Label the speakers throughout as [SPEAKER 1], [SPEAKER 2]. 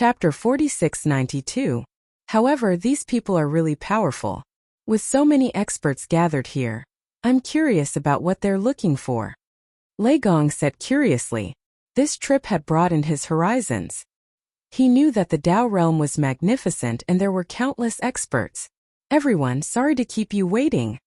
[SPEAKER 1] Chapter 4692. However, these people are really powerful. With so many experts gathered here, I'm curious about what they're looking for. Lei Gong said curiously. This trip had broadened his horizons. He knew that the Tao realm was magnificent and there were countless experts. Everyone, sorry to keep you waiting.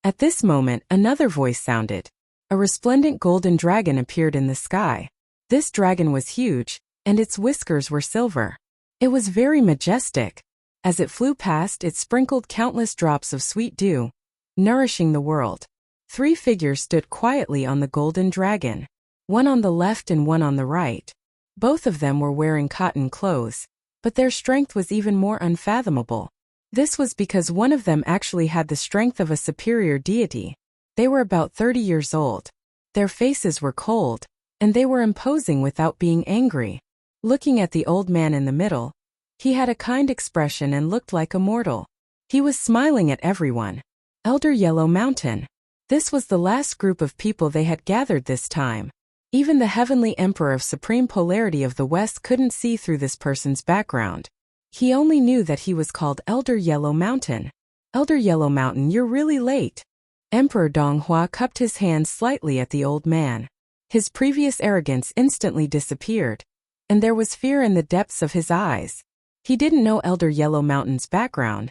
[SPEAKER 1] At this moment, another voice sounded. A resplendent golden dragon appeared in the sky. This dragon was huge, and its whiskers were silver. It was very majestic. As it flew past, it sprinkled countless drops of sweet dew, nourishing the world. 3 figures stood quietly on the golden dragon, one on the left and one on the right. Both of them were wearing cotton clothes, but their strength was even more unfathomable. This was because one of them actually had the strength of a superior deity. They were about 30 years old. Their faces were cold, and they were imposing without being angry. Looking at the old man in the middle, he had a kind expression and looked like a mortal. He was smiling at everyone. Elder Yellow Mountain. This was the last group of people they had gathered this time. Even the Heavenly Emperor of Supreme Polarity of the West couldn't see through this person's background. He only knew that he was called Elder Yellow Mountain. Elder Yellow Mountain, you're really late. Emperor Donghua cupped his hands slightly at the old man. His previous arrogance instantly disappeared, and there was fear in the depths of his eyes. He didn't know Elder Yellow Mountain's background,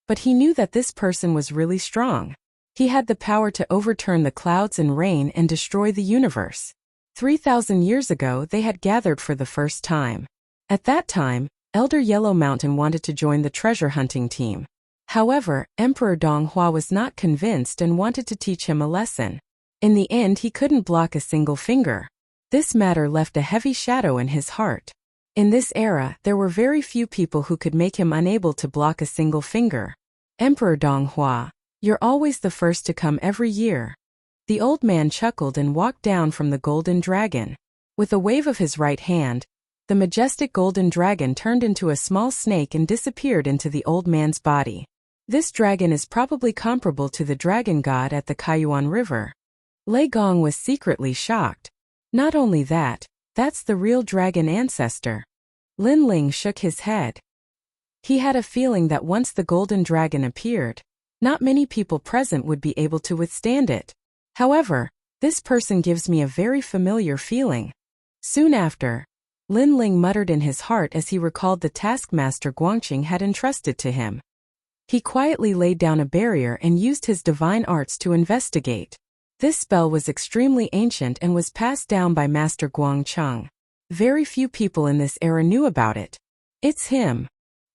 [SPEAKER 1] but he knew that this person was really strong. He had the power to overturn the clouds and rain and destroy the universe. 3,000 years ago they had gathered for the first time. At that time, Elder Yellow Mountain wanted to join the treasure hunting team. However, Emperor Donghua was not convinced and wanted to teach him a lesson. In the end, he couldn't block a single finger. This matter left a heavy shadow in his heart. In this era, there were very few people who could make him unable to block a single finger. Emperor Donghua, you're always the first to come every year. The old man chuckled and walked down from the golden dragon. With a wave of his right hand, the majestic golden dragon turned into a small snake and disappeared into the old man's body. This dragon is probably comparable to the dragon god at the Kaiyuan River. Lei Gong was secretly shocked. Not only that, that's the real dragon ancestor. Lin Ling shook his head. He had a feeling that once the golden dragon appeared, not many people present would be able to withstand it. However, this person gives me a very familiar feeling. Soon after, Lin Ling muttered in his heart as he recalled the task Master Guangqing had entrusted to him. He quietly laid down a barrier and used his divine arts to investigate. This spell was extremely ancient and was passed down by Master Guangcheng. Very few people in this era knew about it. It's him.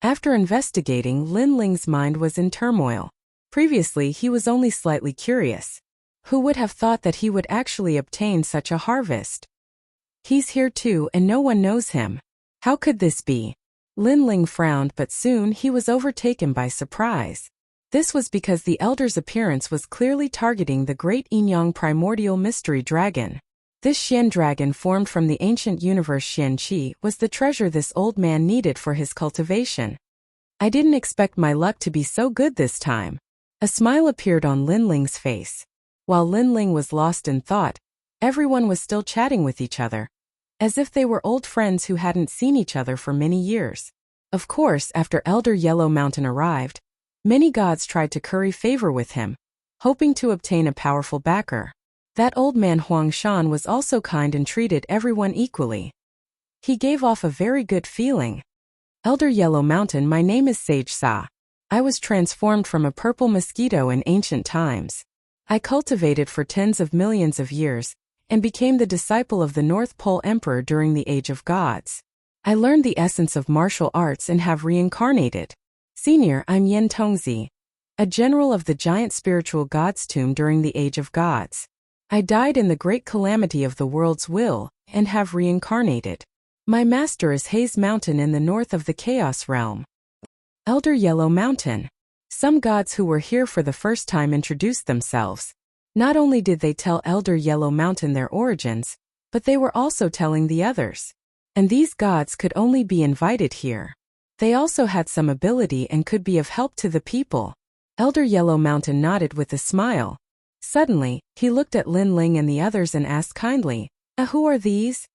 [SPEAKER 1] After investigating, Lin Ling's mind was in turmoil. Previously, he was only slightly curious. Who would have thought that he would actually obtain such a harvest? He's here too, and no one knows him. How could this be? Lin Ling frowned, but soon he was overtaken by surprise. This was because the elder's appearance was clearly targeting the great Yinyang primordial mystery dragon. This Xian dragon, formed from the ancient universe Xian Qi, was the treasure this old man needed for his cultivation. I didn't expect my luck to be so good this time. A smile appeared on Lin Ling's face. While Lin Ling was lost in thought, everyone was still chatting with each other, as if they were old friends who hadn't seen each other for many years. Of course, after Elder Yellow Mountain arrived, many gods tried to curry favor with him, hoping to obtain a powerful backer. That old man Huang Shan was also kind and treated everyone equally. He gave off a very good feeling. Elder Yellow Mountain, my name is Sage Sa. I was transformed from a purple mosquito in ancient times. I cultivated for tens of millions of years, and became the disciple of the North Pole Emperor during the Age of Gods. I learned the essence of martial arts and have reincarnated. Senior, I'm Yen Tongzi, a general of the giant spiritual god's tomb during the Age of Gods. I died in the great calamity of the world's will, and have reincarnated. My master is Haze Mountain in the north of the Chaos Realm. Elder Yellow Mountain. Some gods who were here for the first time introduced themselves. Not only did they tell Elder Yellow Mountain their origins, but they were also telling the others. And these gods could only be invited here. They also had some ability and could be of help to the people. Elder Yellow Mountain nodded with a smile. Suddenly, he looked at Lin Ling and the others and asked kindly, who are these?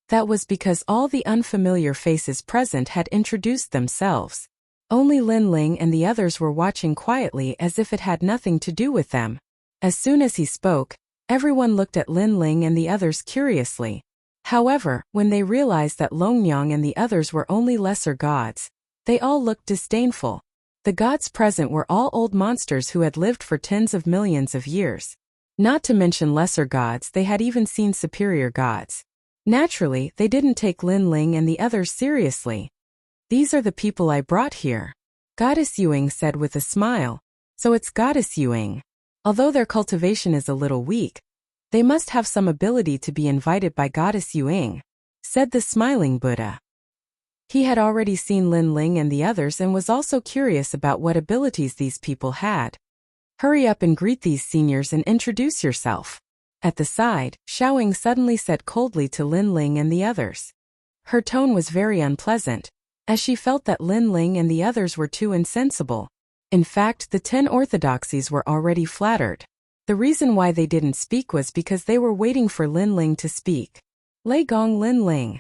[SPEAKER 1] That was because all the unfamiliar faces present had introduced themselves. Only Lin Ling and the others were watching quietly as if it had nothing to do with them. As soon as he spoke, everyone looked at Lin Ling and the others curiously. However, when they realized that Longyang and the others were only lesser gods, they all looked disdainful. The gods present were all old monsters who had lived for tens of millions of years. Not to mention lesser gods, they had even seen superior gods. Naturally, they didn't take Lin Ling and the others seriously. "These are the people I brought here," Goddess Yuing said with a smile. "So it's Goddess Yuing. Although their cultivation is a little weak, they must have some ability to be invited by Goddess Yuing," said the smiling Buddha. He had already seen Lin Ling and the others and was also curious about what abilities these people had. "Hurry up and greet these seniors and introduce yourself." At the side, Xiaoying suddenly said coldly to Lin Ling and the others. Her tone was very unpleasant, as she felt that Lin Ling and the others were too insensible. In fact, the 10 orthodoxies were already flattered. The reason why they didn't speak was because they were waiting for Lin Ling to speak. "Lei Gong Lin Ling."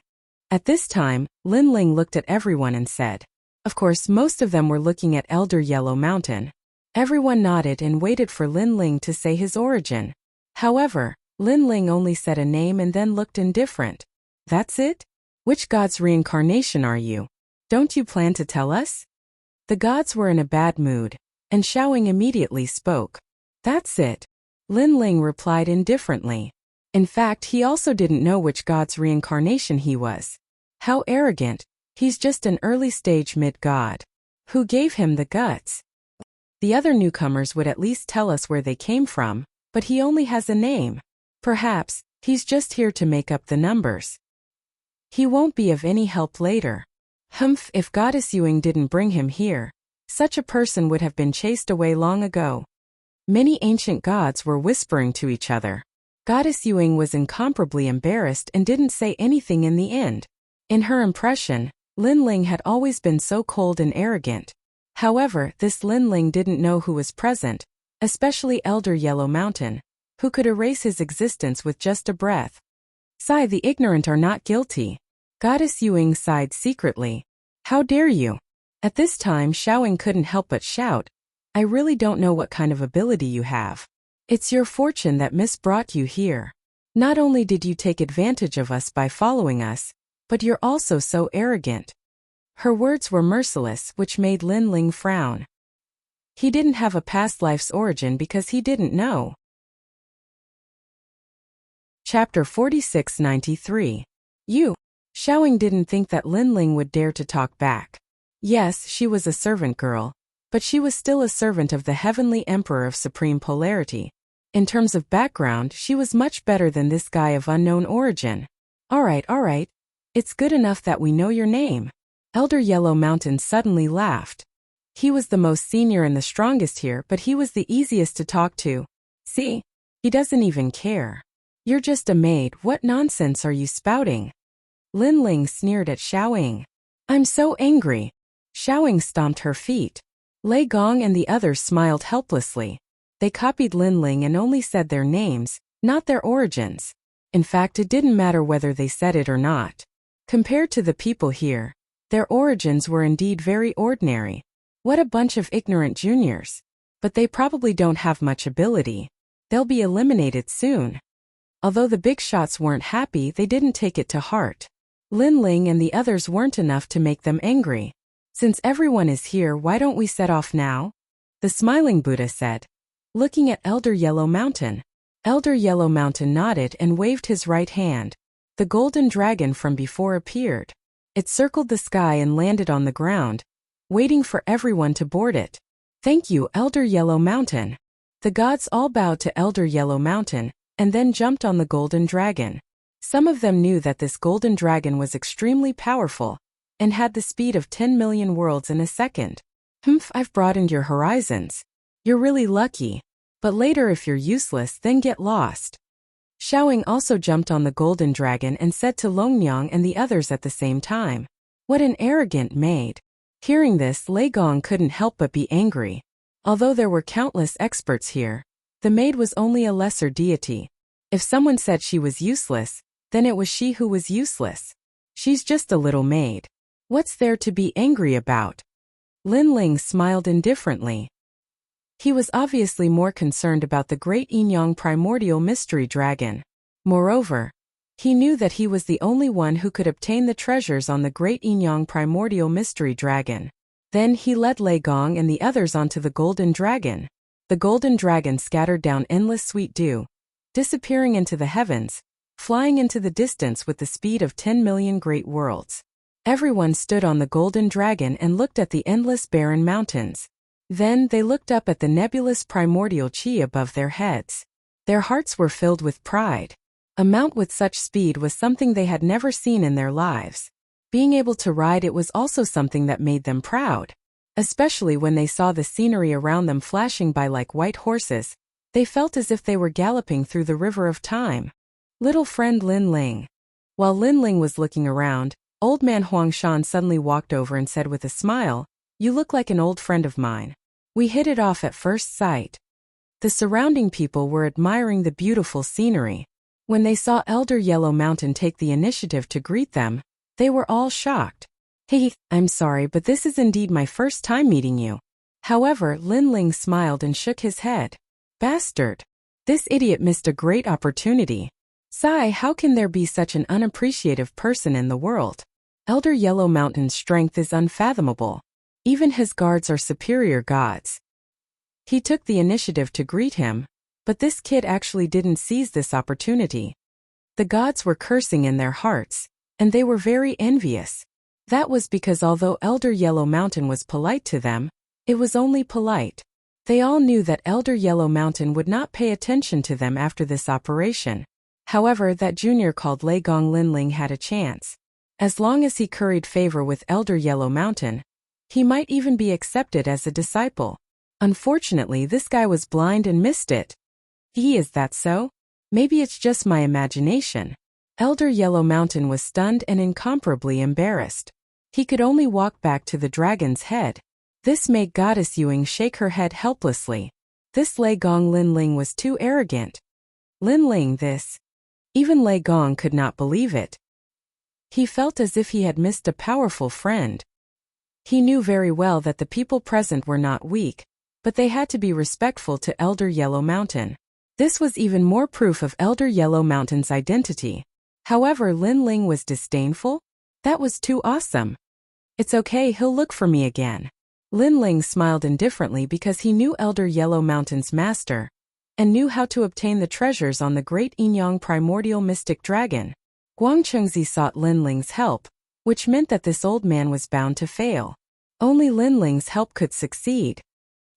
[SPEAKER 1] At this time, Lin Ling looked at everyone and said. Of course, most of them were looking at Elder Yellow Mountain. Everyone nodded and waited for Lin Ling to say his origin. However, Lin Ling only said a name and then looked indifferent. "That's it? Which god's reincarnation are you? Don't you plan to tell us?" The gods were in a bad mood, and Xiaoying immediately spoke. "That's it." Lin Ling replied indifferently. In fact, he also didn't know which god's reincarnation he was. How arrogant, he's just an early-stage mid-god. Who gave him the guts? The other newcomers would at least tell us where they came from, but he only has a name. Perhaps, he's just here to make up the numbers. He won't be of any help later. Humph, if Goddess Yuing didn't bring him here, such a person would have been chased away long ago. Many ancient gods were whispering to each other. Goddess Yuing was incomparably embarrassed and didn't say anything in the end. In her impression, Lin Ling had always been so cold and arrogant. However, this Lin Ling didn't know who was present, especially Elder Yellow Mountain, who could erase his existence with just a breath. "Sigh, the ignorant are not guilty." Goddess Yuing sighed secretly. "How dare you?" At this time, Xiaoying couldn't help but shout, "I really don't know what kind of ability you have. It's your fortune that Miss brought you here. Not only did you take advantage of us by following us, but you're also so arrogant." Her words were merciless, which made Lin Ling frown. He didn't have a past life's origin because he didn't know. Chapter 4693. You. Xiaoying didn't think that Lin Ling would dare to talk back. Yes, she was a servant girl, but she was still a servant of the Heavenly Emperor of Supreme Polarity. In terms of background, she was much better than this guy of unknown origin. All right. It's good enough that we know your name." Elder Yellow Mountain suddenly laughed. He was the most senior and the strongest here, but he was the easiest to talk to. "See? He doesn't even care. You're just a maid, what nonsense are you spouting?" Lin Ling sneered at Xiaoying. "I'm so angry." Xiaoying stomped her feet. Lei Gong and the others smiled helplessly. They copied Lin Ling and only said their names, not their origins. In fact, it didn't matter whether they said it or not. Compared to the people here, their origins were indeed very ordinary. What a bunch of ignorant juniors. But they probably don't have much ability. They'll be eliminated soon. Although the big shots weren't happy, they didn't take it to heart. Lin Ling and the others weren't enough to make them angry. "Since everyone is here, why don't we set off now?" The smiling Buddha said, looking at Elder Yellow Mountain. Elder Yellow Mountain nodded and waved his right hand. The golden dragon from before appeared. It circled the sky and landed on the ground, waiting for everyone to board it. "Thank you, Elder Yellow Mountain." The gods all bowed to Elder Yellow Mountain, and then jumped on the golden dragon. Some of them knew that this golden dragon was extremely powerful, and had the speed of 10 million worlds in a second. "Humph, I've broadened your horizons. You're really lucky. But later if you're useless, then get lost." Xiaoying also jumped on the golden dragon and said to Longyang and the others at the same time, "What an arrogant maid." Hearing this, Lei Gong couldn't help but be angry. Although there were countless experts here, the maid was only a lesser deity. If someone said she was useless, Then it was she who was useless. She's just a little maid. What's there to be angry about? Lin Ling smiled indifferently. He was obviously more concerned about the great Yin-Yang primordial mystery dragon. Moreover, he knew that he was the only one who could obtain the treasures on the great Yin-Yang primordial mystery dragon. Then he led Lei Gong and the others onto the golden dragon. The golden dragon scattered down endless sweet dew, disappearing into the heavens, flying into the distance with the speed of 10 million great worlds. Everyone stood on the golden dragon and looked at the endless barren mountains. Then they looked up at the nebulous primordial chi above their heads. Their hearts were filled with pride. A mount with such speed was something they had never seen in their lives. Being able to ride it was also something that made them proud. Especially when they saw the scenery around them flashing by like white horses, they felt as if they were galloping through the river of time. Little friend Lin Ling. While Lin Ling was looking around, old man Huang Shan suddenly walked over and said with a smile, "You look like an old friend of mine. We hit it off at first sight." The surrounding people were admiring the beautiful scenery. When they saw Elder Yellow Mountain take the initiative to greet them, they were all shocked. "Hey, I'm sorry, but this is indeed my first time meeting you." However, Lin Ling smiled and shook his head. "Bastard. This idiot missed a great opportunity. Sigh, how can there be such an unappreciative person in the world? Elder Yellow Mountain's strength is unfathomable. Even his guards are superior gods." He took the initiative to greet him, but this kid actually didn't seize this opportunity. The gods were cursing in their hearts, and they were very envious. That was because although Elder Yellow Mountain was polite to them, it was only polite. They all knew that Elder Yellow Mountain would not pay attention to them after this operation. However, that junior called Lei Gong Lin Ling had a chance. As long as he curried favor with Elder Yellow Mountain, he might even be accepted as a disciple. Unfortunately, this guy was blind and missed it. Is that so? Maybe it's just my imagination. Elder Yellow Mountain was stunned and incomparably embarrassed. He could only walk back to the dragon's head. This made Goddess Yuing shake her head helplessly. This Lei Gong Lin Ling was too arrogant. Lin Ling this. Even Lei Gong could not believe it. He felt as if he had missed a powerful friend. He knew very well that the people present were not weak, but they had to be respectful to Elder Yellow Mountain. This was even more proof of Elder Yellow Mountain's identity. However, Lin Ling was disdainful? That was too awesome. "It's okay, he'll look for me again." Lin Ling smiled indifferently because he knew Elder Yellow Mountain's master, and knew how to obtain the treasures on the great Yin-Yang primordial mystic dragon. Guang Chengzi sought Lin Ling's help, which meant that this old man was bound to fail. Only Lin Ling's help could succeed.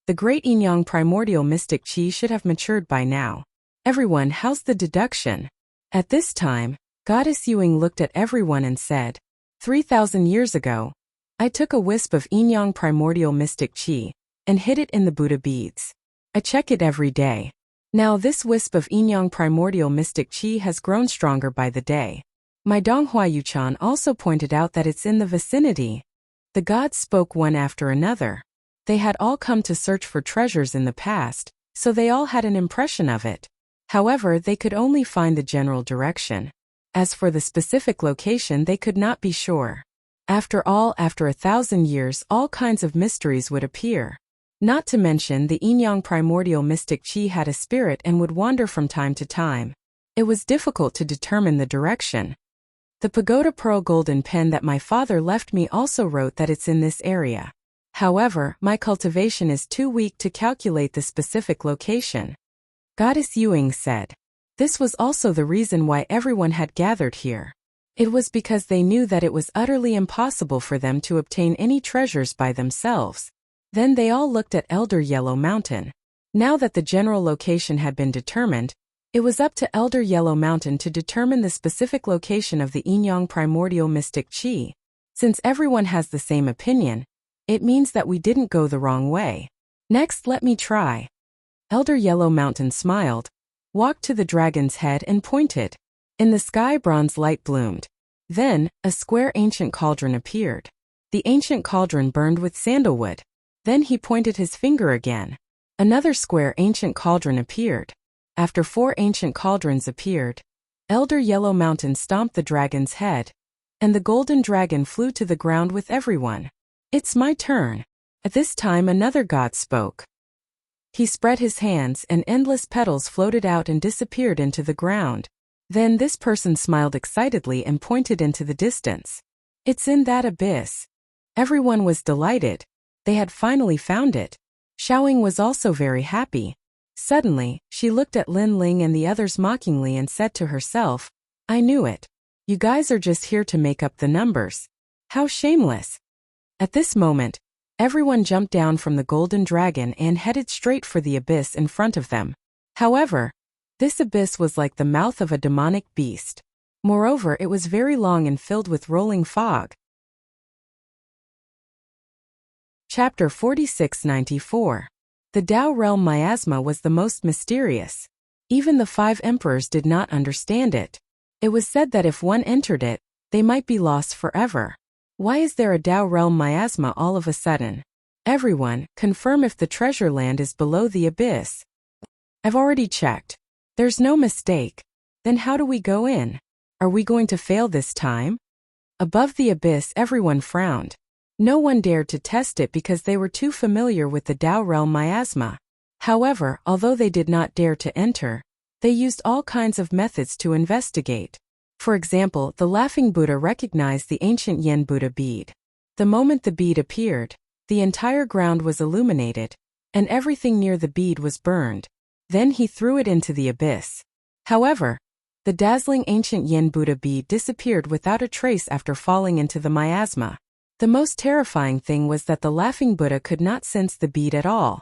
[SPEAKER 1] The great Yin-Yang primordial mystic chi should have matured by now. "Everyone, how's the deduction?" At this time, Goddess Yuing looked at everyone and said, 3,000 years ago, I took a wisp of Yin-Yang primordial mystic chi and hid it in the Buddha beads. I check it every day. Now this wisp of Yin-Yang primordial mystic chi has grown stronger by the day. My Donghua Yuchan also pointed out that it's in the vicinity." The gods spoke one after another. They had all come to search for treasures in the past, so they all had an impression of it. However, they could only find the general direction. As for the specific location, they could not be sure. After all, after 1,000 years, all kinds of mysteries would appear. Not to mention, the Yin-Yang primordial mystic chi had a spirit and would wander from time to time. It was difficult to determine the direction. The Pagoda Pearl golden pen that my father left me also wrote that it's in this area. However, my cultivation is too weak to calculate the specific location. Goddess Yuing said. This was also the reason why everyone had gathered here. It was because they knew that it was utterly impossible for them to obtain any treasures by themselves. Then they all looked at Elder Yellow Mountain. Now that the general location had been determined, it was up to Elder Yellow Mountain to determine the specific location of the Yin-Yang primordial mystic chi. Since everyone has the same opinion, it means that we didn't go the wrong way. Next, let me try. Elder Yellow Mountain smiled, walked to the dragon's head and pointed. In the sky, bronze light bloomed. Then, a square ancient cauldron appeared. The ancient cauldron burned with sandalwood. Then he pointed his finger again. Another square ancient cauldron appeared. After 4 ancient cauldrons appeared, Elder Yellow Mountain stomped the dragon's head, and the golden dragon flew to the ground with everyone. It's my turn. At this time another god spoke. He spread his hands and endless petals floated out and disappeared into the ground. Then this person smiled excitedly and pointed into the distance. It's in that abyss. Everyone was delighted. They had finally found it. Xiaoying was also very happy. Suddenly, she looked at Lin Ling and the others mockingly and said to herself, I knew it. You guys are just here to make up the numbers. How shameless. At this moment, everyone jumped down from the golden dragon and headed straight for the abyss in front of them. However, this abyss was like the mouth of a demonic beast. Moreover, it was very long and filled with rolling fog. Chapter 4694. The Tao realm miasma was the most mysterious. Even the 5 emperors did not understand it. It was said that if one entered it, they might be lost forever. Why is there a Tao realm miasma all of a sudden? Everyone, confirm if the treasure land is below the abyss. I've already checked. There's no mistake. Then how do we go in? Are we going to fail this time? Above the abyss everyone frowned. No one dared to test it because they were too familiar with the Tao realm miasma. However, although they did not dare to enter, they used all kinds of methods to investigate. For example, the Laughing Buddha recognized the ancient Yen Buddha bead. The moment the bead appeared, the entire ground was illuminated, and everything near the bead was burned. Then he threw it into the abyss. However, the dazzling ancient Yen Buddha bead disappeared without a trace after falling into the miasma. The most terrifying thing was that the Laughing Buddha could not sense the bead at all.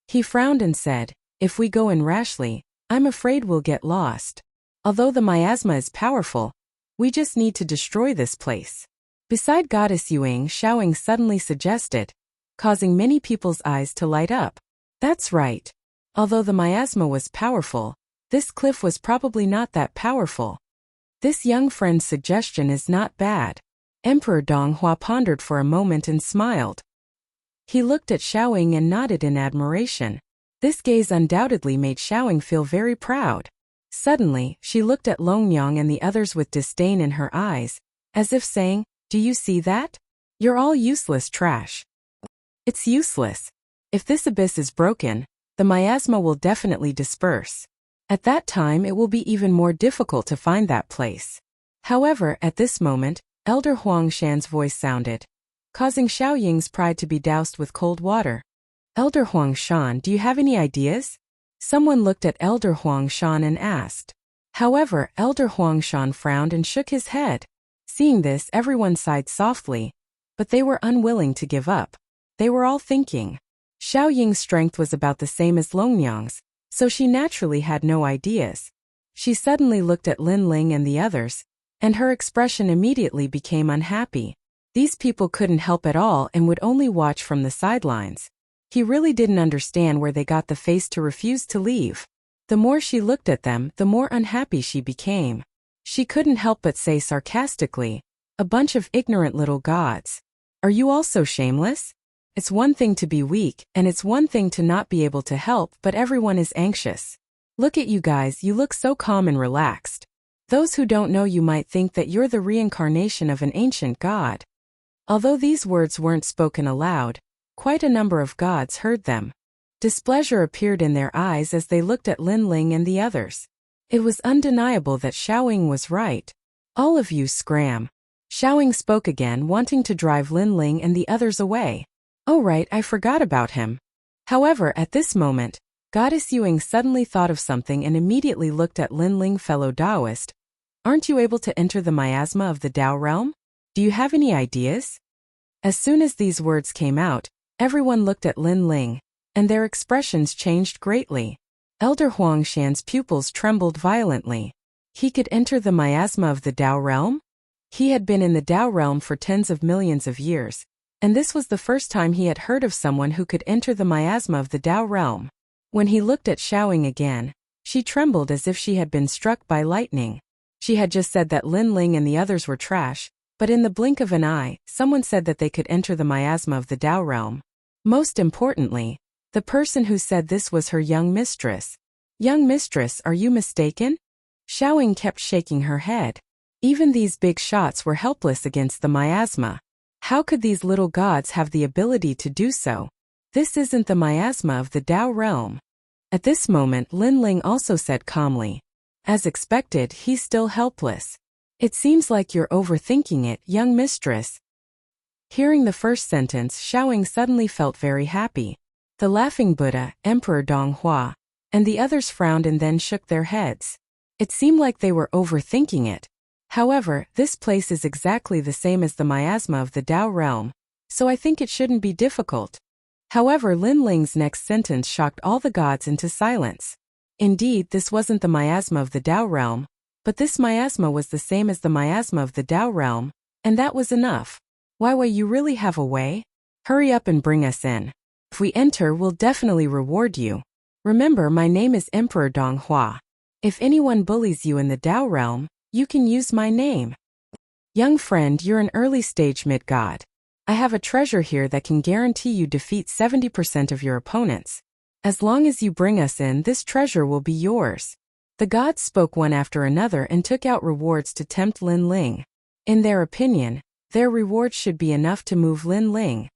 [SPEAKER 1] He frowned and said, if we go in rashly, I'm afraid we'll get lost. Although the miasma is powerful, we just need to destroy this place. Beside Goddess Yuang, Xiaoying suddenly suggested, causing many people's eyes to light up. That's right. Although the miasma was powerful, this cliff was probably not that powerful. This young friend's suggestion is not bad. Emperor Donghua pondered for a moment and smiled. He looked at Xiaoying and nodded in admiration. This gaze undoubtedly made Xiaoying feel very proud. Suddenly, she looked at Longyang and the others with disdain in her eyes, as if saying, do you see that? You're all useless trash. It's useless. If this abyss is broken, the miasma will definitely disperse. At that time it will be even more difficult to find that place. However, at this moment, Elder Huang Shan's voice sounded, causing Xiaoying's pride to be doused with cold water. Elder Huang Shan, do you have any ideas? Someone looked at Elder Huang Shan and asked. However, Elder Huang Shan frowned and shook his head. Seeing this, everyone sighed softly, but they were unwilling to give up. They were all thinking. Xiaoying's strength was about the same as Longyang's, so she naturally had no ideas. She suddenly looked at Lin Ling and the others, and her expression immediately became unhappy. These people couldn't help at all and would only watch from the sidelines. He really didn't understand where they got the face to refuse to leave. The more she looked at them, the more unhappy she became. She couldn't help but say sarcastically, a bunch of ignorant little gods. Are you also shameless? It's one thing to be weak, and it's one thing to not be able to help, but everyone is anxious. Look at you guys, you look so calm and relaxed. Those who don't know you might think that you're the reincarnation of an ancient god. Although these words weren't spoken aloud, quite a number of gods heard them. Displeasure appeared in their eyes as they looked at Lin Ling and the others. It was undeniable that Xiaoying was right. All of you scram. Xiaoying spoke again, wanting to drive Lin Ling and the others away. Oh right, I forgot about him. However, at this moment, Goddess Yuang suddenly thought of something and immediately looked at Lin Ling, fellow Taoist. Aren't you able to enter the miasma of the Tao realm? Do you have any ideas? As soon as these words came out, everyone looked at Lin Ling, and their expressions changed greatly. Elder Huang Shan's pupils trembled violently. He could enter the miasma of the Tao realm? He had been in the Tao realm for tens of millions of years, and this was the first time he had heard of someone who could enter the miasma of the Tao realm. When he looked at Xiaoying again, she trembled as if she had been struck by lightning. She had just said that Lin Ling and the others were trash, but in the blink of an eye, someone said that they could enter the miasma of the Tao realm. Most importantly, the person who said this was her young mistress. Young mistress, are you mistaken? Xiaoying kept shaking her head. Even these big shots were helpless against the miasma. How could these little gods have the ability to do so? This isn't the miasma of the Tao realm. At this moment, Lin Ling also said calmly. As expected, he's still helpless. It seems like you're overthinking it, young mistress. Hearing the first sentence, Xiaoying suddenly felt very happy. The laughing Buddha, Emperor Donghua, and the others frowned and then shook their heads. It seemed like they were overthinking it. However, this place is exactly the same as the miasma of the Tao realm, so I think it shouldn't be difficult. However, Lin Ling's next sentence shocked all the gods into silence. Indeed, this wasn't the miasma of the Tao realm, but this miasma was the same as the miasma of the Tao realm, and that was enough. Why, you really have a way? Hurry up and bring us in. If we enter, we'll definitely reward you. Remember, my name is Emperor Donghua. If anyone bullies you in the Tao realm, you can use my name. Young friend, you're an early stage mid-god. I have a treasure here that can guarantee you defeat 70% of your opponents. As long as you bring us in, this treasure will be yours. The gods spoke one after another and took out rewards to tempt Lin Ling. In their opinion, their rewards should be enough to move Lin Ling.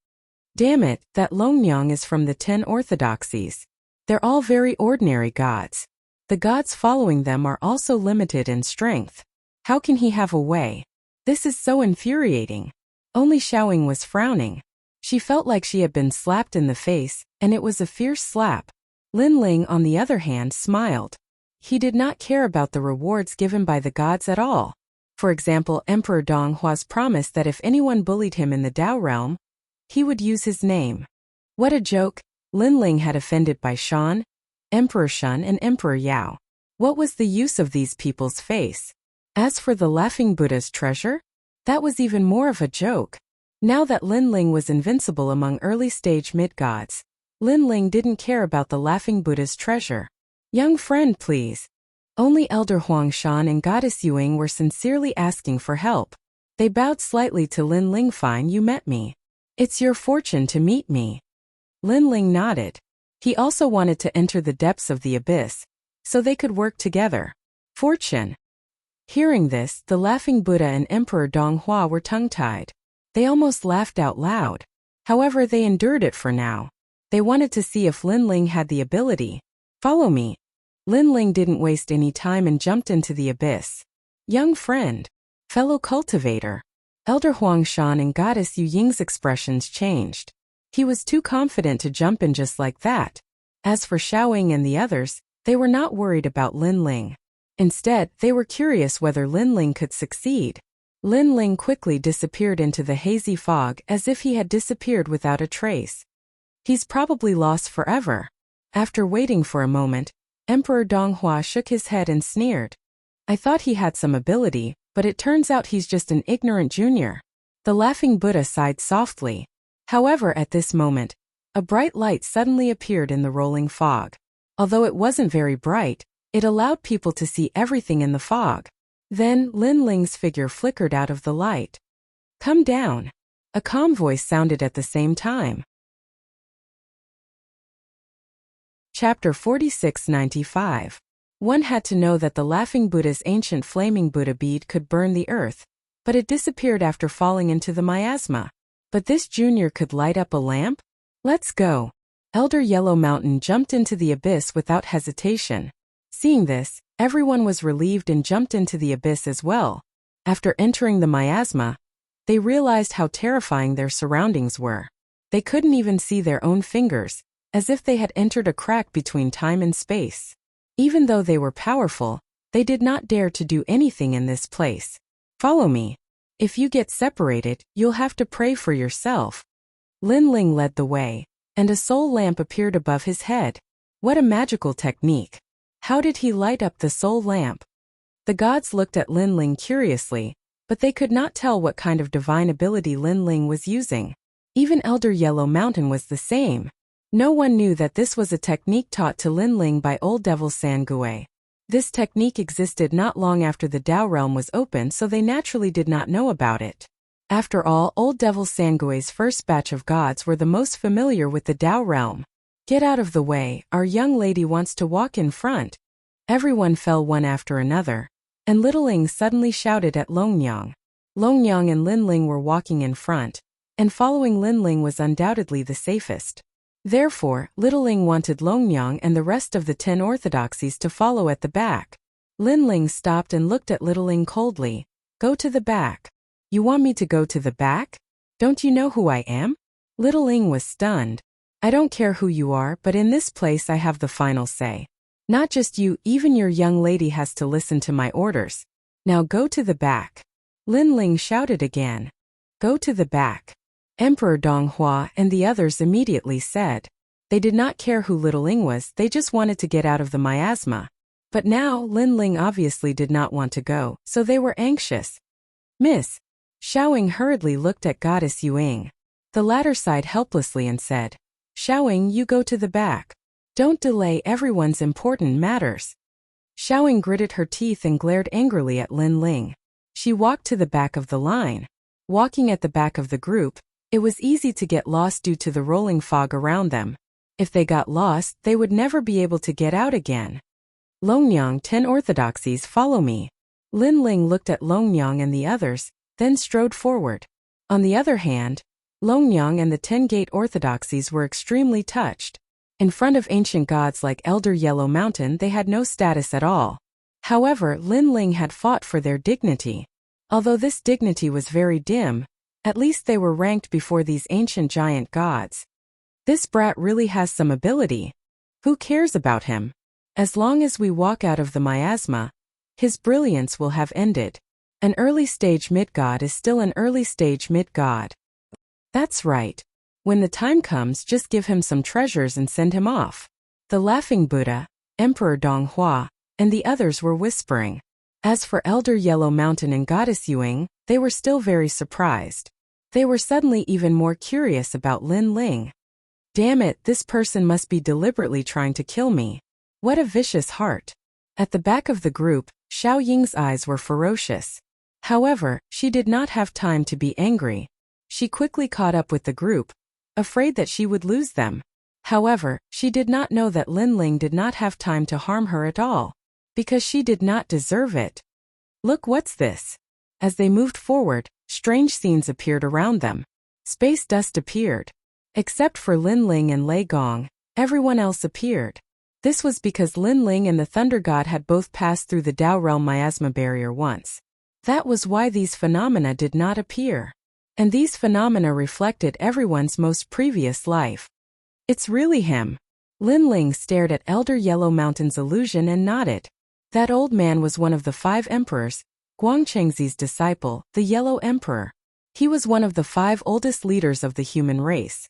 [SPEAKER 1] Damn it, that Longnyang is from the 10 orthodoxies. They're all very ordinary gods. The gods following them are also limited in strength. How can he have a way? This is so infuriating. Only Xiaoying was frowning. She felt like she had been slapped in the face, and it was a fierce slap. Lin Ling, on the other hand, smiled. He did not care about the rewards given by the gods at all. For example, Emperor Donghua's promise that if anyone bullied him in the Tao realm, he would use his name. What a joke! Lin Ling had offended by Shan, Emperor Shun and Emperor Yao. What was the use of these people's face? As for the laughing Buddha's treasure, that was even more of a joke. Now that Lin Ling was invincible among early-stage mid-gods, Lin Ling didn't care about the laughing Buddha's treasure. Young friend, please. Only Elder Huang Shan and Goddess Yuing were sincerely asking for help. They bowed slightly to Lin Ling. Fine, you met me. It's your fortune to meet me. Lin Ling nodded. He also wanted to enter the depths of the abyss, so they could work together. Fortune. Hearing this, the laughing Buddha and Emperor Donghua were tongue-tied. They almost laughed out loud. However, they endured it for now. They wanted to see if Lin Ling had the ability. Follow me. Lin Ling didn't waste any time and jumped into the abyss. Young friend. Fellow cultivator. Elder Huang Shan and Goddess Yu Ying's expressions changed. He was too confident to jump in just like that. As for Xiaoying and the others, they were not worried about Lin Ling. Instead, they were curious whether Lin Ling could succeed. Lin Ling quickly disappeared into the hazy fog as if he had disappeared without a trace. He's probably lost forever. After waiting for a moment, Emperor Donghua shook his head and sneered. I thought he had some ability, but it turns out he's just an ignorant junior. The laughing Buddha sighed softly. However, at this moment, a bright light suddenly appeared in the rolling fog. Although it wasn't very bright, it allowed people to see everything in the fog. Then, Lin Ling's figure flickered out of the light. Come down. A calm voice sounded at the same time. Chapter 4695. One had to know that the laughing Buddha's ancient flaming Buddha bead could burn the earth, but it disappeared after falling into the miasma. But this junior could light up a lamp? Let's go. Elder Yellow Mountain jumped into the abyss without hesitation. Seeing this, everyone was relieved and jumped into the abyss as well. After entering the miasma, they realized how terrifying their surroundings were. They couldn't even see their own fingers, as if they had entered a crack between time and space. Even though they were powerful, they did not dare to do anything in this place. Follow me. If you get separated, you'll have to pray for yourself. Lin Ling led the way, and a soul lamp appeared above his head. What a magical technique. How did he light up the soul lamp? The gods looked at Lin Ling curiously, but they could not tell what kind of divine ability Lin Ling was using. Even Elder Yellow Mountain was the same. No one knew that this was a technique taught to Lin Ling by Old Devil Sangui. This technique existed not long after the Tao realm was opened, so they naturally did not know about it. After all, Old Devil Sangui's first batch of gods were the most familiar with the Tao realm. Get out of the way, our young lady wants to walk in front. Everyone fell one after another, and Little Ling suddenly shouted at Longyang. Longyang and Linling were walking in front, and following Linling was undoubtedly the safest. Therefore, Little Ling wanted Longyang and the rest of the 10 orthodoxies to follow at the back. Linling stopped and looked at Little Ling coldly. Go to the back. You want me to go to the back? Don't you know who I am? Little Ling was stunned. I don't care who you are, but in this place I have the final say. Not just you, even your young lady has to listen to my orders. Now go to the back. Linling shouted again. Go to the back. Emperor Donghua and the others immediately said. They did not care who Little Ling was, they just wanted to get out of the miasma. But now, Linling obviously did not want to go, so they were anxious. Miss. Xiaoying hurriedly looked at Goddess Yuing. The latter sighed helplessly and said, Xiaoying, you go to the back. Don't delay everyone's important matters. Xiaoying gritted her teeth and glared angrily at Linling. She walked to the back of the line. Walking at the back of the group, it was easy to get lost due to the rolling fog around them. If they got lost, they would never be able to get out again. Longyang, 10 orthodoxies, follow me. Linling looked at Longyang and the others, then strode forward. On the other hand, Longyang and the 10 gate orthodoxies were extremely touched. In front of ancient gods like Elder Yellow Mountain, they had no status at all. However, Linling had fought for their dignity. Although this dignity was very dim, at least they were ranked before these ancient giant gods. This brat really has some ability. Who cares about him? As long as we walk out of the miasma, his brilliance will have ended. An early-stage mid-god is still an early-stage mid-god. That's right. When the time comes, just give him some treasures and send him off. The Laughing Buddha, Emperor Donghua, and the others were whispering. As for Elder Yellow Mountain and Goddess Yuing, they were still very surprised. They were suddenly even more curious about Linling. Damn it, this person must be deliberately trying to kill me. What a vicious heart. At the back of the group, Xiao Ying's eyes were ferocious. However, she did not have time to be angry. She quickly caught up with the group, afraid that she would lose them. However, she did not know that Linling did not have time to harm her at all, because she did not deserve it. Look, what's this? As they moved forward, strange scenes appeared around them. Space dust appeared. Except for Linling and Lei Gong, everyone else appeared. This was because Linling and the Thunder God had both passed through the Tao Realm miasma barrier once. That was why these phenomena did not appear. And these phenomena reflected everyone's most previous life. It's really him. Linling stared at Elder Yellow Mountain's illusion and nodded. That old man was one of the 5 emperors, Guangchengzi's disciple, the Yellow Emperor. He was one of the 5 oldest leaders of the human race.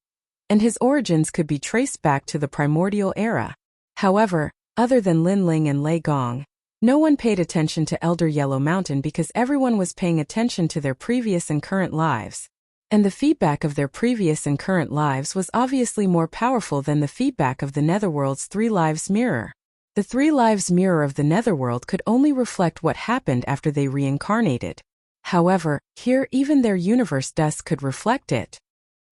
[SPEAKER 1] And his origins could be traced back to the primordial era. However, other than Linling and Lei Gong, no one paid attention to Elder Yellow Mountain because everyone was paying attention to their previous and current lives. And the feedback of their previous and current lives was obviously more powerful than the feedback of the Netherworld's 3 lives mirror. The 3 lives mirror of the Netherworld could only reflect what happened after they reincarnated. However, here even their universe dust could reflect it.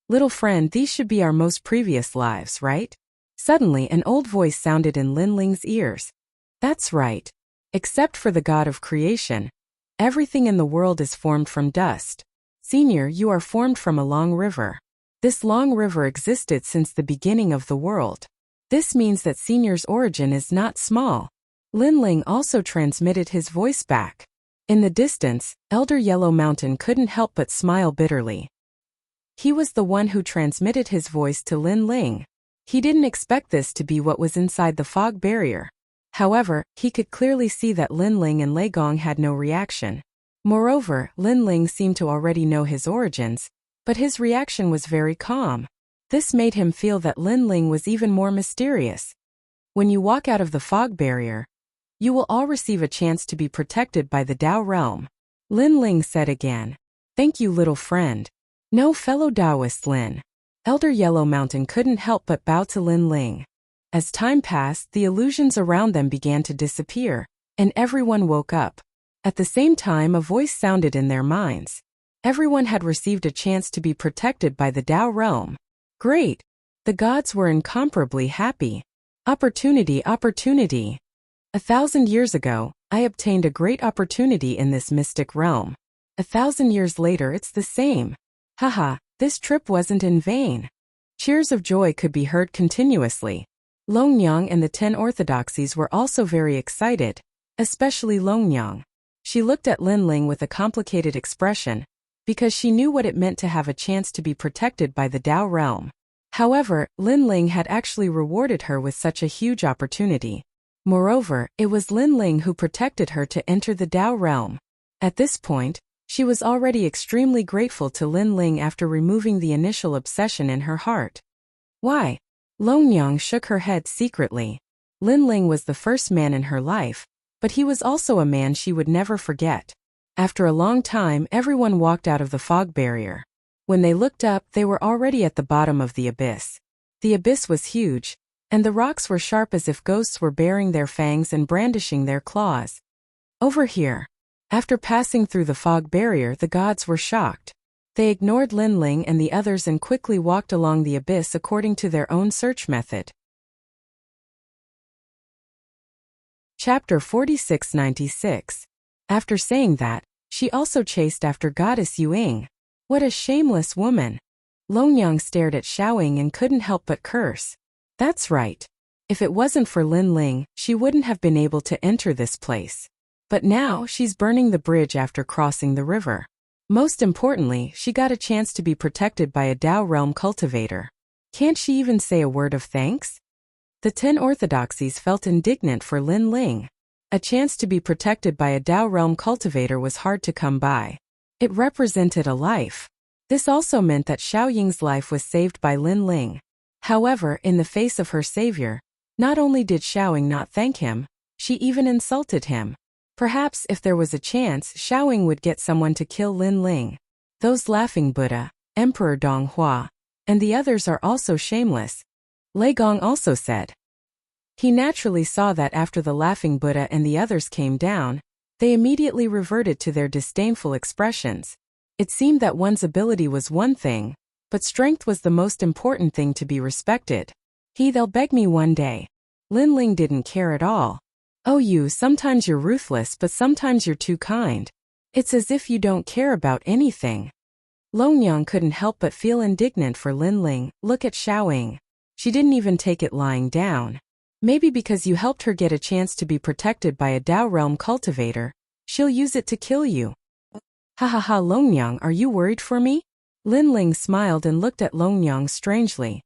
[SPEAKER 1] Little friend, these should be our most previous lives, right? Suddenly, an old voice sounded in Linling's ears. That's right. Except for the God of creation, everything in the world is formed from dust. Senior, you are formed from a long river. This long river existed since the beginning of the world. This means that Senior's origin is not small. Linling also transmitted his voice back. In the distance, Elder Yellow Mountain couldn't help but smile bitterly. He was the one who transmitted his voice to Linling. He didn't expect this to be what was inside the fog barrier. However, he could clearly see that Linling and Lei Gong had no reaction. Moreover, Linling seemed to already know his origins, but his reaction was very calm. This made him feel that Linling was even more mysterious. When you walk out of the fog barrier, you will all receive a chance to be protected by the Tao realm. Linling said again. Thank you, little friend. No, fellow Taoist Lin. Elder Yellow Mountain couldn't help but bow to Linling. As time passed, the illusions around them began to disappear, and everyone woke up. At the same time, a voice sounded in their minds. Everyone had received a chance to be protected by the Tao realm. Great! The gods were incomparably happy. Opportunity, opportunity! 1,000 years ago, I obtained a great opportunity in this mystic realm. 1,000 years later it's the same. Haha, this trip wasn't in vain. Cheers of joy could be heard continuously. Longyang and the 10 orthodoxies were also very excited, especially Longyang. She looked at Linling with a complicated expression, because she knew what it meant to have a chance to be protected by the Tao realm. However, Linling had actually rewarded her with such a huge opportunity. Moreover, it was Linling who protected her to enter the Tao realm. At this point, she was already extremely grateful to Linling after removing the initial obsession in her heart. Why? Longyang shook her head secretly. Linling was the first man in her life, but he was also a man she would never forget. After a long time, everyone walked out of the fog barrier. When they looked up, they were already at the bottom of the abyss. The abyss was huge, and the rocks were sharp as if ghosts were baring their fangs and brandishing their claws. Over here. After passing through the fog barrier, the gods were shocked. They ignored Linling and the others and quickly walked along the abyss according to their own search method. Chapter 4696. After saying that, she also chased after Goddess Yuing. What a shameless woman! Longyang stared at Xiaoying and couldn't help but curse. That's right. If it wasn't for Linling, she wouldn't have been able to enter this place. But now she's burning the bridge after crossing the river. Most importantly, she got a chance to be protected by a Tao realm cultivator. Can't she even say a word of thanks? The 10 orthodoxies felt indignant for Linling. A chance to be protected by a Tao realm cultivator was hard to come by. It represented a life. This also meant that Xiaoying's life was saved by Linling. However, in the face of her savior, not only did Xiaoying not thank him, she even insulted him. Perhaps if there was a chance, Xiaoying would get someone to kill Linling. Those laughing Buddha, Emperor Donghua, and the others are also shameless, Lei Gong also said. He naturally saw that after the laughing Buddha and the others came down, they immediately reverted to their disdainful expressions. It seemed that one's ability was one thing, but strength was the most important thing to be respected. They'll beg me one day. Linling didn't care at all. Oh, sometimes you're ruthless, but sometimes you're too kind. It's as if you don't care about anything. Longyang couldn't help but feel indignant for Linling. Look at Xiaoying. She didn't even take it lying down. Maybe because you helped her get a chance to be protected by a Tao realm cultivator, she'll use it to kill you. Ha ha ha, Longyang, are you worried for me? Linling smiled and looked at Longyang strangely.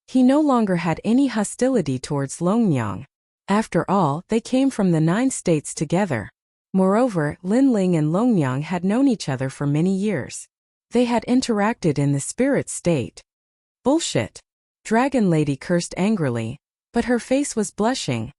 [SPEAKER 1] He no longer had any hostility towards Longyang. After all, they came from the 9 states together. Moreover, Linling and Longyang had known each other for many years. They had interacted in the spirit state. Bullshit. Dragon Lady cursed angrily, but her face was blushing.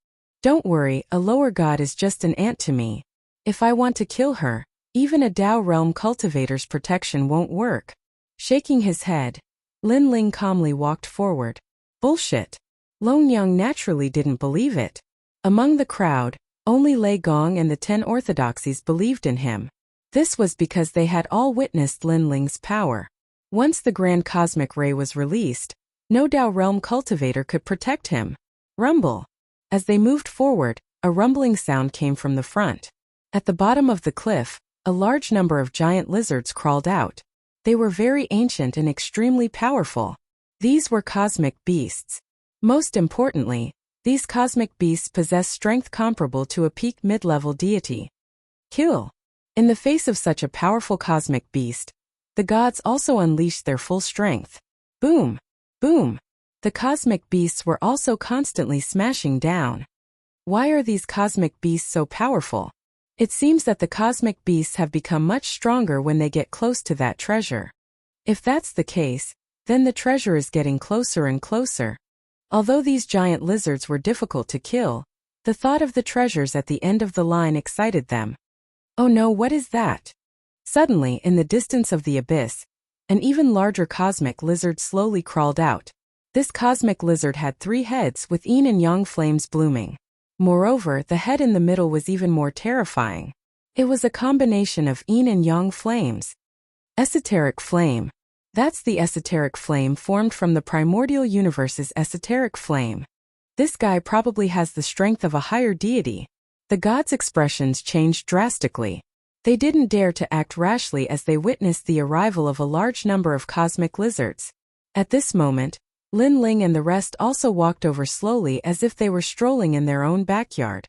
[SPEAKER 1] Don't worry, a lower god is just an ant to me. If I want to kill her, even a Tao realm cultivator's protection won't work. Shaking his head, Linling calmly walked forward. Bullshit. Longyang naturally didn't believe it. Among the crowd, only Lei Gong and the 10 orthodoxies believed in him. This was because they had all witnessed Linling's power. Once the grand cosmic ray was released, no Tao realm cultivator could protect him. Rumble. As they moved forward, a rumbling sound came from the front. At the bottom of the cliff, a large number of giant lizards crawled out. They were very ancient and extremely powerful. These were cosmic beasts. Most importantly, these cosmic beasts possess strength comparable to a peak mid-level deity. Kill. In the face of such a powerful cosmic beast, the gods also unleashed their full strength. Boom! Boom! The cosmic beasts were also constantly smashing down. Why are these cosmic beasts so powerful? It seems that the cosmic beasts have become much stronger when they get close to that treasure. If that's the case, then the treasure is getting closer and closer. Although these giant lizards were difficult to kill, the thought of the treasures at the end of the line excited them. Oh no, what is that? Suddenly, in the distance of the abyss, an even larger cosmic lizard slowly crawled out. This cosmic lizard had 3 heads with yin and yang flames blooming. Moreover, the head in the middle was even more terrifying. It was a combination of yin and yang flames. Esoteric flame. That's the esoteric flame formed from the primordial universe's esoteric flame. This guy probably has the strength of a higher deity. The gods' expressions changed drastically. They didn't dare to act rashly as they witnessed the arrival of a large number of cosmic lizards. At this moment, Lin Ling and the rest also walked over slowly as if they were strolling in their own backyard.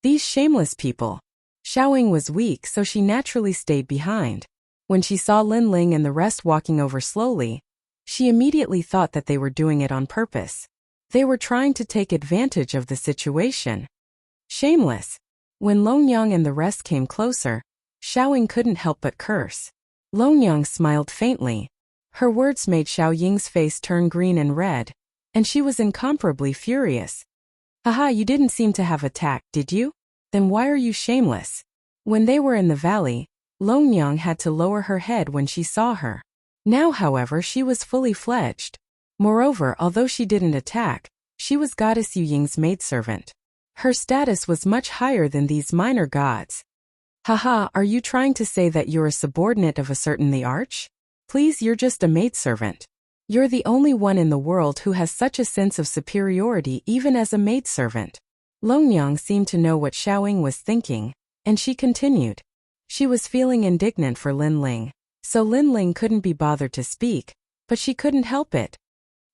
[SPEAKER 1] These shameless people. Xiaoying was weak, so she naturally stayed behind. When she saw Lin Ling and the rest walking over slowly, she immediately thought that they were doing it on purpose. They were trying to take advantage of the situation. Shameless. When Longyang and the rest came closer, Xiaoying couldn't help but curse. Longyang smiled faintly. Her words made Xiaoying's face turn green and red, and she was incomparably furious. Haha, you didn't seem to have attacked, did you? Then why are you shameless? When they were in the valley, Longyang had to lower her head when she saw her. Now, however, she was fully fledged. Moreover, although she didn't attack, she was Goddess Yuying's maidservant. Her status was much higher than these minor gods. Haha, are you trying to say that you're a subordinate of a certain the arch? Please, you're just a maidservant. You're the only one in the world who has such a sense of superiority even as a maidservant. Longyang seemed to know what Xiaoying was thinking, and she continued. She was feeling indignant for Lin Ling, so Lin Ling couldn't be bothered to speak, but she couldn't help it.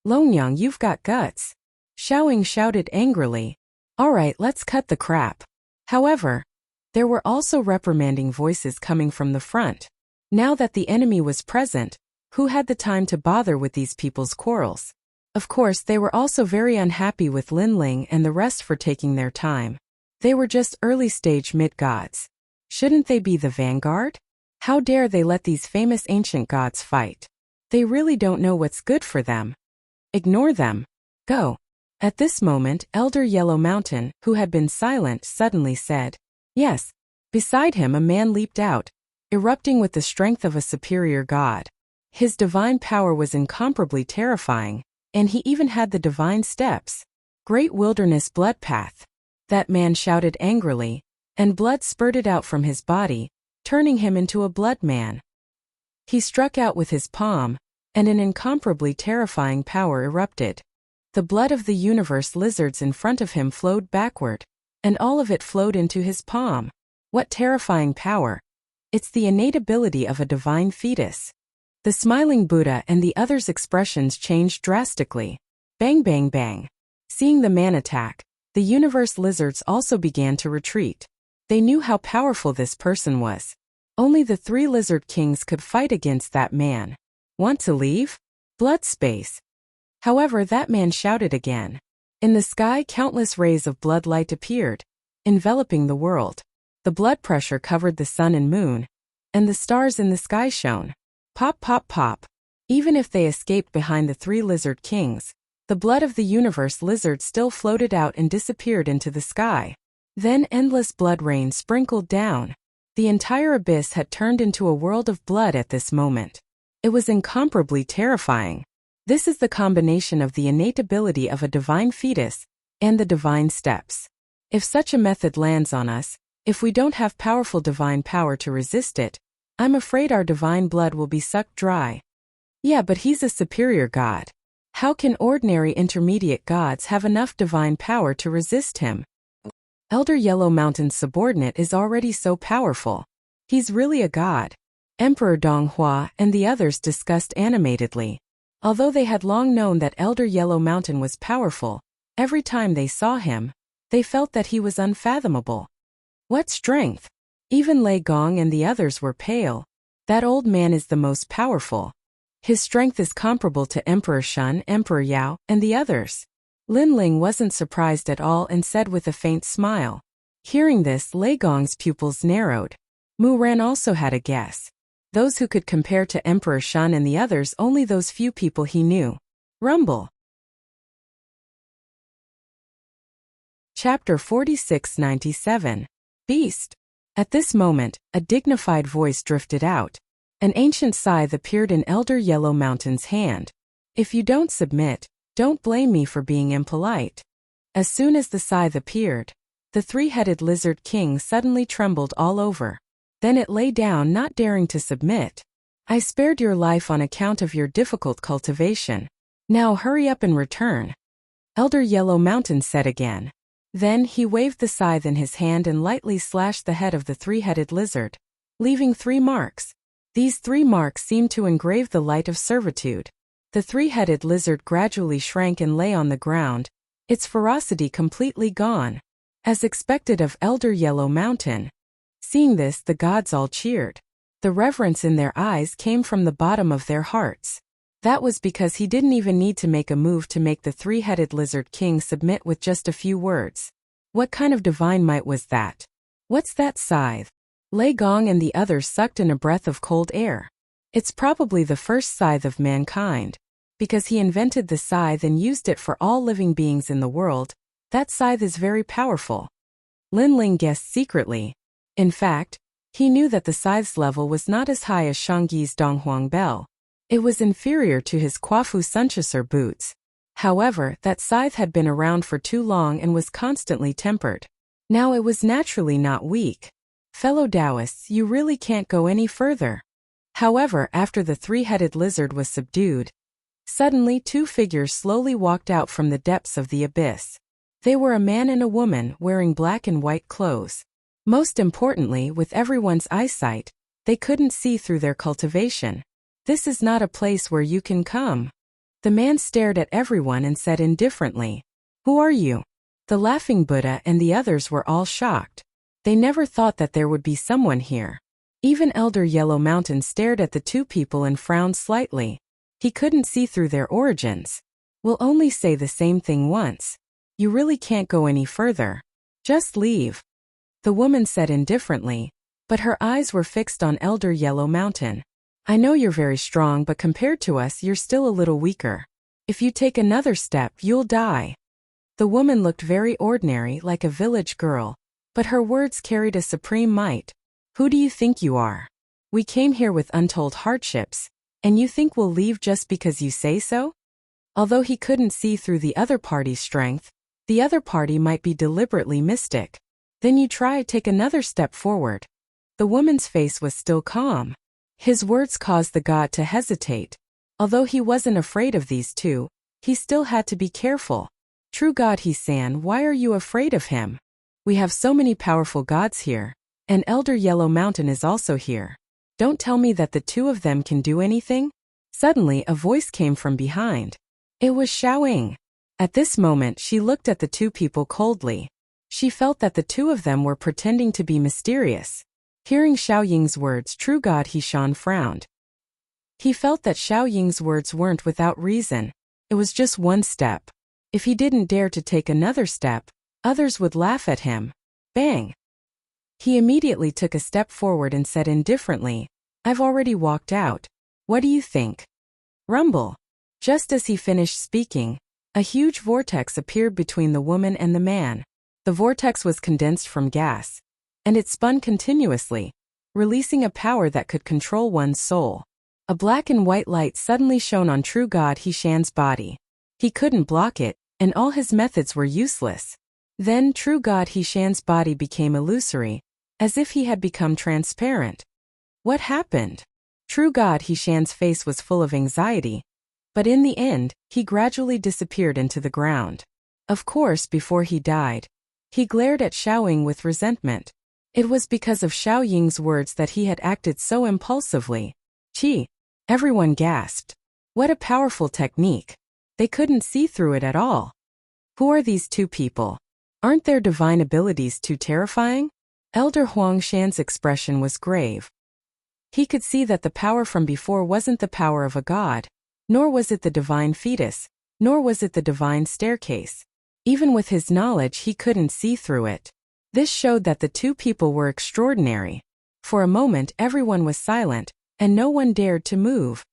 [SPEAKER 1] Longyang, you've got guts. Xiaoying shouted angrily. Alright, let's cut the crap. However, there were also reprimanding voices coming from the front. Now that the enemy was present, who had the time to bother with these people's quarrels? Of course, they were also very unhappy with Lin Ling and the rest for taking their time. They were just early-stage mid-gods. Shouldn't they be the vanguard? How dare they let these famous ancient gods fight? They really don't know what's good for them. Ignore them. Go. At this moment, Elder Yellow Mountain, who had been silent, suddenly said, yes. Beside him a man leaped out, erupting with the strength of a superior god. His divine power was incomparably terrifying, and he even had the divine steps. Great wilderness blood path. That man shouted angrily, and blood spurted out from his body, turning him into a blood man. He struck out with his palm, and an incomparably terrifying power erupted. The blood of the universe lizards in front of him flowed backward, and all of it flowed into his palm. What terrifying power! It's the innate ability of a divine fetus. The smiling Buddha and the others' expressions changed drastically. Bang bang bang. Seeing the man attack, the universe lizards also began to retreat. They knew how powerful this person was. Only the 3 lizard kings could fight against that man. Want to leave? Blood space. However, that man shouted again. In the sky, countless rays of blood light appeared, enveloping the world. The blood pressure covered the sun and moon, and the stars in the sky shone. Pop pop pop. Even if they escaped behind the 3 lizard kings, the blood of the universe lizard still floated out and disappeared into the sky. Then endless blood rain sprinkled down. The entire abyss had turned into a world of blood at this moment. It was incomparably terrifying. This is the combination of the innate ability of a divine fetus and the divine steps. If such a method lands on us, if we don't have powerful divine power to resist it, I'm afraid our divine blood will be sucked dry. Yeah, but he's a superior god. How can ordinary intermediate gods have enough divine power to resist him? Elder Yellow Mountain's subordinate is already so powerful. He's really a god. Emperor Donghua and the others discussed animatedly. Although they had long known that Elder Yellow Mountain was powerful, every time they saw him, they felt that he was unfathomable. What strength! Even Lei Gong and the others were pale. That old man is the most powerful. His strength is comparable to Emperor Shun, Emperor Yao, and the others. Lin Ling wasn't surprised at all and said with a faint smile. Hearing this, Lei Gong's pupils narrowed. Mu Ran also had a guess. Those who could compare to Emperor Shun and the others, only those few people he knew. Rumble. Chapter 4697. Beast. At this moment, a dignified voice drifted out. An ancient scythe appeared in Elder Yellow Mountain's hand. If you don't submit, don't blame me for being impolite. As soon as the scythe appeared, the 3-headed lizard king suddenly trembled all over. Then it lay down, not daring to submit. I spared your life on account of your difficult cultivation. Now hurry up and return. Elder Yellow Mountain said again. Then he waved the scythe in his hand and lightly slashed the head of the three-headed lizard, leaving 3 marks. These 3 marks seemed to engrave the light of servitude. The three-headed lizard gradually shrank and lay on the ground, its ferocity completely gone, as expected of Elder Yellow Mountain. Seeing this, the gods all cheered. The reverence in their eyes came from the bottom of their hearts. That was because he didn't even need to make a move to make the three-headed lizard king submit with just a few words. What kind of divine might was that? What's that scythe? Lei Gong and the others sucked in a breath of cold air. It's probably the first scythe of mankind. Because he invented the scythe and used it for all living beings in the world, that scythe is very powerful. Lin Ling guessed secretly. In fact, he knew that the scythe's level was not as high as Shangyi's Donghuang Bell. It was inferior to his Quafu Sunchaser boots. However, that scythe had been around for too long and was constantly tempered. Now it was naturally not weak. Fellow Taoists, you really can't go any further. However, after the three-headed lizard was subdued, suddenly 2 figures slowly walked out from the depths of the abyss. They were a man and a woman wearing black and white clothes. Most importantly, with everyone's eyesight, they couldn't see through their cultivation. This is not a place where you can come. The man stared at everyone and said indifferently, "Who are you?" The laughing Buddha and the others were all shocked. They never thought that there would be someone here. Even Elder Yellow Mountain stared at the 2 people and frowned slightly. He couldn't see through their origins. We'll only say the same thing once. You really can't go any further. Just leave. The woman said indifferently, but her eyes were fixed on Elder Yellow Mountain. I know you're very strong, but compared to us, you're still a little weaker. If you take another step, you'll die. The woman looked very ordinary, like a village girl, but her words carried a supreme might. Who do you think you are? We came here with untold hardships, and you think we'll leave just because you say so? Although he couldn't see through the other party's strength, the other party might be deliberately mystic. Then you take another step forward. The woman's face was still calm. His words caused the god to hesitate. Although he wasn't afraid of these 2, he still had to be careful. True God He-san, why are you afraid of him? We have so many powerful gods here, and Elder Yellow Mountain is also here. Don't tell me that the 2 of them can do anything? Suddenly a voice came from behind. It was Xiaoying. At this moment she looked at the 2 people coldly. She felt that the 2 of them were pretending to be mysterious. Hearing Xiaoying's words, True God He-shan frowned. He felt that Xiaoying's words weren't without reason. It was just 1 step. If he didn't dare to take another step, others would laugh at him. Bang! He immediately took a step forward and said indifferently, I've already walked out. What do you think? Rumble. Just as he finished speaking, a huge vortex appeared between the woman and the man. The vortex was condensed from gas, and it spun continuously, releasing a power that could control one's soul. A black and white light suddenly shone on True God He-shan's body. He couldn't block it, and all his methods were useless. Then True God He-shan's body became illusory, as if he had become transparent. What happened? True God He-shan's face was full of anxiety, but in the end, he gradually disappeared into the ground. Of course, before he died, he glared at Xiaoying with resentment. It was because of Xiaoying's words that he had acted so impulsively. Chi! Everyone gasped. What a powerful technique. They couldn't see through it at all. Who are these 2 people? Aren't their divine abilities too terrifying? Elder Huang Shan's expression was grave. He could see that the power from before wasn't the power of a god, nor was it the divine fetus, nor was it the divine staircase. Even with his knowledge, he couldn't see through it. This showed that the 2 people were extraordinary. For a moment, everyone was silent, and no one dared to move.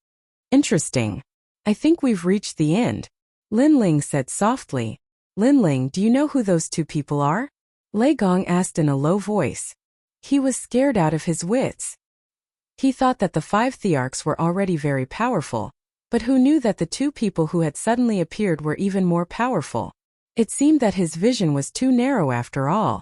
[SPEAKER 1] Interesting. I think we've reached the end, Lin Ling said softly. Lin Ling, do you know who those 2 people are? Lei Gong asked in a low voice. He was scared out of his wits. He thought that the 5 thearchs were already very powerful, but who knew that the 2 people who had suddenly appeared were even more powerful? It seemed that his vision was too narrow after all.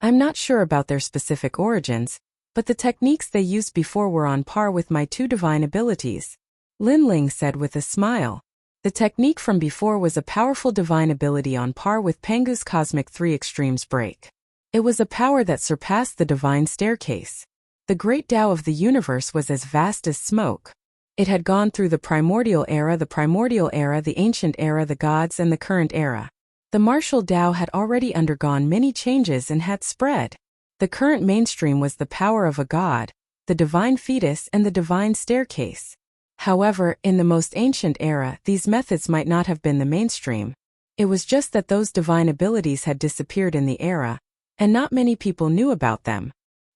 [SPEAKER 1] I'm not sure about their specific origins, but the techniques they used before were on par with my 2 divine abilities, Lin Ling said with a smile. The The technique from before was a powerful divine ability on par with Pangu's Cosmic 3 Extremes break. It was a power that surpassed the divine staircase. The great Tao of the universe was as vast as smoke. It had gone through the primordial era, the ancient era, the gods, and the current era. The martial Tao had already undergone many changes and had spread. The current mainstream was the power of a god, the divine fetus, and the divine staircase. However, in the most ancient era, these methods might not have been the mainstream. It was just that those divine abilities had disappeared in the era, and not many people knew about them.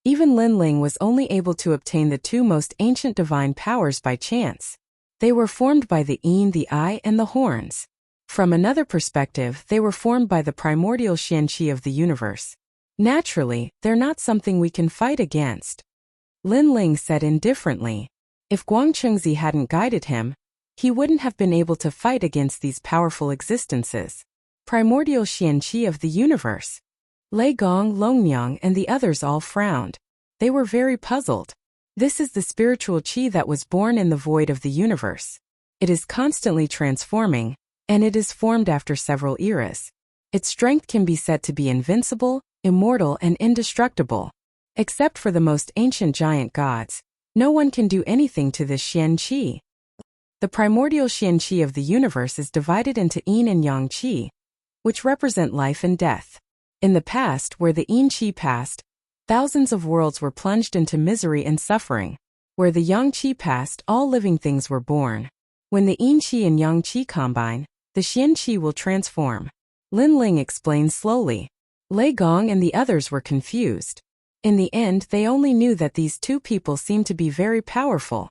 [SPEAKER 1] Even Lin Ling was only able to obtain the two most ancient divine powers by chance. They were formed by the yin, the eye, and the horns. From another perspective, they were formed by the primordial Qian-Qi of the universe. Naturally, they're not something we can fight against. Lin Ling said indifferently. If Guangchengzi hadn't guided him, he wouldn't have been able to fight against these powerful existences. Primordial Qian-Qi of the universe. Lei Gong, Longyang, and the others all frowned. They were very puzzled. This is the spiritual qi that was born in the void of the universe. It is constantly transforming, and it is formed after several eras. Its strength can be said to be invincible, immortal, and indestructible. Except for the most ancient giant gods, no one can do anything to this Qian-Qi. The primordial Qian-Qi of the universe is divided into yin and yang qi, which represent life and death. In the past, where the yin qi passed, thousands of worlds were plunged into misery and suffering. Where the yang qi passed, all living things were born. When the yin qi and yang qi combine, the xian qi will transform. Lin Ling explained slowly. Lei Gong and the others were confused. In the end, they only knew that these two people seemed to be very powerful.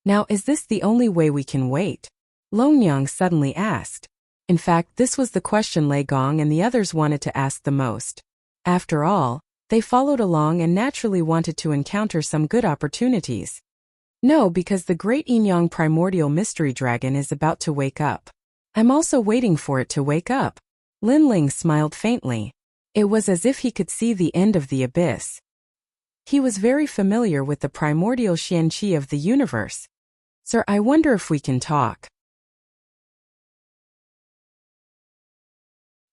[SPEAKER 1] Now, is this the only way we can wait? Longyang suddenly asked. In fact, this was the question Lei Gong and the others wanted to ask the most. After all, they followed along and naturally wanted to encounter some good opportunities. No, because the great Yin-Yang primordial mystery dragon is about to wake up. I'm also waiting for it to wake up. Lin Ling smiled faintly. It was as if he could see the end of the abyss. He was very familiar with the primordial Qian-Qi of the universe. Sir, I wonder if we can talk.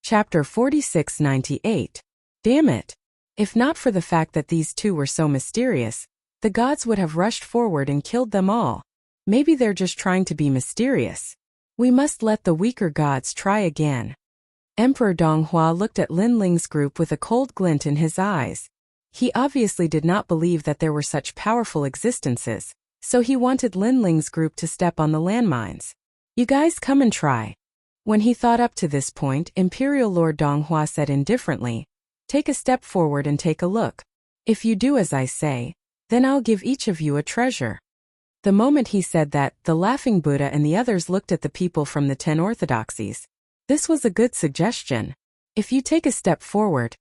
[SPEAKER 1] Chapter 4698. Damn it. If not for the fact that these two were so mysterious, the gods would have rushed forward and killed them all. Maybe they're just trying to be mysterious. We must let the weaker gods try again. Emperor Donghua looked at Lin Ling's group with a cold glint in his eyes. He obviously did not believe that there were such powerful existences, so he wanted Lin Ling's group to step on the landmines. You guys come and try. When he thought up to this point, Imperial Lord Donghua said indifferently, take a step forward and take a look. If you do as I say, then I'll give each of you a treasure. The moment he said that, the Laughing Buddha and the others looked at the people from the 10 orthodoxies. This was a good suggestion. If you take a step forward,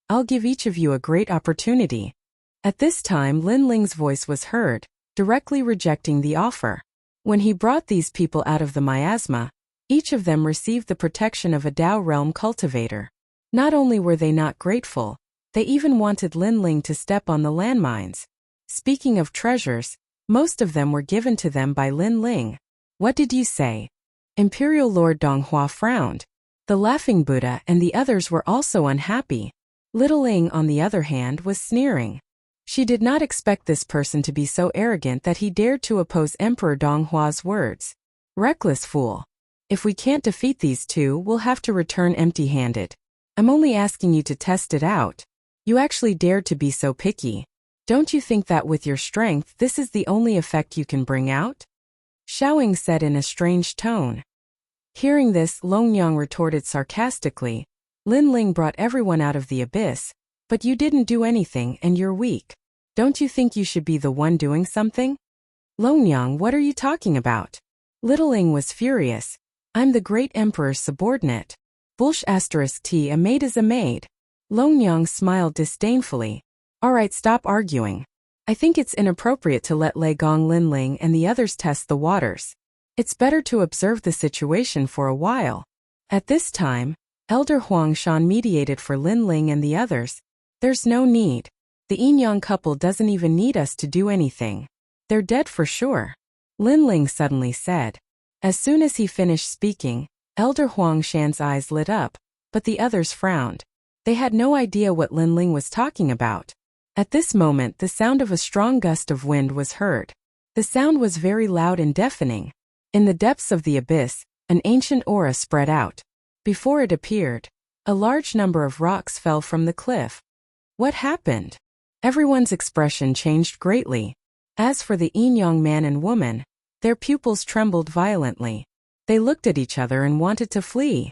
[SPEAKER 1] I'll give each of you a great opportunity. At this time, Lin Ling's voice was heard, directly rejecting the offer. When he brought these people out of the miasma, each of them received the protection of a Tao realm cultivator. Not only were they not grateful, they even wanted Lin Ling to step on the landmines. Speaking of treasures, most of them were given to them by Lin Ling. What did you say? Imperial Lord Donghua frowned. The Laughing Buddha and the others were also unhappy. Little Ling, on the other hand, was sneering. She did not expect this person to be so arrogant that he dared to oppose Emperor Donghua's words. Reckless fool. If we can't defeat these two, we'll have to return empty-handed. I'm only asking you to test it out. You actually dared to be so picky. Don't you think that with your strength, this is the only effect you can bring out? Xiaoying said in a strange tone. Hearing this, Longyang retorted sarcastically. Lin Ling brought everyone out of the abyss, but you didn't do anything and you're weak. Don't you think you should be the one doing something? Longyang, what are you talking about? Little Ling was furious. I'm the great emperor's subordinate. Bullsh *T, a maid is a maid. Longyang smiled disdainfully. Alright, stop arguing. I think it's inappropriate to let Lei Gong, Lin Ling and the others test the waters. It's better to observe the situation for a while. At this time, Elder Huang Shan mediated for Lin Ling and the others. There's no need. The Yin-Yang couple doesn't even need us to do anything. They're dead for sure. Lin Ling suddenly said. As soon as he finished speaking, Elder Huang Shan's eyes lit up, but the others frowned. They had no idea what Lin Ling was talking about. At this moment, the sound of a strong gust of wind was heard. The sound was very loud and deafening. In the depths of the abyss, an ancient aura spread out. Before it appeared, a large number of rocks fell from the cliff. What happened? Everyone's expression changed greatly. As for the yin-yang man and woman, their pupils trembled violently. They looked at each other and wanted to flee.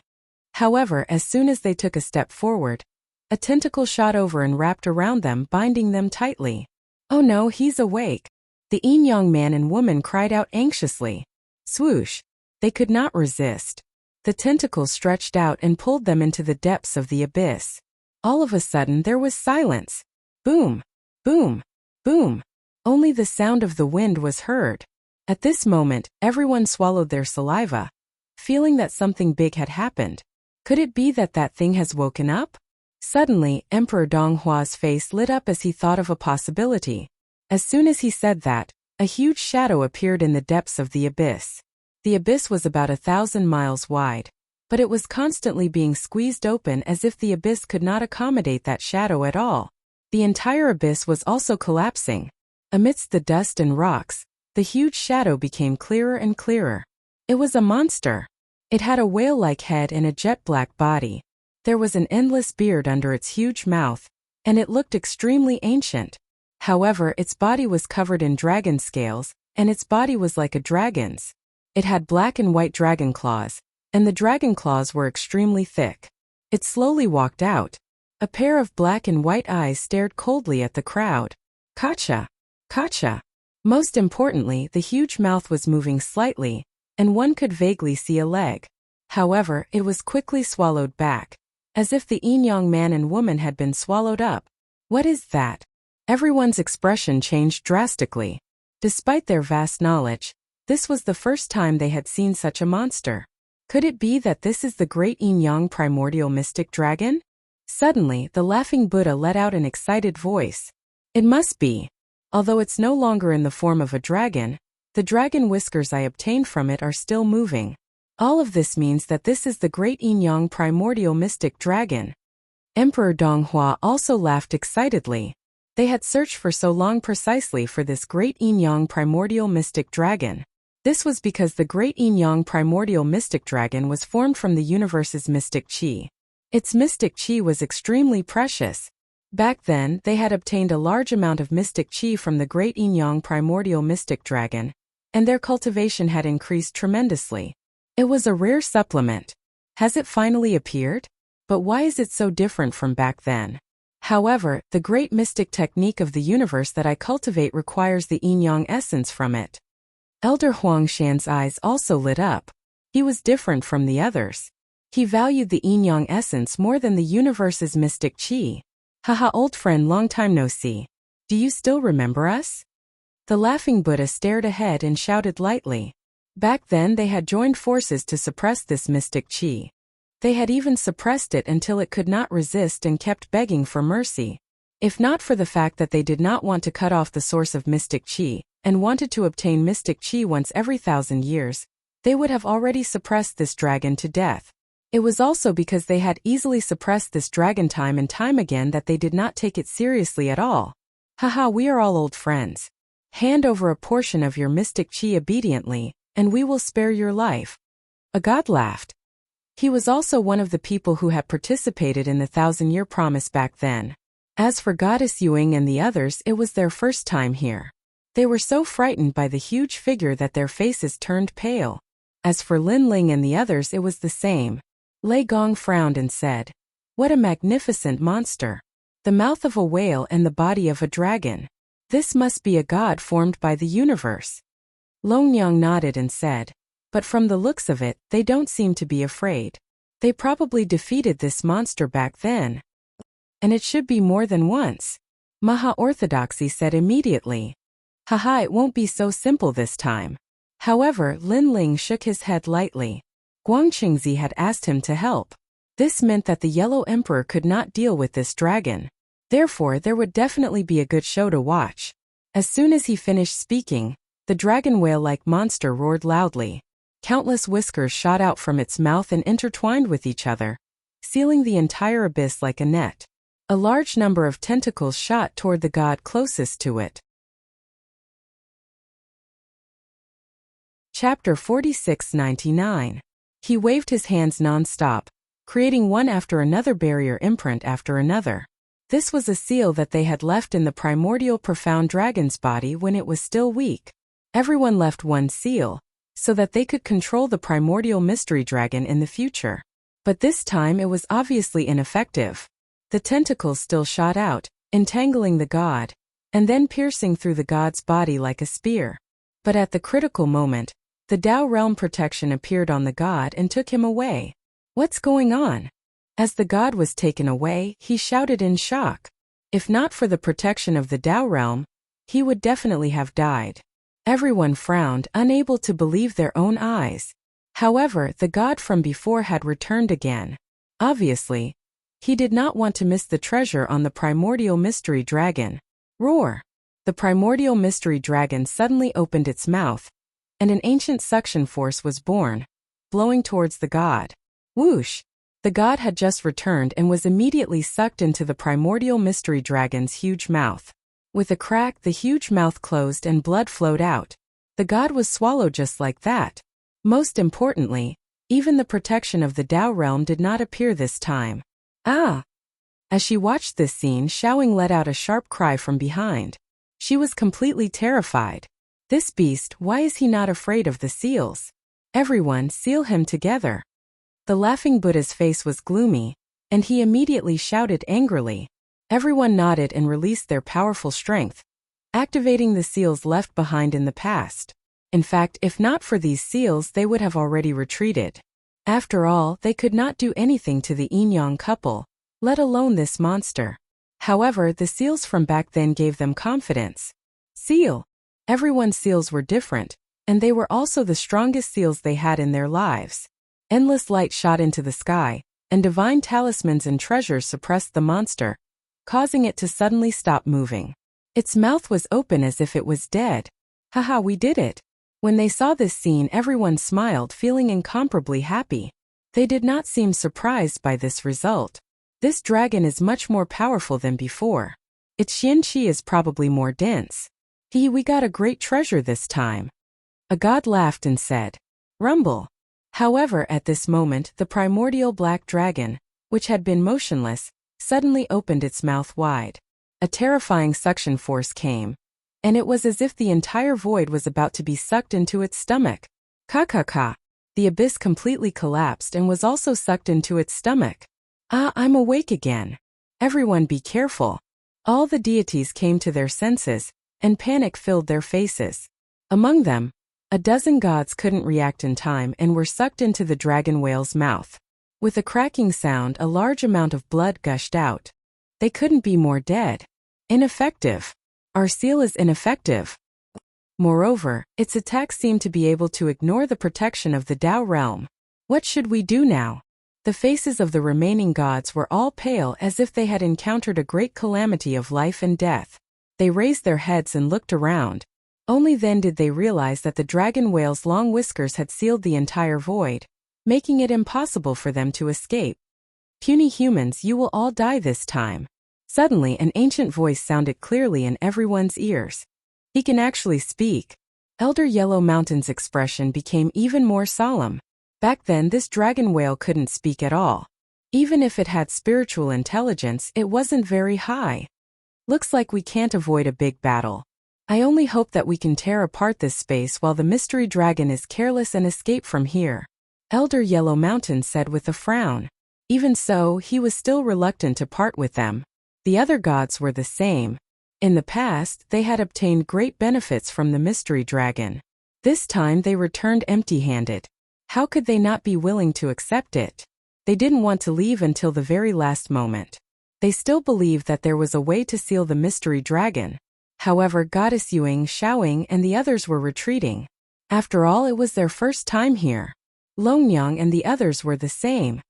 [SPEAKER 1] However, as soon as they took a step forward, a tentacle shot over and wrapped around them, binding them tightly. Oh no, he's awake! The yin-yang man and woman cried out anxiously. Swoosh! They could not resist. The tentacles stretched out and pulled them into the depths of the abyss. All of a sudden there was silence. Boom! Boom! Boom! Only the sound of the wind was heard. At this moment, everyone swallowed their saliva, feeling that something big had happened. Could it be that that thing has woken up? Suddenly, Emperor Donghua's face lit up as he thought of a possibility. As soon as he said that, a huge shadow appeared in the depths of the abyss. The abyss was about 1,000 miles wide, but it was constantly being squeezed open as if the abyss could not accommodate that shadow at all. The entire abyss was also collapsing. Amidst the dust and rocks, the huge shadow became clearer and clearer. It was a monster. It had a whale-like head and a jet-black body. There was an endless beard under its huge mouth, and it looked extremely ancient. However, its body was covered in dragon scales, and its body was like a dragon's. It had black and white dragon claws, and the dragon claws were extremely thick. It slowly walked out. A pair of black and white eyes stared coldly at the crowd. Kacha! Kacha! Most importantly, the huge mouth was moving slightly, and one could vaguely see a leg. However, it was quickly swallowed back, as if the yin-yang man and woman had been swallowed up. What is that? Everyone's expression changed drastically. Despite their vast knowledge, this was the first time they had seen such a monster. Could it be that this is the great yin-yang primordial mystic dragon? Suddenly, the laughing Buddha let out an excited voice. It must be. Although it's no longer in the form of a dragon, the dragon whiskers I obtained from it are still moving. All of this means that this is the great yin-yang primordial mystic dragon. Emperor Donghua also laughed excitedly. They had searched for so long precisely for this great yin-yang primordial mystic dragon. This was because the great yin-yang primordial mystic dragon was formed from the universe's mystic qi. Its mystic qi was extremely precious. Back then, they had obtained a large amount of mystic qi from the great yin-yang primordial mystic dragon, and their cultivation had increased tremendously. It was a rare supplement. Has it finally appeared? But why is it so different from back then? However, the great mystic technique of the universe that I cultivate requires the yin-yang essence from it. Elder Huang Shan's eyes also lit up. He was different from the others. He valued the yin-yang essence more than the universe's mystic qi. Haha, old friend, long time no see. Do you still remember us? The laughing Buddha stared ahead and shouted lightly. Back then they had joined forces to suppress this mystic qi. They had even suppressed it until it could not resist and kept begging for mercy. If not for the fact that they did not want to cut off the source of mystic qi, and wanted to obtain mystic qi once every 1,000 years, they would have already suppressed this dragon to death. It was also because they had easily suppressed this dragon time and time again that they did not take it seriously at all. Haha, we are all old friends. Hand over a portion of your mystic qi obediently, and we will spare your life. A god laughed. He was also one of the people who had participated in the 1,000-year promise back then. As for Goddess Yuing and the others, it was their first time here. They were so frightened by the huge figure that their faces turned pale. As for Lin Ling and the others, it was the same. Lei Gong frowned and said, "What a magnificent monster! The mouth of a whale and the body of a dragon. This must be a god formed by the universe." Long Yang nodded and said, "But from the looks of it, they don't seem to be afraid. They probably defeated this monster back then. And it should be more than once." Maha-Orthodoxy said immediately. Haha, it won't be so simple this time. However, Lin Ling shook his head lightly. Guangqingzi had asked him to help. This meant that the Yellow Emperor could not deal with this dragon. Therefore, there would definitely be a good show to watch. As soon as he finished speaking, the dragon whale-like monster roared loudly. Countless whiskers shot out from its mouth and intertwined with each other, sealing the entire abyss like a net. A large number of tentacles shot toward the god closest to it. Chapter 46-99. He waved his hands non-stop, creating one after another barrier imprint after another. This was a seal that they had left in the primordial profound dragon's body when it was still weak. Everyone left one seal, so that they could control the primordial mystery dragon in the future. But this time it was obviously ineffective. The tentacles still shot out, entangling the god, and then piercing through the god's body like a spear. But at the critical moment, the Tao realm protection appeared on the god and took him away. What's going on? As the god was taken away, he shouted in shock. If not for the protection of the Tao realm, he would definitely have died. Everyone frowned, unable to believe their own eyes. However, the god from before had returned again. Obviously, he did not want to miss the treasure on the primordial mystery dragon. Roar! The primordial mystery dragon suddenly opened its mouth, and an ancient suction force was born, blowing towards the god. Whoosh! The god had just returned and was immediately sucked into the primordial mystery dragon's huge mouth. With a crack, the huge mouth closed and blood flowed out. The god was swallowed just like that. Most importantly, even the protection of the Tao realm did not appear this time. Ah! As she watched this scene, Xiaoying let out a sharp cry from behind. She was completely terrified. This beast, why is he not afraid of the seals? Everyone, seal him together. The laughing Buddha's face was gloomy, and he immediately shouted angrily. Everyone nodded and released their powerful strength, activating the seals left behind in the past. In fact, if not for these seals, they would have already retreated. After all, they could not do anything to the yin-yang couple, let alone this monster. However, the seals from back then gave them confidence. Seal! Everyone's seals were different, and they were also the strongest seals they had in their lives. Endless light shot into the sky, and divine talismans and treasures suppressed the monster, causing it to suddenly stop moving. Its mouth was open as if it was dead. Haha, we did it! When they saw this scene, everyone smiled, feeling incomparably happy. They did not seem surprised by this result. This dragon is much more powerful than before. Its xian-qi is probably more dense. We got a great treasure this time. A god laughed and said, "Rumble." However, at this moment, the primordial black dragon, which had been motionless, suddenly opened its mouth wide. A terrifying suction force came, and it was as if the entire void was about to be sucked into its stomach. Ka-ka-ka. The abyss completely collapsed and was also sucked into its stomach. Ah, I'm awake again. Everyone be careful. All the deities came to their senses, and panic filled their faces. Among them, a dozen gods couldn't react in time and were sucked into the dragon whale's mouth. With a cracking sound, a large amount of blood gushed out. They couldn't be more dead. Ineffective. Our seal is ineffective. Moreover, its attack seemed to be able to ignore the protection of the Tao realm. What should we do now? The faces of the remaining gods were all pale as if they had encountered a great calamity of life and death. They raised their heads and looked around. Only then did they realize that the dragon whale's long whiskers had sealed the entire void, making it impossible for them to escape. Puny humans, you will all die this time. Suddenly, an ancient voice sounded clearly in everyone's ears. He can actually speak. Elder Yellow Mountain's expression became even more solemn. Back then, this dragon whale couldn't speak at all. Even if it had spiritual intelligence, it wasn't very high. Looks like we can't avoid a big battle. I only hope that we can tear apart this space while the mystery dragon is careless and escape from here. Elder Yellow Mountain said with a frown. Even so, he was still reluctant to part with them. The other gods were the same. In the past, they had obtained great benefits from the mystery dragon. This time they returned empty-handed. How could they not be willing to accept it? They didn't want to leave until the very last moment. They still believed that there was a way to seal the mystery dragon. However, Goddess Yuing, Xiaoying, and the others were retreating. After all, it was their first time here. Longyang and the others were the same.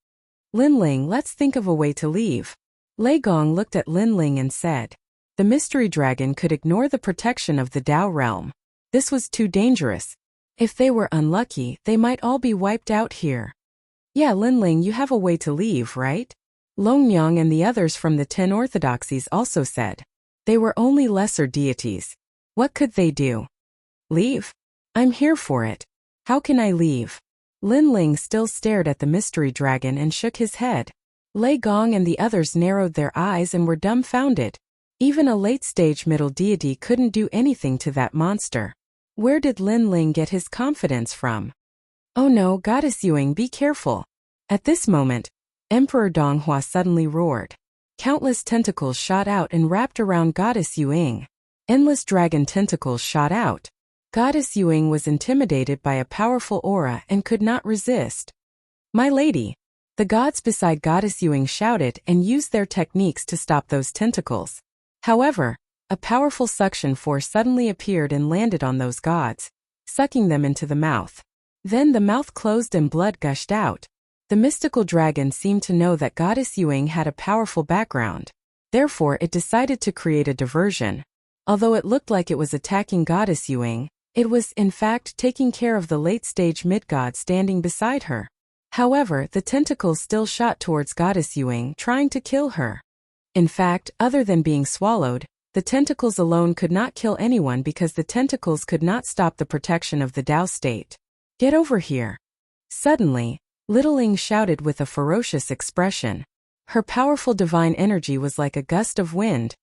[SPEAKER 1] Linling, let's think of a way to leave. Lei Gong looked at Linling and said, the mystery dragon could ignore the protection of the Tao realm. This was too dangerous. If they were unlucky, they might all be wiped out here. Yeah, Linling, you have a way to leave, right? Longyang and the others from the 10 orthodoxies also said. They were only lesser deities. What could they do? Leave? I'm here for it. How can I leave? Linling still stared at the mystery dragon and shook his head. Lei Gong and the others narrowed their eyes and were dumbfounded. Even a late-stage middle deity couldn't do anything to that monster. Where did Linling get his confidence from? Oh no, Goddess Yuing, be careful. At this moment, Emperor Donghua suddenly roared. Countless tentacles shot out and wrapped around Goddess Yuing. Endless dragon tentacles shot out. Goddess Yuing was intimidated by a powerful aura and could not resist. My lady! The gods beside Goddess Yuing shouted and used their techniques to stop those tentacles. However, a powerful suction force suddenly appeared and landed on those gods, sucking them into the mouth. Then the mouth closed and blood gushed out. The mystical dragon seemed to know that Goddess Yuing had a powerful background. Therefore, it decided to create a diversion. Although it looked like it was attacking Goddess Yuing, it was, in fact, taking care of the late-stage mid-god standing beside her. However, the tentacles still shot towards Goddess Yuing, trying to kill her. In fact, other than being swallowed, the tentacles alone could not kill anyone because the tentacles could not stop the protection of the Tao state. Get over here. Suddenly, Little Ling shouted with a ferocious expression. Her powerful divine energy was like a gust of wind,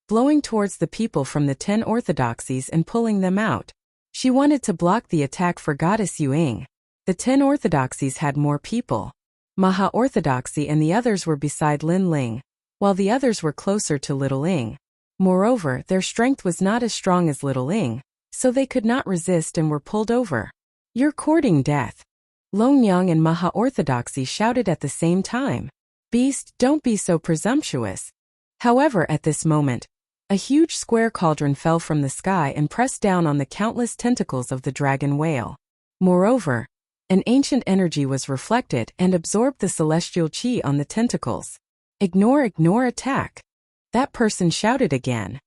[SPEAKER 1] blowing towards the people from the 10 orthodoxies and pulling them out. She wanted to block the attack for Goddess Yuing. The 10 orthodoxies had more people. Maha-orthodoxy and the others were beside Lin Ling, while the others were closer to Little Ling. Moreover, their strength was not as strong as Little Ling, so they could not resist and were pulled over. You're courting death. Longyang and Maha-orthodoxy shouted at the same time. Beast, don't be so presumptuous. However, at this moment, a huge square cauldron fell from the sky and pressed down on the countless tentacles of the dragon whale. Moreover, an ancient energy was reflected and absorbed the celestial chi on the tentacles. Ignore, attack. That person shouted again.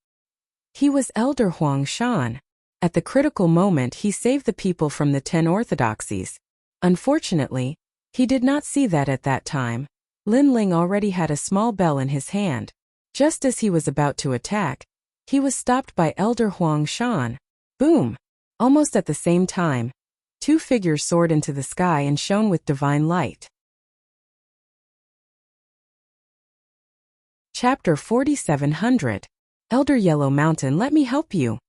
[SPEAKER 1] He was Elder Huang Shan. At the critical moment, he saved the people from the 10 orthodoxies. Unfortunately, he did not see that at that time. Lin Ling already had a small bell in his hand. Just as he was about to attack, he was stopped by Elder Huang Shan. Boom! Almost at the same time, two figures soared into the sky and shone with divine light. Chapter 4700. Elder Yellow Mountain, let me help you.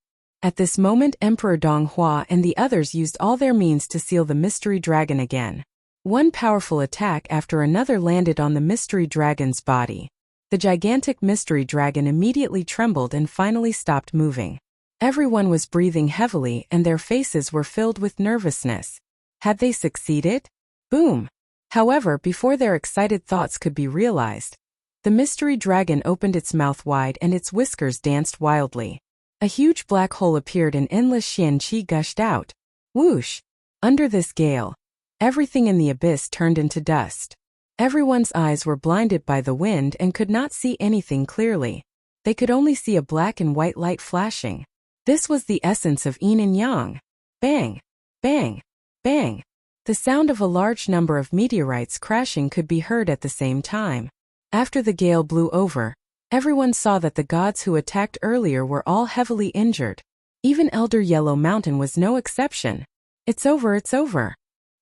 [SPEAKER 1] At this moment, Emperor Donghua and the others used all their means to seal the mystery dragon again. One powerful attack after another landed on the mystery dragon's body. The gigantic mystery dragon immediately trembled and finally stopped moving. Everyone was breathing heavily and their faces were filled with nervousness. Had they succeeded? Boom! However, before their excited thoughts could be realized, the mystery dragon opened its mouth wide and its whiskers danced wildly. A huge black hole appeared and endless xian qi gushed out. Whoosh! Under this gale, everything in the abyss turned into dust. Everyone's eyes were blinded by the wind and could not see anything clearly. They could only see a black and white light flashing. This was the essence of yin and yang. Bang! Bang! Bang! The sound of a large number of meteorites crashing could be heard at the same time. After the gale blew over, everyone saw that the gods who attacked earlier were all heavily injured. Even Elder Yellow Mountain was no exception. It's over, it's over.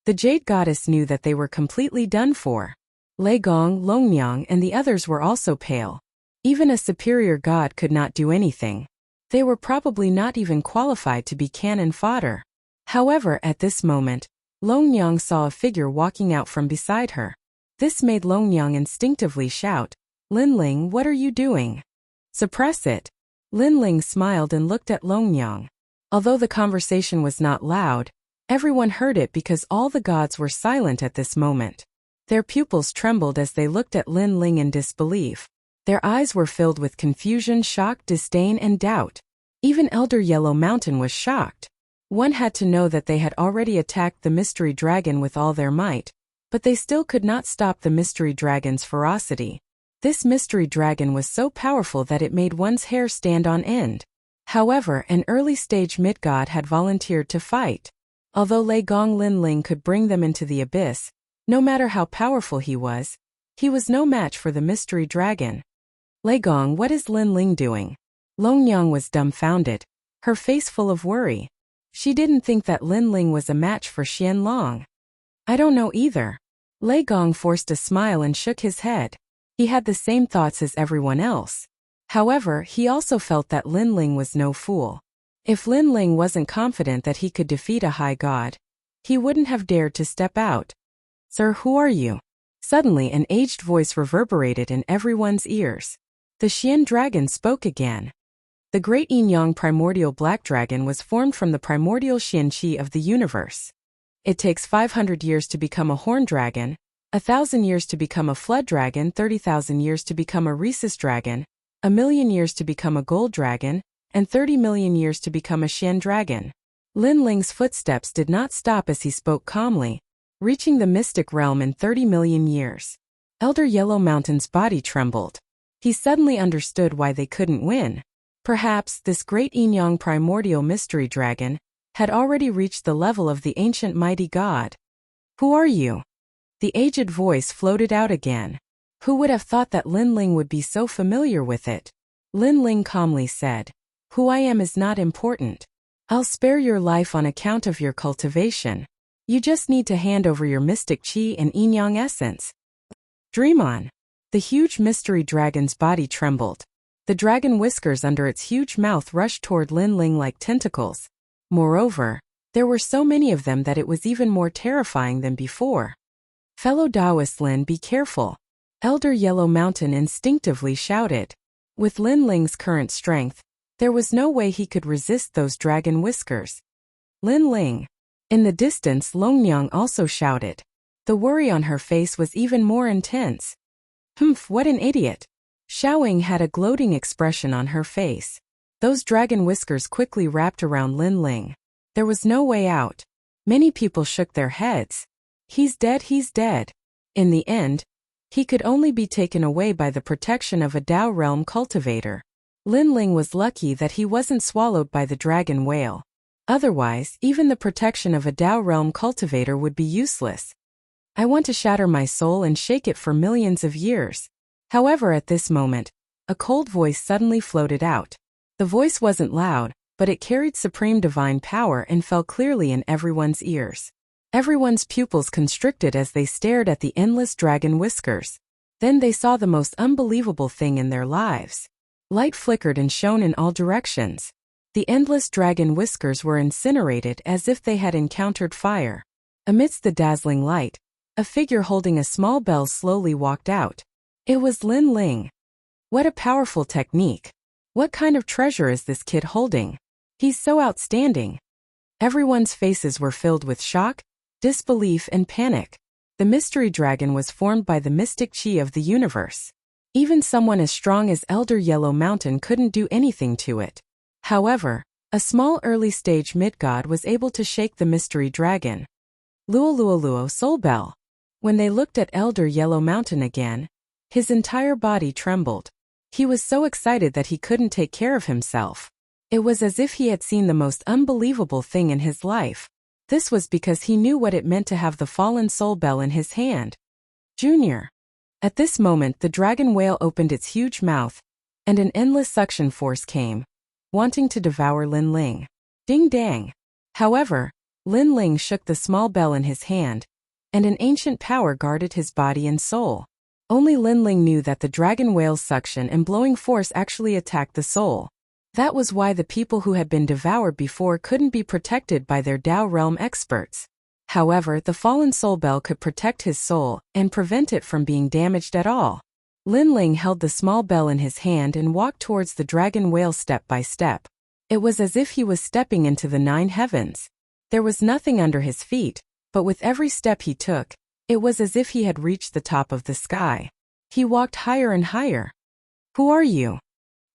[SPEAKER 1] The Jade Goddess knew that they were completely done for. Lei Gong, Longyang, and the others were also pale. Even a superior god could not do anything. They were probably not even qualified to be cannon fodder. However, at this moment, Longyang saw a figure walking out from beside her. This made Longyang instinctively shout, Lin Ling, what are you doing? Suppress it. Lin Ling smiled and looked at Longyang. Although the conversation was not loud, everyone heard it because all the gods were silent at this moment. Their pupils trembled as they looked at Lin Ling in disbelief. Their eyes were filled with confusion, shock, disdain, and doubt. Even Elder Yellow Mountain was shocked. One had to know that they had already attacked the mystery dragon with all their might, but they still could not stop the mystery dragon's ferocity. This mystery dragon was so powerful that it made one's hair stand on end. However, an early-stage mid-god had volunteered to fight. Although Lei Gong Linling could bring them into the abyss, no matter how powerful he was no match for the mystery dragon. Lei Gong, what is Linling doing? Longyang was dumbfounded, her face full of worry. She didn't think that Linling was a match for Xianlong. I don't know either. Lei Gong forced a smile and shook his head. He had the same thoughts as everyone else. However, he also felt that Linling was no fool. If Linling wasn't confident that he could defeat a high god, he wouldn't have dared to step out. Sir, who are you? Suddenly an aged voice reverberated in everyone's ears. The Xian dragon spoke again. The great Yin-Yang primordial black dragon was formed from the primordial Xian Qi of the universe. It takes 500 years to become a horn dragon, 1,000 years to become a flood dragon, 30,000 years to become a rhesus dragon, 1,000,000 years to become a gold dragon, and 30 million years to become a Xian dragon. Linling's footsteps did not stop as he spoke calmly, reaching the mystic realm in 30 million years. Elder Yellow Mountain's body trembled. He suddenly understood why they couldn't win. Perhaps this great Yin-Yang primordial mystery dragon had already reached the level of the ancient mighty god. Who are you? The aged voice floated out again. Who would have thought that Linling would be so familiar with it? Linling calmly said, who I am is not important. I'll spare your life on account of your cultivation. You just need to hand over your mystic qi and yin-yang essence. Dream on. The huge mystery dragon's body trembled. The dragon whiskers under its huge mouth rushed toward Linling like tentacles. Moreover, there were so many of them that it was even more terrifying than before. Fellow Taoist Lin, be careful. Elder Yellow Mountain instinctively shouted. With Linling's current strength, there was no way he could resist those dragon whiskers. Linling. In the distance, Longyang also shouted. The worry on her face was even more intense. Humph, what an idiot. Xiaoying had a gloating expression on her face. Those dragon whiskers quickly wrapped around Linling. There was no way out. Many people shook their heads. He's dead, he's dead. In the end, he could only be taken away by the protection of a Dao realm cultivator. Linling was lucky that he wasn't swallowed by the dragon whale. Otherwise, even the protection of a Dao realm cultivator would be useless. I want to shatter my soul and shake it for millions of years. However, at this moment, a cold voice suddenly floated out. The voice wasn't loud, but it carried supreme divine power and fell clearly in everyone's ears. Everyone's pupils constricted as they stared at the endless dragon whiskers. Then they saw the most unbelievable thing in their lives. Light flickered and shone in all directions. The endless dragon whiskers were incinerated as if they had encountered fire. Amidst the dazzling light, a figure holding a small bell slowly walked out. It was Linling. What a powerful technique. What kind of treasure is this kid holding? He's so outstanding. Everyone's faces were filled with shock, disbelief, and panic. The mystery dragon was formed by the mystic qi of the universe. Even someone as strong as Elder Yellow Mountain couldn't do anything to it. However, a small early-stage mid-god was able to shake the mystery dragon. Luo Soul Bell. When they looked at Elder Yellow Mountain again, his entire body trembled. He was so excited that he couldn't take care of himself. It was as if he had seen the most unbelievable thing in his life. This was because he knew what it meant to have the fallen soul bell in his hand. Junior. At this moment, the dragon whale opened its huge mouth, and an endless suction force came, wanting to devour Linling. Ding dang. However, Linling shook the small bell in his hand, and an ancient power guarded his body and soul. Only Linling knew that the dragon whale's suction and blowing force actually attacked the soul. That was why the people who had been devoured before couldn't be protected by their Dao realm experts. However, the fallen soul bell could protect his soul and prevent it from being damaged at all. Linling held the small bell in his hand and walked towards the dragon whale step by step. It was as if he was stepping into the 9 heavens. There was nothing under his feet, but with every step he took, it was as if he had reached the top of the sky. He walked higher and higher. Who are you?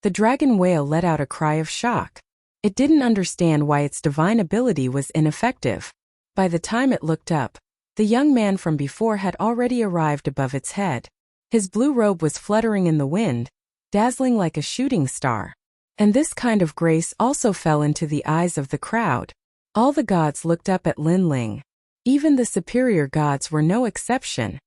[SPEAKER 1] The dragon whale let out a cry of shock. It didn't understand why its divine ability was ineffective. By the time it looked up, the young man from before had already arrived above its head. His blue robe was fluttering in the wind, dazzling like a shooting star. And this kind of grace also fell into the eyes of the crowd. All the gods looked up at Lin Ling. Even the superior gods were no exception.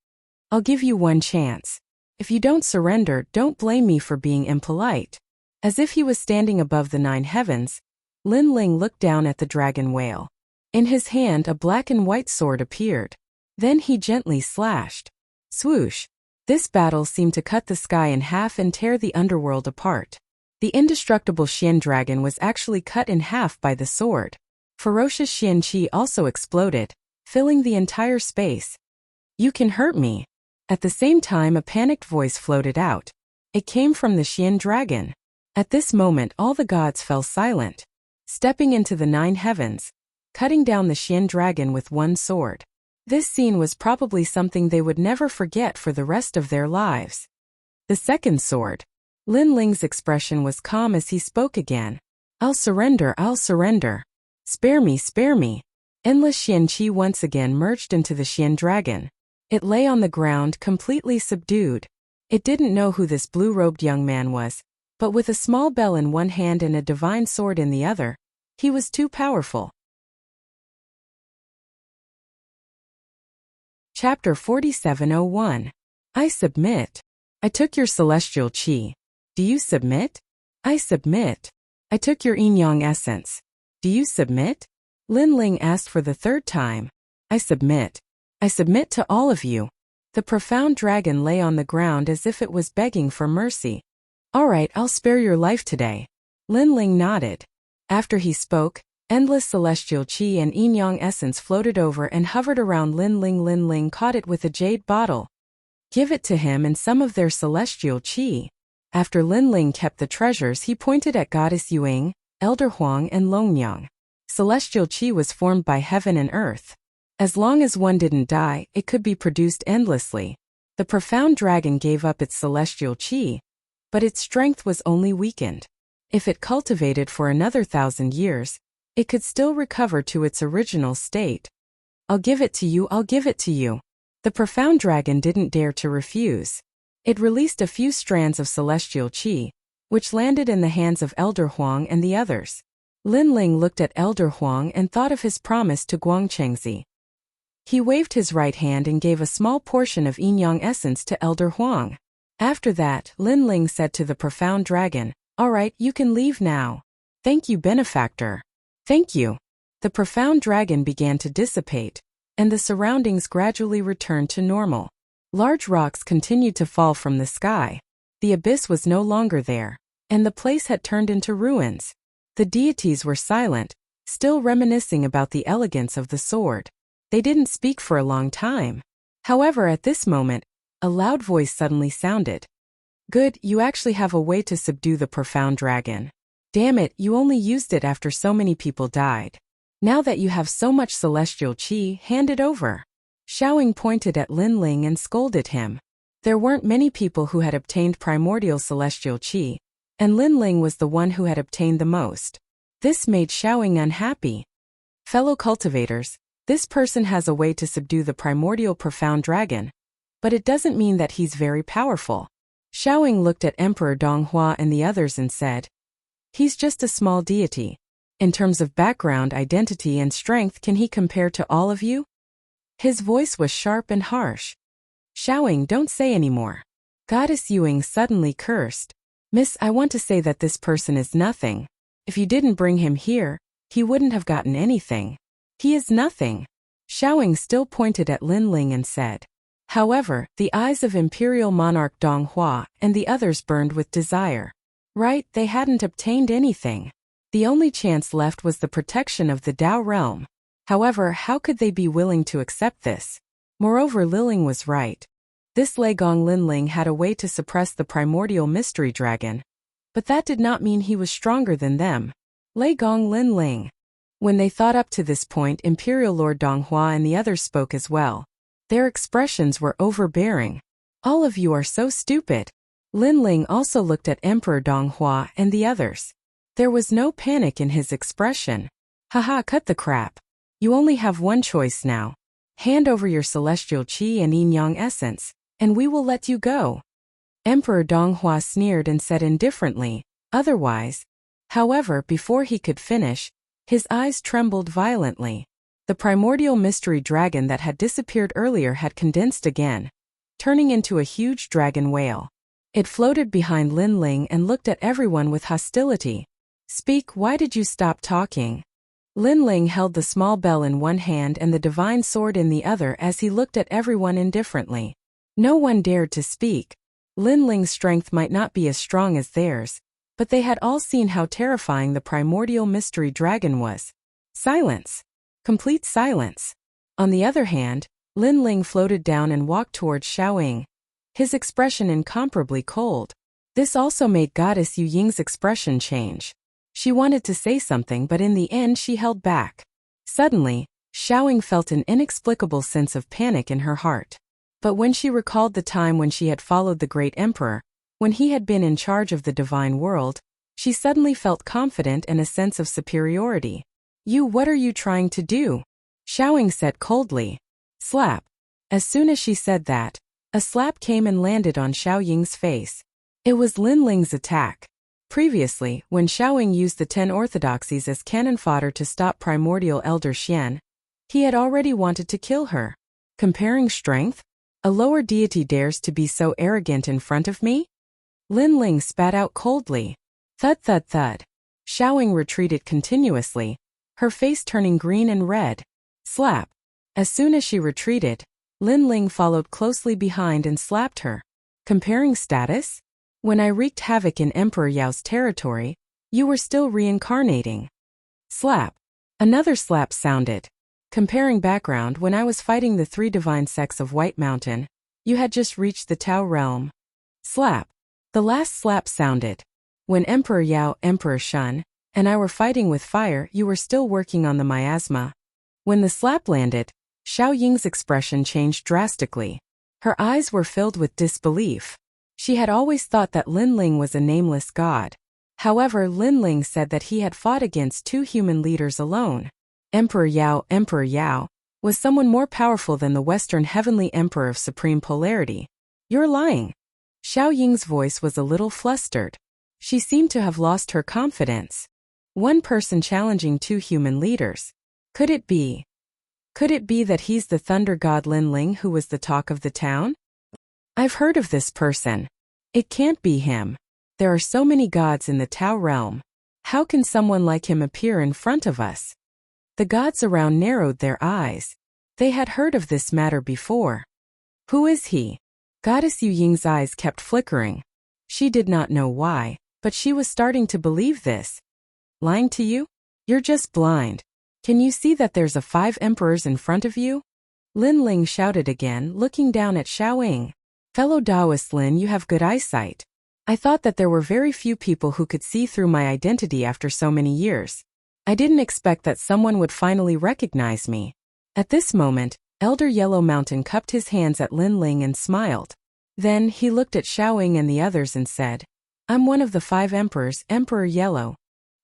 [SPEAKER 1] I'll give you one chance. If you don't surrender, don't blame me for being impolite. As if he was standing above the 9 heavens, Lin Ling looked down at the dragon whale. In his hand a black and white sword appeared. Then he gently slashed. Swoosh! This battle seemed to cut the sky in half and tear the underworld apart. The indestructible Xian dragon was actually cut in half by the sword. Ferocious Xian Qi also exploded, filling the entire space. You can hurt me. At the same time a panicked voice floated out. It came from the Xian dragon. At this moment all the gods fell silent. Stepping into the 9 heavens, cutting down the Xian dragon with one sword. This scene was probably something they would never forget for the rest of their lives. The second sword. Lin Ling's expression was calm as he spoke again. I'll surrender, I'll surrender. Spare me, spare me. Endless Xian Qi once again merged into the Xian dragon. It lay on the ground completely subdued. It didn't know who this blue-robed young man was, but with a small bell in one hand and a divine sword in the other, he was too powerful. Chapter 47:01. I submit. I took your celestial qi. Do you submit? I submit. I took your yin-yang essence. Do you submit? Lin Ling asked for the 3rd time. I submit. I submit to all of you. The profound dragon lay on the ground as if it was begging for mercy. All right, I'll spare your life today. Lin Ling nodded. After he spoke, endless celestial qi and yin-yang essence floated over and hovered around Lin Ling. Lin Ling caught it with a jade bottle. Give it to him and some of their celestial qi. After Lin Ling kept the treasures, he pointed at Goddess Yuing, Elder Huang and Longyang. Celestial qi was formed by heaven and earth. As long as one didn't die, it could be produced endlessly. The profound dragon gave up its celestial qi, but its strength was only weakened. If it cultivated for another 1,000 years, it could still recover to its original state. I'll give it to you, I'll give it to you. The profound dragon didn't dare to refuse. It released a few strands of celestial qi, which landed in the hands of Elder Huang and the others. Lin Ling looked at Elder Huang and thought of his promise to Guangchengzi. He waved his right hand and gave a small portion of yin-yang essence to Elder Huang. After that, Lin Ling said to the profound dragon, all right, you can leave now. Thank you, benefactor. Thank you. The profound dragon began to dissipate, and the surroundings gradually returned to normal. Large rocks continued to fall from the sky. The abyss was no longer there, and the place had turned into ruins. The deities were silent, still reminiscing about the elegance of the sword. They didn't speak for a long time. However, at this moment, a loud voice suddenly sounded. Good, you actually have a way to subdue the profound dragon. Damn it, you only used it after so many people died. Now that you have so much celestial qi, hand it over. Xiaoying pointed at Lin Ling and scolded him. There weren't many people who had obtained primordial celestial qi, and Lin Ling was the one who had obtained the most. This made Xiaoying unhappy. Fellow cultivators, this person has a way to subdue the primordial profound dragon, but it doesn't mean that he's very powerful. Xiaoying looked at Emperor Donghua and the others and said, he's just a small deity. In terms of background, identity, and strength, can he compare to all of you? His voice was sharp and harsh. Xiaoying, don't say anymore. Goddess Yuing suddenly cursed. Miss, I want to say that this person is nothing. If you didn't bring him here, he wouldn't have gotten anything. He is nothing. Xiaoying still pointed at Lin Ling and said. However, the eyes of Imperial Monarch Donghua and the others burned with desire. Right, they hadn't obtained anything. The only chance left was the protection of the Dao realm. However, how could they be willing to accept this? Moreover, Liling was right. This Legong Linling had a way to suppress the primordial mystery dragon. But that did not mean he was stronger than them. Legong Linling. When they thought up to this point, Imperial Lord Donghua and the others spoke as well. Their expressions were overbearing. All of you are so stupid. Linling also looked at Emperor Donghua and the others. There was no panic in his expression. Haha, cut the crap. You only have one choice now. Hand over your celestial qi and yin-yang essence, and we will let you go. Emperor Donghua sneered and said indifferently, otherwise. However, before he could finish, His eyes trembled violently. The primordial mystery dragon that had disappeared earlier had condensed again, turning into a huge dragon whale. It floated behind Lin Ling and looked at everyone with hostility. "Speak, why did you stop talking?" Lin Ling held the small bell in one hand and the divine sword in the other as he looked at everyone indifferently. No one dared to speak. Lin Ling's strength might not be as strong as theirs, but they had all seen how terrifying the primordial mystery dragon was. Silence. Complete silence. On the other hand, Lin Ling floated down and walked towards Xiaoying, his expression incomparably cold. This also made Goddess Yu Ying's expression change. She wanted to say something, but in the end she held back. Suddenly, Xiaoying felt an inexplicable sense of panic in her heart. But when she recalled the time when she had followed the great emperor, when he had been in charge of the divine world, she suddenly felt confident and a sense of superiority. "You, what are you trying to do?" Xiaoying said coldly. Slap. As soon as she said that, a slap came and landed on Xiaoying's face. It was Lin Ling's attack. Previously, when Xiaoying used the 10 orthodoxies as cannon fodder to stop primordial elder Xian, he had already wanted to kill her. Comparing strength? A lower deity dares to be so arrogant in front of me? Lin Ling spat out coldly. Thud thud thud. Xiaoying retreated continuously, her face turning green and red. Slap. As soon as she retreated, Lin Ling followed closely behind and slapped her. Comparing status? When I wreaked havoc in Emperor Yao's territory, you were still reincarnating. Slap. Another slap sounded. Comparing background, when I was fighting the 3 divine sects of White Mountain, you had just reached the Tao realm. Slap. The last slap sounded. When Emperor Yao, Emperor Shun, and I were fighting with fire, you were still working on the miasma. When the slap landed, Xiaoying's expression changed drastically. Her eyes were filled with disbelief. She had always thought that Lin Ling was a nameless god. However, Lin Ling said that he had fought against 2 human leaders alone. Emperor Yao, was someone more powerful than the Western Heavenly Emperor of Supreme Polarity. You're lying. Xiaoying's voice was a little flustered. She seemed to have lost her confidence. One person challenging 2 human leaders. Could it be that he's the thunder god Lin Ling who was the talk of the town? I've heard of this person. It can't be him. There are so many gods in the Tao realm. How can someone like him appear in front of us? The gods around narrowed their eyes. They had heard of this matter before. Who is he? Goddess Yu Ying's eyes kept flickering. She did not know why, but she was starting to believe this. Lying to you? You're just blind. Can you see that there's 5 emperors in front of you? Lin Ling shouted again, looking down at Xiaoying. Fellow Taoist Lin, you have good eyesight. I thought that there were very few people who could see through my identity after so many years. I didn't expect that someone would finally recognize me. At this moment, Elder Yellow Mountain cupped his hands at Lin Ling and smiled. Then he looked at Xiaoying and the others and said, I'm one of the 5 emperors, Emperor Yellow.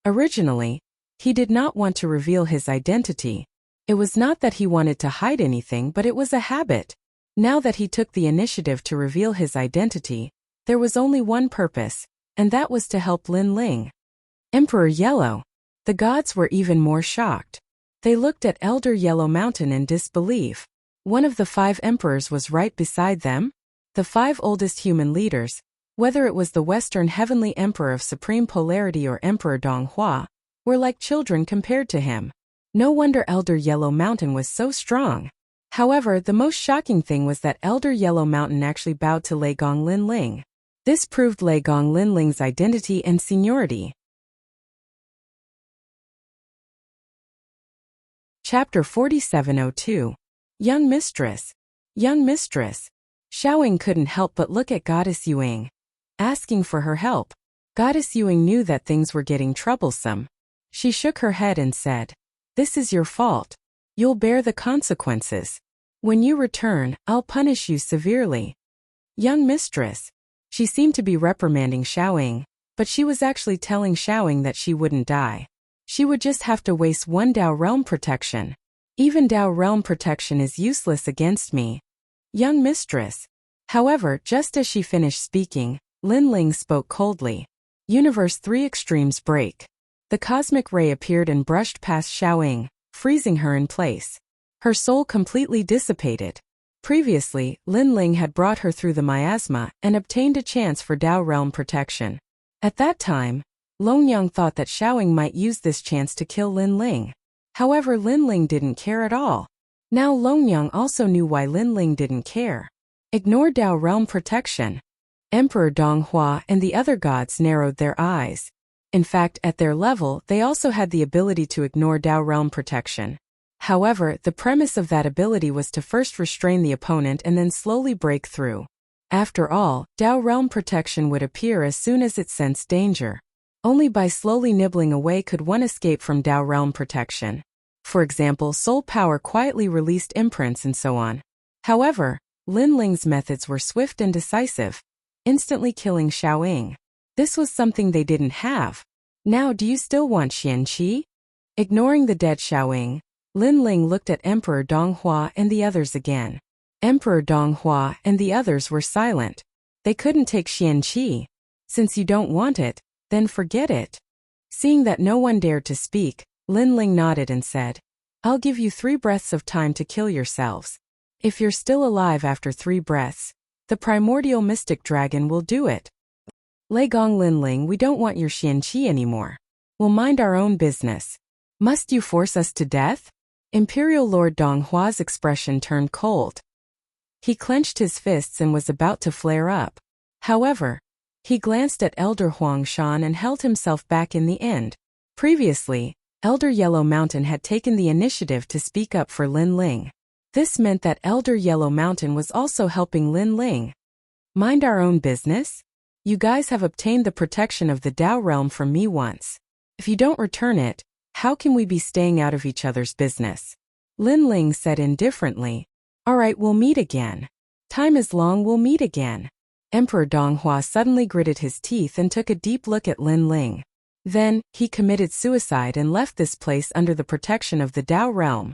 [SPEAKER 1] Originally, he did not want to reveal his identity. It was not that he wanted to hide anything, but it was a habit. Now that he took the initiative to reveal his identity, there was only one purpose, and that was to help Lin Ling. Emperor Yellow. The gods were even more shocked. They looked at Elder Yellow Mountain in disbelief. One of the 5 emperors was right beside them. The 5 oldest human leaders, whether it was the Western Heavenly Emperor of Supreme Polarity or Emperor Donghua, were like children compared to him. No wonder Elder Yellow Mountain was so strong. However, the most shocking thing was that Elder Yellow Mountain actually bowed to Leigong Lin Ling. This proved Leigong Lin Ling's identity and seniority. Chapter 4702. Young Mistress. Young Mistress. Xiaoying couldn't help but look at Goddess Yuing, asking for her help. Goddess Yuing knew that things were getting troublesome. She shook her head and said, This is your fault. You'll bear the consequences. When you return, I'll punish you severely. Young Mistress. She seemed to be reprimanding Xiaoying, but she was actually telling Xiaoying that she wouldn't die. She would just have to waste 1 Dao realm protection. Even Dao realm protection is useless against me. Young Mistress. However, just as she finished speaking, Lin Ling spoke coldly. Universe 3 extremes break. The cosmic ray appeared and brushed past Xiaoying, freezing her in place. Her soul completely dissipated. Previously, Lin Ling had brought her through the miasma and obtained a chance for Dao realm protection. At that time, Longyang thought that Xiaoying might use this chance to kill Lin Ling. However, Lin Ling didn't care at all. Now Longyang also knew why Lin Ling didn't care. Ignore Dao realm protection. Emperor Donghua and the other gods narrowed their eyes. In fact, at their level, they also had the ability to ignore Dao realm protection. However, the premise of that ability was to first restrain the opponent and then slowly break through. After all, Dao realm protection would appear as soon as it sensed danger. Only by slowly nibbling away could one escape from Dao realm protection. For example, soul power quietly released imprints and so on. However, Lin Ling's methods were swift and decisive, instantly killing Xiaoying. This was something they didn't have. Now, do you still want Qianqi? Ignoring the dead Xiaoying, Lin Ling looked at Emperor Donghua and the others again. Emperor Donghua and the others were silent. They couldn't take Qianqi. Since you don't want it, then forget it. Seeing that no one dared to speak, Lin Ling nodded and said, I'll give you 3 breaths of time to kill yourselves. If you're still alive after 3 breaths, the primordial mystic dragon will do it. Lei Gong Lin Ling, we don't want your Qianqi anymore. We'll mind our own business. Must you force us to death? Imperial Lord Donghua's expression turned cold. He clenched his fists and was about to flare up. However, he glanced at Elder Huang Shan and held himself back in the end. Previously, Elder Yellow Mountain had taken the initiative to speak up for Lin Ling. This meant that Elder Yellow Mountain was also helping Lin Ling. Mind our own business? You guys have obtained the protection of the Dao realm from me once. If you don't return it, how can we be staying out of each other's business? Lin Ling said indifferently. Alright, we'll meet again. Time is long, we'll meet again. Emperor Donghua suddenly gritted his teeth and took a deep look at Lin Ling. Then, he committed suicide and left this place under the protection of the Dao realm.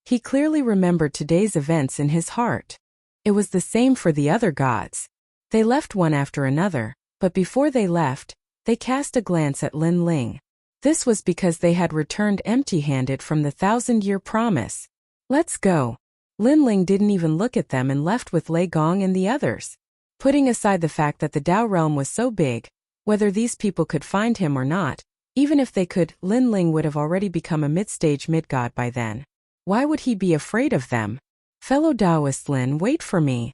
[SPEAKER 1] He clearly remembered today's events in his heart. It was the same for the other gods. They left one after another, but before they left, they cast a glance at Lin Ling. This was because they had returned empty-handed from the 1,000-year promise. Let's go. Lin Ling didn't even look at them and left with Lei Gong and the others. Putting aside the fact that the Dao realm was so big, whether these people could find him or not, even if they could, Lin Ling would have already become a mid-stage mid-god by then. Why would he be afraid of them? Fellow Taoist Lin, wait for me.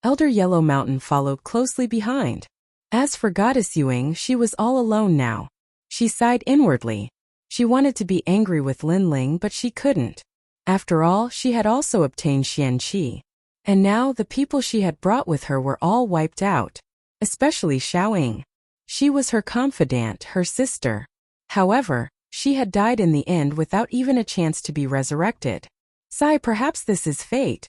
[SPEAKER 1] Elder Yellow Mountain followed closely behind. As for Goddess Yuing, she was all alone now. She sighed inwardly. She wanted to be angry with Lin Ling, but she couldn't. After all, she had also obtained Qianqi. And now the people she had brought with her were all wiped out. Especially Xiaoying. She was her confidant, her sister. However, she had died in the end without even a chance to be resurrected. Sigh, perhaps this is fate.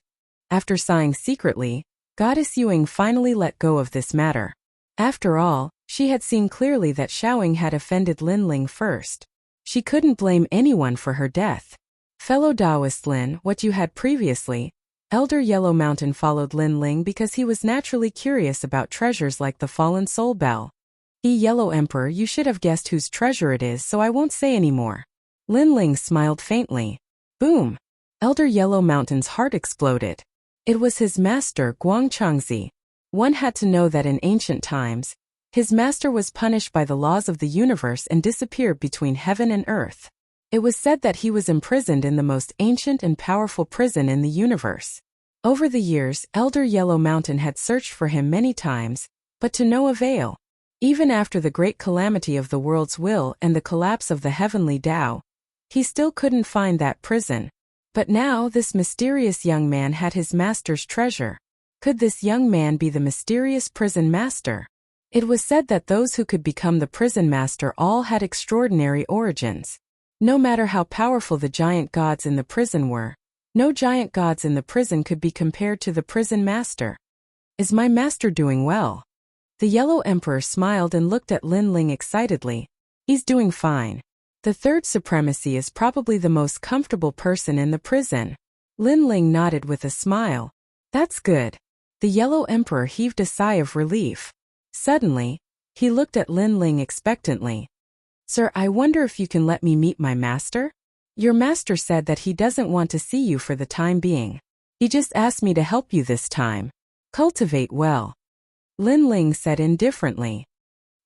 [SPEAKER 1] After sighing secretly, Goddess Yuing finally let go of this matter. After all, she had seen clearly that Xiaoying had offended Lin Ling first. She couldn't blame anyone for her death. Fellow Taoist Lin, what you had previously. Elder Yellow Mountain followed Lin Ling because he was naturally curious about treasures like the fallen soul bell. Yellow Emperor, you should have guessed whose treasure it is, so I won't say any more. Lin Ling smiled faintly. Boom! Elder Yellow Mountain's heart exploded. It was his master, Guangchangzi. One had to know that in ancient times, his master was punished by the laws of the universe and disappeared between heaven and earth. It was said that he was imprisoned in the most ancient and powerful prison in the universe. Over the years, Elder Yellow Mountain had searched for him many times, but to no avail. Even after the great calamity of the world's will and the collapse of the heavenly Tao, he still couldn't find that prison. But now this mysterious young man had his master's treasure. Could this young man be the mysterious prison master? It was said that those who could become the prison master all had extraordinary origins. No matter how powerful the giant gods in the prison were, no giant gods in the prison could be compared to the prison master. Is my master doing well? The Yellow Emperor smiled and looked at Lin Ling excitedly. He's doing fine. The third supremacy is probably the most comfortable person in the prison. Lin Ling nodded with a smile. That's good. The Yellow Emperor heaved a sigh of relief. Suddenly, he looked at Lin Ling expectantly. Sir, I wonder if you can let me meet my master? Your master said that he doesn't want to see you for the time being. He just asked me to help you this time. Cultivate well. Lin Ling said indifferently.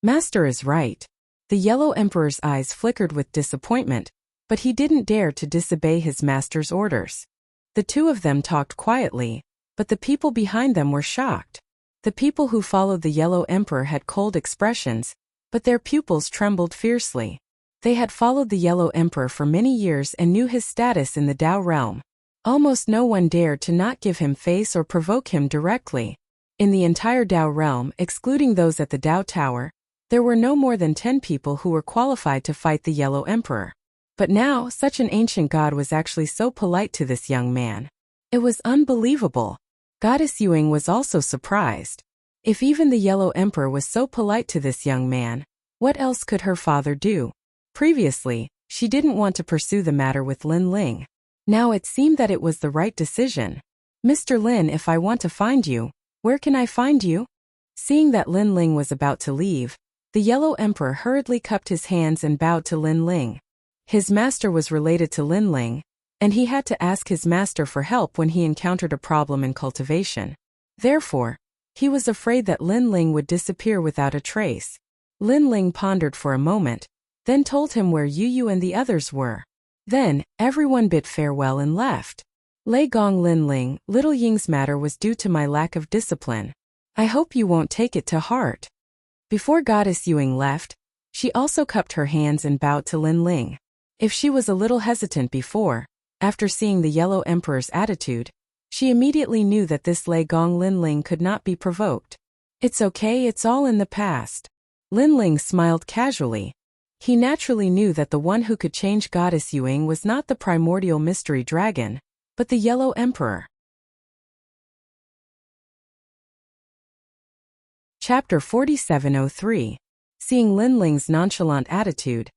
[SPEAKER 1] Master is right. The Yellow Emperor's eyes flickered with disappointment, but he didn't dare to disobey his master's orders. The two of them talked quietly, but the people behind them were shocked. The people who followed the Yellow Emperor had cold expressions, but their pupils trembled fiercely. They had followed the Yellow Emperor for many years and knew his status in the Tao realm. Almost no one dared to not give him face or provoke him directly. In the entire Tao realm, excluding those at the Tao Tower, there were no more than 10 people who were qualified to fight the Yellow Emperor. But now, such an ancient god was actually so polite to this young man. It was unbelievable. Goddess Yuing was also surprised. If even the Yellow Emperor was so polite to this young man, what else could her father do? Previously, she didn't want to pursue the matter with Lin Ling. Now it seemed that it was the right decision. Mr. Lin, if I want to find you, where can I find you? Seeing that Lin Ling was about to leave, the Yellow Emperor hurriedly cupped his hands and bowed to Lin Ling. His master was related to Lin Ling, and he had to ask his master for help when he encountered a problem in cultivation. Therefore, he was afraid that Lin Ling would disappear without a trace. Lin Ling pondered for a moment, then told him where Yu Yu and the others were. Then, everyone bid farewell and left. Lei Gong Lin Ling, little Ying's matter was due to my lack of discipline. I hope you won't take it to heart. Before Goddess Yuing left, she also cupped her hands and bowed to Lin Ling. If she was a little hesitant before, after seeing the Yellow Emperor's attitude, she immediately knew that this Lei Gong Lin Ling could not be provoked. It's okay, it's all in the past. Lin Ling smiled casually. He naturally knew that the one who could change Goddess Yuing was not the primordial mystery dragon, but the Yellow Emperor. Chapter 4703. Seeing Lin Ling's nonchalant attitude,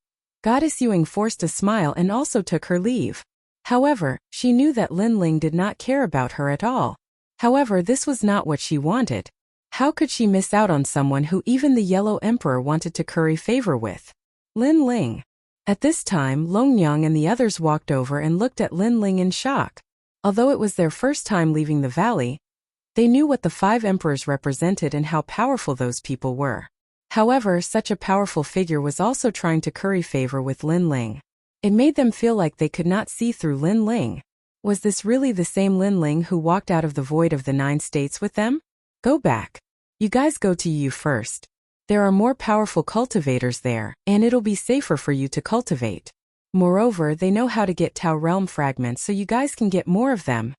[SPEAKER 1] Goddess Yuing forced a smile and also took her leave. However, she knew that Lin Ling did not care about her at all. However, this was not what she wanted. How could she miss out on someone who even the Yellow Emperor wanted to curry favor with? Lin Ling. At this time, Longyang and the others walked over and looked at Lin Ling in shock. Although it was their first time leaving the valley, they knew what the 5 emperors represented and how powerful those people were. However, such a powerful figure was also trying to curry favor with Lin Ling. It made them feel like they could not see through Lin Ling. Was this really the same Lin Ling who walked out of the void of the 9 states with them? Go back. You guys go to Yu first. There are more powerful cultivators there, and it'll be safer for you to cultivate. Moreover, they know how to get Tao realm fragments so you guys can get more of them.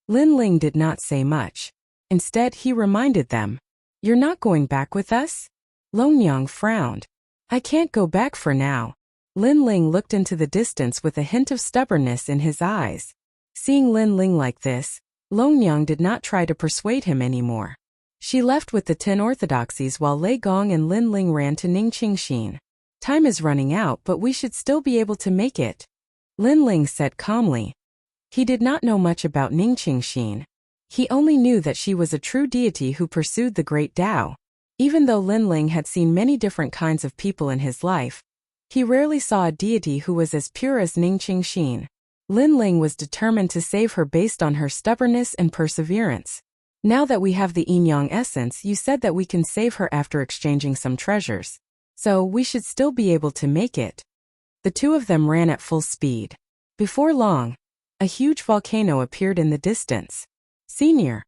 [SPEAKER 1] Lin Ling did not say much. Instead, he reminded them. You're not going back with us? Longyang frowned. I can't go back for now. Lin Ling looked into the distance with a hint of stubbornness in his eyes. Seeing Lin Ling like this, Longyang did not try to persuade him anymore. She left with the 10 orthodoxies while Lei Gong and Lin Ling ran to Ningqingxin. Time is running out, but we should still be able to make it, Lin Ling said calmly. He did not know much about Ningqingxin. He only knew that she was a true deity who pursued the great Tao. Even though Lin Ling had seen many different kinds of people in his life, he rarely saw a deity who was as pure as Ningqingxin. Lin Ling was determined to save her based on her stubbornness and perseverance. Now that we have the yin-yang essence, you said that we can save her after exchanging some treasures. So, we should still be able to make it. The two of them ran at full speed. Before long, a huge volcano appeared in the distance. Senior.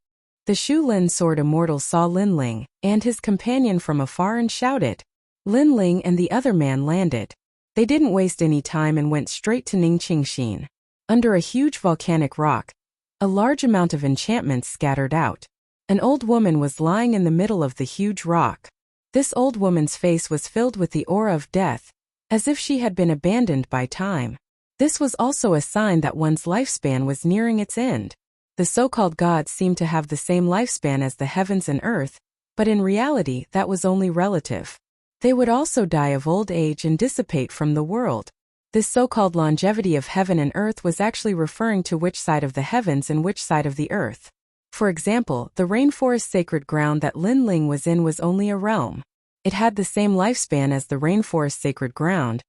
[SPEAKER 1] The Shu Lin sword immortal saw Lin Ling and his companion from afar and shouted. Lin Ling and the other man landed. They didn't waste any time and went straight to Ningqingxin. Under a huge volcanic rock, a large amount of enchantments scattered out. An old woman was lying in the middle of the huge rock. This old woman's face was filled with the aura of death, as if she had been abandoned by time. This was also a sign that one's lifespan was nearing its end. The so-called gods seemed to have the same lifespan as the heavens and earth, but in reality that was only relative. They would also die of old age and dissipate from the world. This so-called longevity of heaven and earth was actually referring to which side of the heavens and which side of the earth. For example, the rainforest sacred ground that Lin Ling was in was only a realm. It had the same lifespan as the rainforest sacred ground,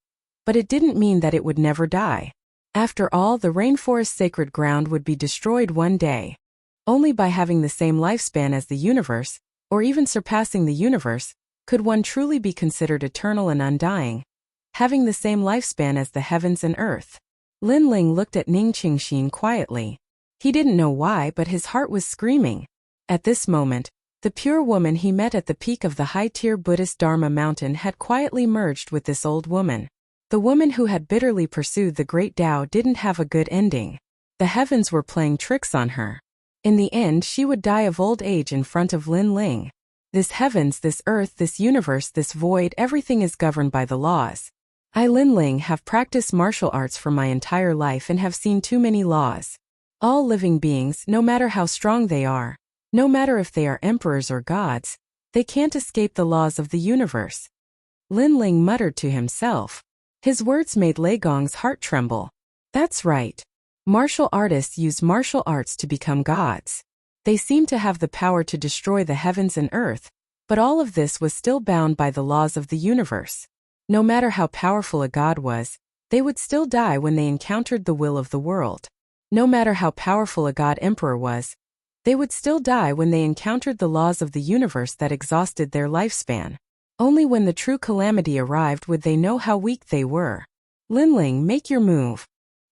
[SPEAKER 1] but it didn't mean that it would never die. After all, the rainforest sacred ground would be destroyed one day. Only by having the same lifespan as the universe, or even surpassing the universe, could one truly be considered eternal and undying, having the same lifespan as the heavens and earth. Lin Ling looked at Ning Qingxin quietly. He didn't know why, but his heart was screaming. At this moment, the pure woman he met at the peak of the high-tier Buddhist Dharma mountain had quietly merged with this old woman. The woman who had bitterly pursued the great Tao didn't have a good ending. The heavens were playing tricks on her. In the end, she would die of old age in front of Lin Ling. This heavens, this earth, this universe, this void, everything is governed by the laws. I, Lin Ling, have practiced martial arts for my entire life and have seen too many laws. All living beings, no matter how strong they are, no matter if they are emperors or gods, they can't escape the laws of the universe. Lin Ling muttered to himself. His words made Lei Gong's heart tremble. That's right. Martial artists use martial arts to become gods. They seem to have the power to destroy the heavens and earth, but all of this was still bound by the laws of the universe. No matter how powerful a god was, they would still die when they encountered the will of the world. No matter how powerful a god emperor was, they would still die when they encountered the laws of the universe that exhausted their lifespan. Only when the true calamity arrived would they know how weak they were. Lin Ling, make your move.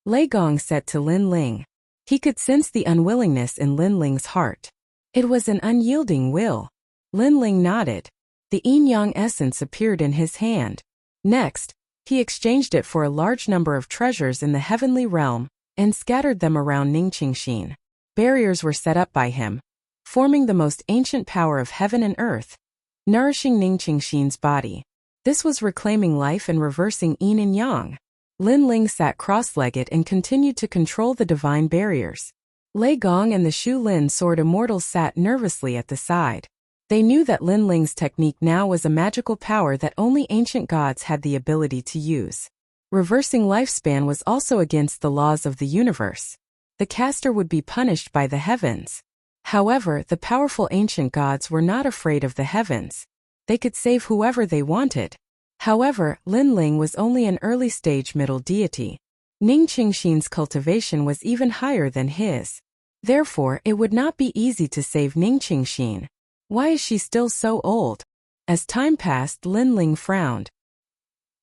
[SPEAKER 1] Lei Gong said to Lin Ling. He could sense the unwillingness in Lin Ling's heart. It was an unyielding will. Lin Ling nodded. The yin-yang essence appeared in his hand. Next, he exchanged it for a large number of treasures in the heavenly realm and scattered them around Ning Qingxin. Barriers were set up by him, forming the most ancient power of heaven and earth, nourishing Ning Qingxin's body. This was reclaiming life and reversing yin and yang. Lin Ling sat cross-legged and continued to control the divine barriers. Lei Gong and the Shu Lin sword immortals sat nervously at the side. They knew that Lin Ling's technique now was a magical power that only ancient gods had the ability to use. Reversing lifespan was also against the laws of the universe. The caster would be punished by the heavens. However, the powerful ancient gods were not afraid of the heavens. They could save whoever they wanted. However, Lin Ling was only an early-stage middle deity. Ning Qingxin's cultivation was even higher than his. Therefore, it would not be easy to save Ning Qingxin. Why is she still so old? As time passed, Lin Ling frowned.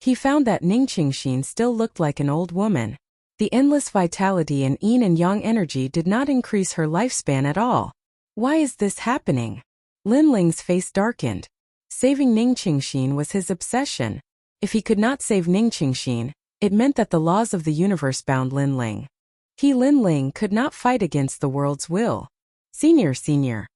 [SPEAKER 1] He found that Ning Qingxin still looked like an old woman. The endless vitality and yin and yang energy did not increase her lifespan at all. Why is this happening? Lin Ling's face darkened. Saving Ning Qingxin was his obsession. If he could not save Ning Qingxin, it meant that the laws of the universe bound Lin Ling. He, Lin Ling, could not fight against the world's will. Senior.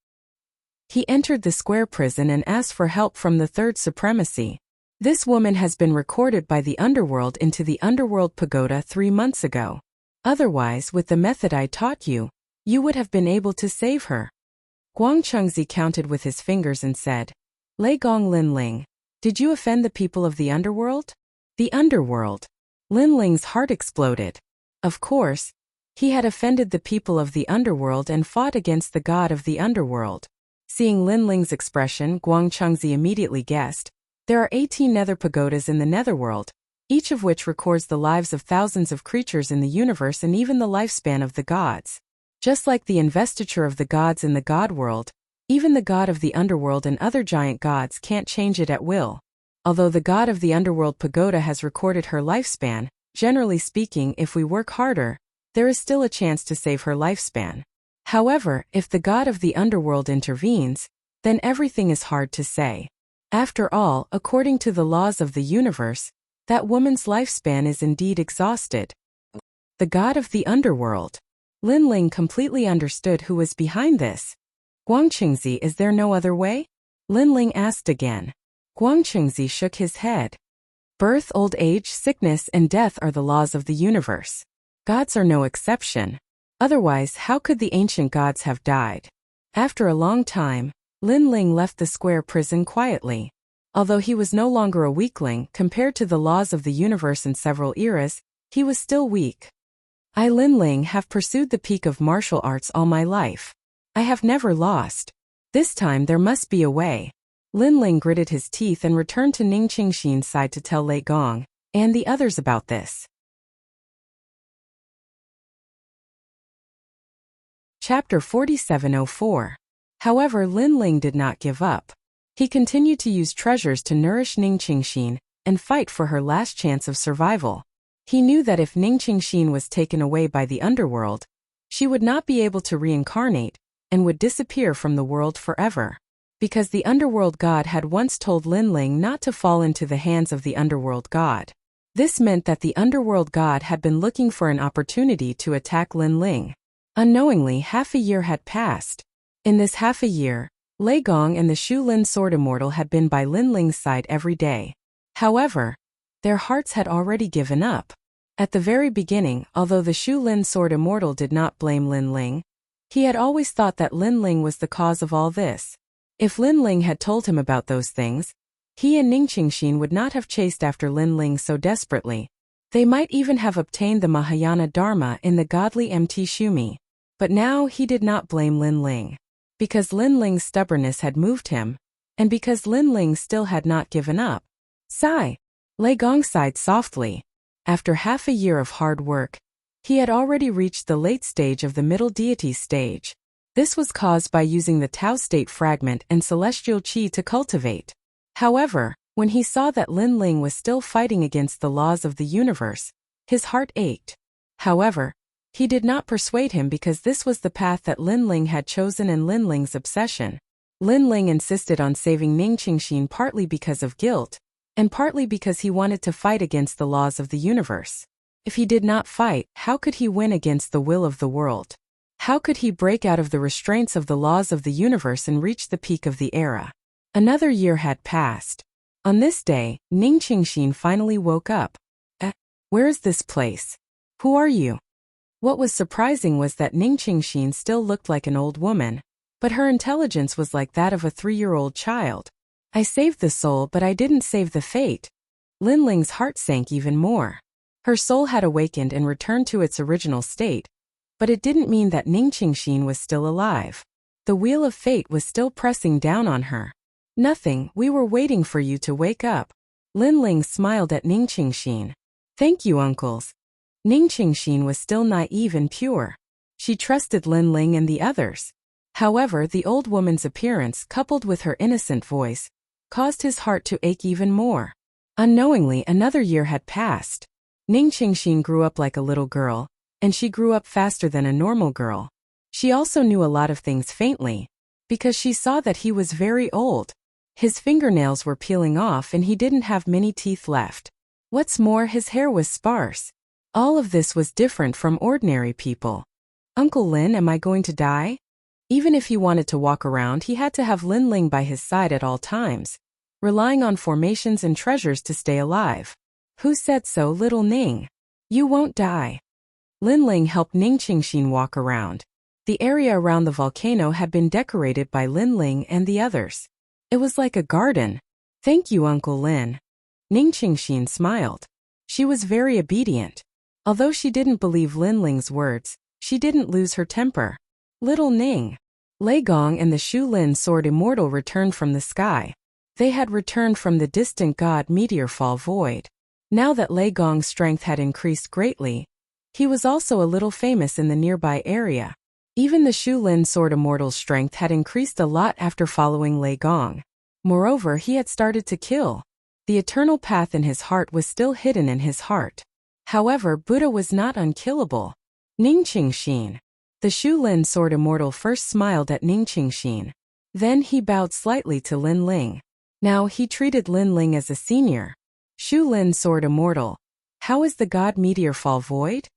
[SPEAKER 1] He entered the square prison and asked for help from the third supremacy. This woman has been recorded by the underworld into the underworld pagoda 3 months ago. Otherwise, with the method I taught you, you would have been able to save her. Guang Chengzi counted with his fingers and said, Lei Gong Lin Ling, did you offend the people of the underworld? The underworld. Lin Ling's heart exploded. Of course, he had offended the people of the underworld and fought against the god of the underworld. Seeing Lin Ling's expression, Guang Chengzi immediately guessed. There are 18 nether pagodas in the netherworld, each of which records the lives of thousands of creatures in the universe and even the lifespan of the gods. Just like the investiture of the gods in the god world, even the god of the underworld and other giant gods can't change it at will. Although the god of the underworld pagoda has recorded her lifespan, generally speaking, if we work harder, there is still a chance to save her lifespan. However, if the god of the underworld intervenes, then everything is hard to say. After all, according to the laws of the universe, that woman's lifespan is indeed exhausted. The god of the underworld. Lin Ling completely understood who was behind this. Guang Chengzi, is there no other way? Lin Ling asked again. Guang Chengzi shook his head. Birth, old age, sickness, and death are the laws of the universe. Gods are no exception. Otherwise, how could the ancient gods have died? After a long time, Lin Ling left the square prison quietly. Although he was no longer a weakling compared to the laws of the universe in several eras, he was still weak. I, Lin Ling, have pursued the peak of martial arts all my life. I have never lost. This time there must be a way. Lin Ling gritted his teeth and returned to Ning Qingxin's side to tell Lei Gong and the others about this. Chapter 4704. However, Lin Ling did not give up. He continued to use treasures to nourish Ning Qingxin and fight for her last chance of survival. He knew that if Ning Qingxin was taken away by the underworld, she would not be able to reincarnate and would disappear from the world forever. Because the underworld god had once told Lin Ling not to fall into the hands of the underworld god. This meant that the underworld god had been looking for an opportunity to attack Lin Ling. Unknowingly, half a year had passed. In this half a year, Lei Gong and the Shu Lin Sword Immortal had been by Lin Ling's side every day. However, their hearts had already given up. At the very beginning, although the Shu Lin Sword Immortal did not blame Lin Ling, he had always thought that Lin Ling was the cause of all this. If Lin Ling had told him about those things, he and Ning Qingxin would not have chased after Lin Ling so desperately. They might even have obtained the Mahayana Dharma in the godly Mt. Shumi. But now he did not blame Lin Ling. Because Lin Ling's stubbornness had moved him, and because Lin Ling still had not given up. Sigh. Lei Gong sighed softly. After half a year of hard work, he had already reached the late stage of the middle deity stage. This was caused by using the Tao state fragment and celestial qi to cultivate. However, when he saw that Lin Ling was still fighting against the laws of the universe, his heart ached. However, he did not persuade him because this was the path that Lin Ling had chosen and Lin Ling's obsession. Lin Ling insisted on saving Ning Qingxin partly because of guilt, and partly because he wanted to fight against the laws of the universe. If he did not fight, how could he win against the will of the world? How could he break out of the restraints of the laws of the universe and reach the peak of the era? Another year had passed. On this day, Ning Qingxin finally woke up. Where is this place? Who are you? What was surprising was that Ning Qingxin still looked like an old woman, but her intelligence was like that of a 3-year-old child. I saved the soul, but I didn't save the fate. Lin Ling's heart sank even more. Her soul had awakened and returned to its original state, but it didn't mean that Ning Qingxin was still alive. The wheel of fate was still pressing down on her. Nothing, we were waiting for you to wake up. Lin Ling smiled at Ning Qingxin. Thank you, uncles. Ning Qingxin was still naive and pure. She trusted Lin Ling and the others. However, the old woman's appearance, coupled with her innocent voice, caused his heart to ache even more. Unknowingly, another year had passed. Ning Qingxin grew up like a little girl, and she grew up faster than a normal girl. She also knew a lot of things faintly, because she saw that he was very old. His fingernails were peeling off and he didn't have many teeth left. What's more, his hair was sparse. All of this was different from ordinary people. Uncle Lin, am I going to die? Even if he wanted to walk around, he had to have Lin Ling by his side at all times, relying on formations and treasures to stay alive. Who said so, little Ning? You won't die. Lin Ling helped Ning Qingxin walk around. The area around the volcano had been decorated by Lin Ling and the others. It was like a garden. Thank you, Uncle Lin. Ning Qingxin smiled. She was very obedient. Although she didn't believe Lin Ling's words, she didn't lose her temper. Little Ning. Lei Gong and the Shu Lin Sword Immortal returned from the sky. They had returned from the distant god Meteorfall Void. Now that Lei Gong's strength had increased greatly, he was also a little famous in the nearby area. Even the Shu Lin Sword Immortal's strength had increased a lot after following Lei Gong. Moreover, he had started to kill. The eternal path in his heart was still hidden in his heart. However, Buddha was not unkillable. Ning Qingxin. The Shu Lin Sword Immortal first smiled at Ning Qingxin. Then he bowed slightly to Lin Ling. Now he treated Lin Ling as a senior. Shu Lin Sword Immortal. How is the god Meteorfall Void?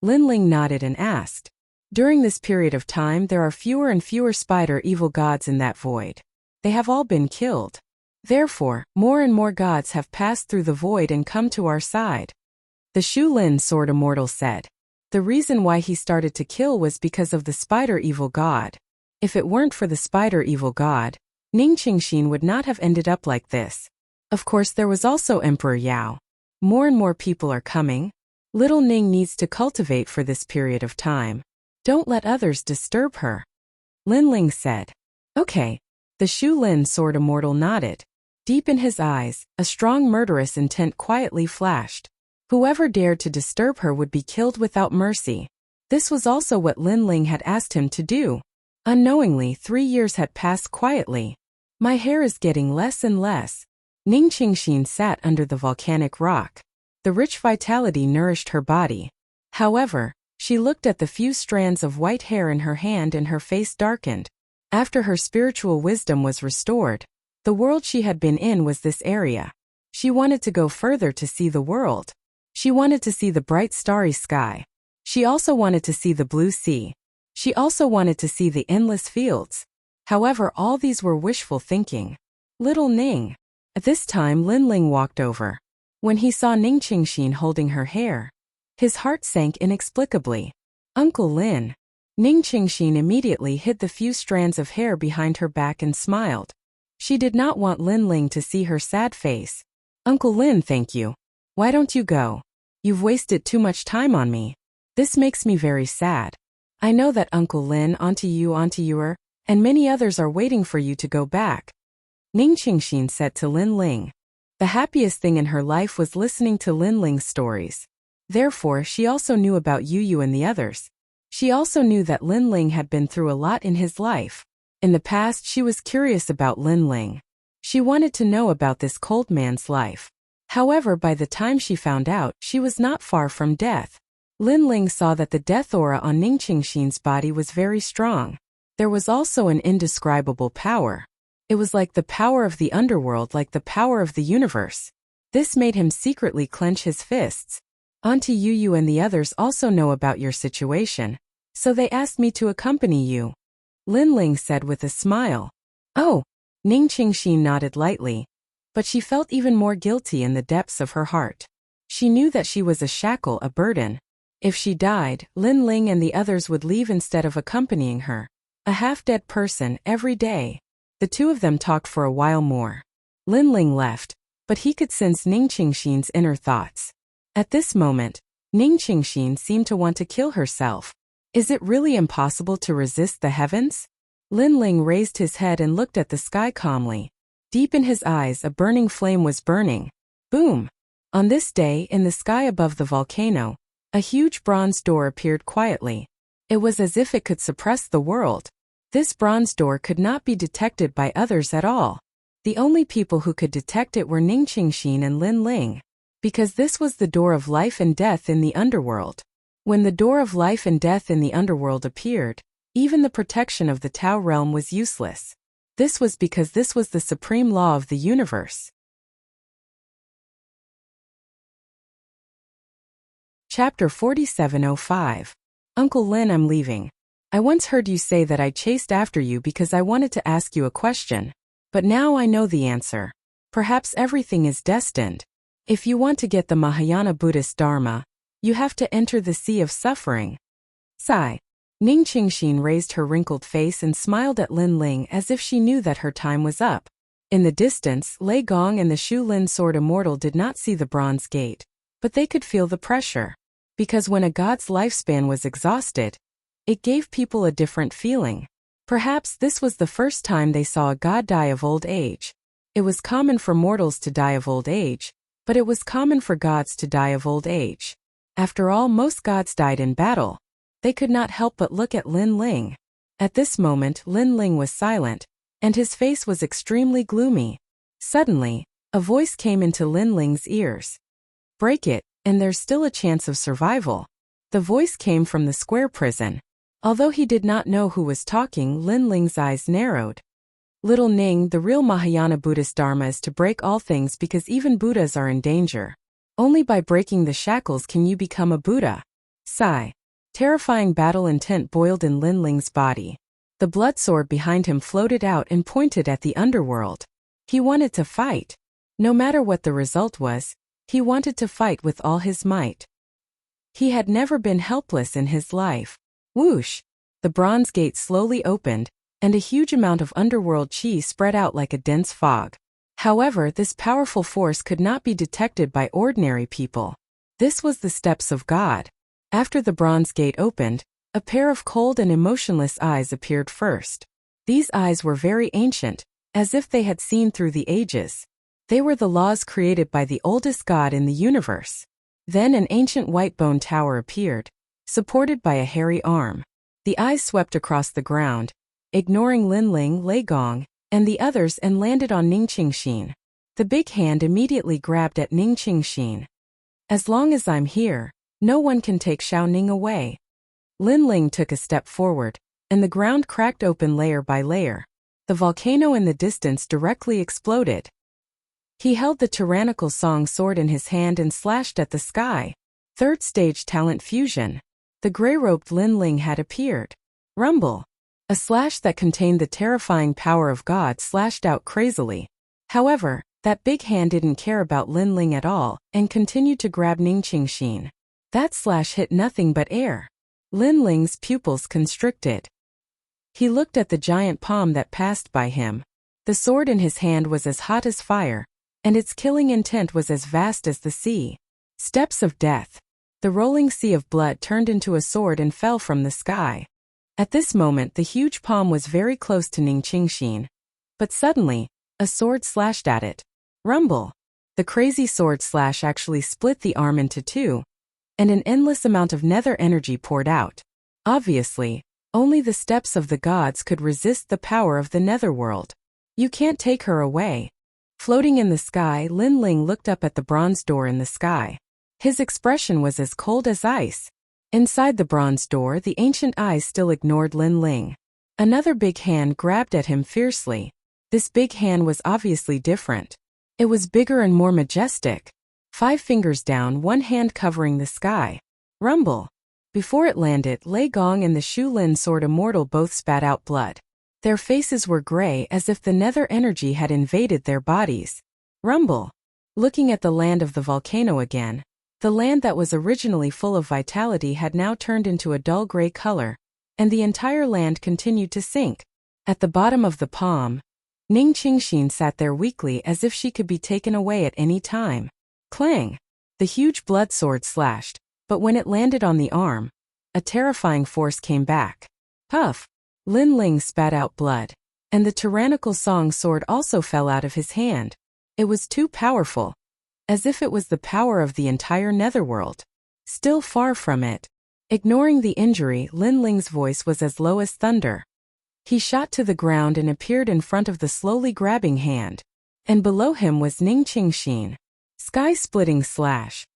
[SPEAKER 1] Lin Ling nodded and asked. During this period of time, there are fewer and fewer spider evil gods in that void. They have all been killed. Therefore, more and more gods have passed through the void and come to our side. The Shu Lin Sword Immortal said. The reason why he started to kill was because of the spider evil god. If it weren't for the spider evil god, Ning Qingxin would not have ended up like this. Of course, there was also Emperor Yao. More and more people are coming. Little Ning needs to cultivate for this period of time. Don't let others disturb her. Lin Ling said. Okay. The The Shu Lin Sword Immortal nodded. Deep in his eyes, a strong murderous intent quietly flashed. Whoever dared to disturb her would be killed without mercy. This was also what Lin Ling had asked him to do. Unknowingly, 3 years had passed quietly. My hair is getting less and less. Ning Qingxin sat under the volcanic rock. The rich vitality nourished her body. However, she looked at the few strands of white hair in her hand and her face darkened. After her spiritual wisdom was restored, the world she had been in was this area. She wanted to go further to see the world. She wanted to see the bright starry sky. She also wanted to see the blue sea. She also wanted to see the endless fields. However, all these were wishful thinking. Little Ning. At this time Lin Ling walked over. When he saw Ning Qingxin holding her hair, his heart sank inexplicably. Uncle Lin. Ning Qingxin immediately hid the few strands of hair behind her back and smiled. She did not want Lin Ling to see her sad face. Uncle Lin, thank you. Why don't you go? You've wasted too much time on me. This makes me very sad. I know that Uncle Lin, Auntie Yuer, and many others are waiting for you to go back. Ning Qingxin said to Lin Ling. The happiest thing in her life was listening to Lin Ling's stories. Therefore, she also knew about Yu and the others. She also knew that Lin Ling had been through a lot in his life. In the past, she was curious about Lin Ling. She wanted to know about this cold man's life. However, by the time she found out, she was not far from death. Lin Ling saw that the death aura on Ning Qingxin's body was very strong. There was also an indescribable power. It was like the power of the underworld, like the power of the universe. This made him secretly clench his fists. Auntie Yu and the others also know about your situation, so they asked me to accompany you. Lin Ling said with a smile. Oh, Ning Qingxin nodded lightly, but she felt even more guilty in the depths of her heart. She knew that she was a shackle, a burden. If she died, Lin Ling and the others would leave instead of accompanying her. A half-dead person every day. The two of them talked for a while more. Lin Ling left, but he could sense Ning Qingxin's inner thoughts. At this moment, Ning Qingxin seemed to want to kill herself. Is it really impossible to resist the heavens? Lin Ling raised his head and looked at the sky calmly. Deep in his eyes, a burning flame was burning. Boom! On this day, in the sky above the volcano, a huge bronze door appeared quietly. It was as if it could suppress the world. This bronze door could not be detected by others at all. The only people who could detect it were Ning Qingxin and Lin Ling, because this was the door of life and death in the underworld. When the door of life and death in the underworld appeared, even the protection of the Tao realm was useless. This was because this was the supreme law of the universe. Chapter 4705. Uncle Lin, I'm leaving. I once heard you say that I chased after you because I wanted to ask you a question. But now I know the answer. Perhaps everything is destined. If you want to get the Mahayana Buddhist Dharma, you have to enter the sea of suffering. Sigh. Ning Qingxin raised her wrinkled face and smiled at Lin Ling as if she knew that her time was up. In the distance, Lei Gong and the Shu Lin Sword Immortal did not see the bronze gate, but they could feel the pressure. Because when a god's lifespan was exhausted, it gave people a different feeling. Perhaps this was the first time they saw a god die of old age. It was common for mortals to die of old age, but it was common for gods to die of old age. After all, most gods died in battle. They could not help but look at Lin Ling. At this moment, Lin Ling was silent, and his face was extremely gloomy. Suddenly, a voice came into Lin Ling's ears. Break it, and there's still a chance of survival. The voice came from the square prison. Although he did not know who was talking, Lin Ling's eyes narrowed. Little Ning, the real Mahayana Buddhist Dharma is to break all things because even Buddhas are in danger. Only by breaking the shackles can you become a Buddha. Sigh. Terrifying battle intent boiled in Lin Ling's body. The blood sword behind him floated out and pointed at the underworld. He wanted to fight. No matter what the result was, he wanted to fight with all his might. He had never been helpless in his life. Whoosh! The bronze gate slowly opened, and a huge amount of underworld chi spread out like a dense fog. However, this powerful force could not be detected by ordinary people. This was the steps of God. After the bronze gate opened, a pair of cold and emotionless eyes appeared first. These eyes were very ancient, as if they had seen through the ages. They were the laws created by the oldest god in the universe. Then an ancient white bone tower appeared, supported by a hairy arm. The eyes swept across the ground, ignoring Linling, Lei Gong, and the others, and landed on Ning Qingxin. The big hand immediately grabbed at Ning Qingxin. As long as I'm here, no one can take Xiao Ning away. Linling took a step forward, and the ground cracked open layer by layer. The volcano in the distance directly exploded. He held the tyrannical song sword in his hand and slashed at the sky. Third stage talent fusion. The gray-robed Linling had appeared. Rumble. A slash that contained the terrifying power of God slashed out crazily. However, that big hand didn't care about Linling at all and continued to grab Ning Qingxin. That slash hit nothing but air. Linling's pupils constricted. He looked at the giant palm that passed by him. The sword in his hand was as hot as fire, and its killing intent was as vast as the sea. Steps of death. The rolling sea of blood turned into a sword and fell from the sky. At this moment the huge palm was very close to Ning Qingxin. But suddenly, a sword slashed at it. Rumble. The crazy sword slash actually split the arm into two, and an endless amount of nether energy poured out. Obviously, only the steps of the gods could resist the power of the netherworld. You can't take her away. Floating in the sky, Linling looked up at the bronze door in the sky. His expression was as cold as ice. Inside the bronze door, the ancient eyes still ignored Linling. Another big hand grabbed at him fiercely. This big hand was obviously different. It was bigger and more majestic. 5 fingers down, one hand covering the sky. Rumble. Before it landed, Lei Gong and the Shu Lin sword immortal both spat out blood. Their faces were gray as if the nether energy had invaded their bodies. Rumble. Looking at the land of the volcano again. The land that was originally full of vitality had now turned into a dull gray color, and the entire land continued to sink. At the bottom of the palm, Ning Qingxin sat there weakly as if she could be taken away at any time. Clang! The huge blood sword slashed, but when it landed on the arm, a terrifying force came back. Puff! Linling spat out blood, and the tyrannical song sword also fell out of his hand. It was too powerful, as if it was the power of the entire netherworld. Still far from it. Ignoring the injury, Linling's voice was as low as thunder. He shot to the ground and appeared in front of the slowly grabbing hand. And below him was Ning Qingxin. Sky-splitting slash.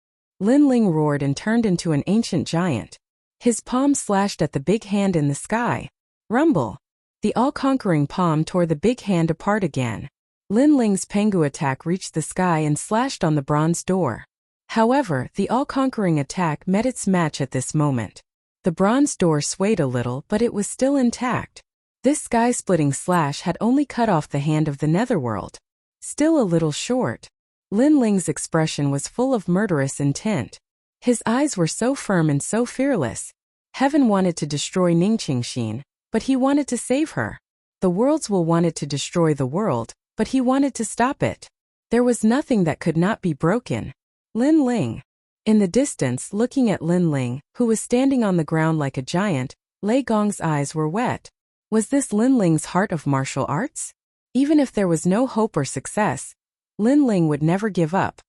[SPEAKER 1] Linling roared and turned into an ancient giant. His palm slashed at the big hand in the sky. Rumble. The all-conquering palm tore the big hand apart again. Linling's Pengu attack reached the sky and slashed on the bronze door. However, the all-conquering attack met its match at this moment. The bronze door swayed a little, but it was still intact. This sky-splitting slash had only cut off the hand of the netherworld. Still a little short. Linling's expression was full of murderous intent. His eyes were so firm and so fearless. Heaven wanted to destroy Ning Qingxin, but he wanted to save her. The world's will wanted to destroy the world, but he wanted to stop it. There was nothing that could not be broken. Linling. In the distance, looking at Linling, who was standing on the ground like a giant, Lei Gong's eyes were wet. Was this Linling's heart of martial arts? Even if there was no hope or success, Linling would never give up.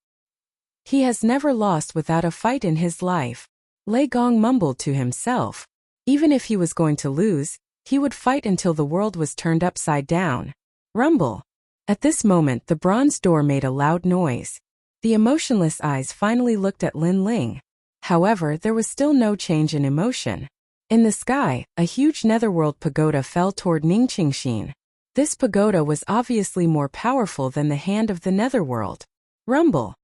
[SPEAKER 1] He has never lost without a fight in his life. Lei Gong mumbled to himself. Even if he was going to lose, he would fight until the world was turned upside down. Rumble. At this moment, the bronze door made a loud noise. The emotionless eyes finally looked at Linling. However, there was still no change in emotion. In the sky, a huge netherworld pagoda fell toward Ning Qingxin. This pagoda was obviously more powerful than the hand of the netherworld. Rumble.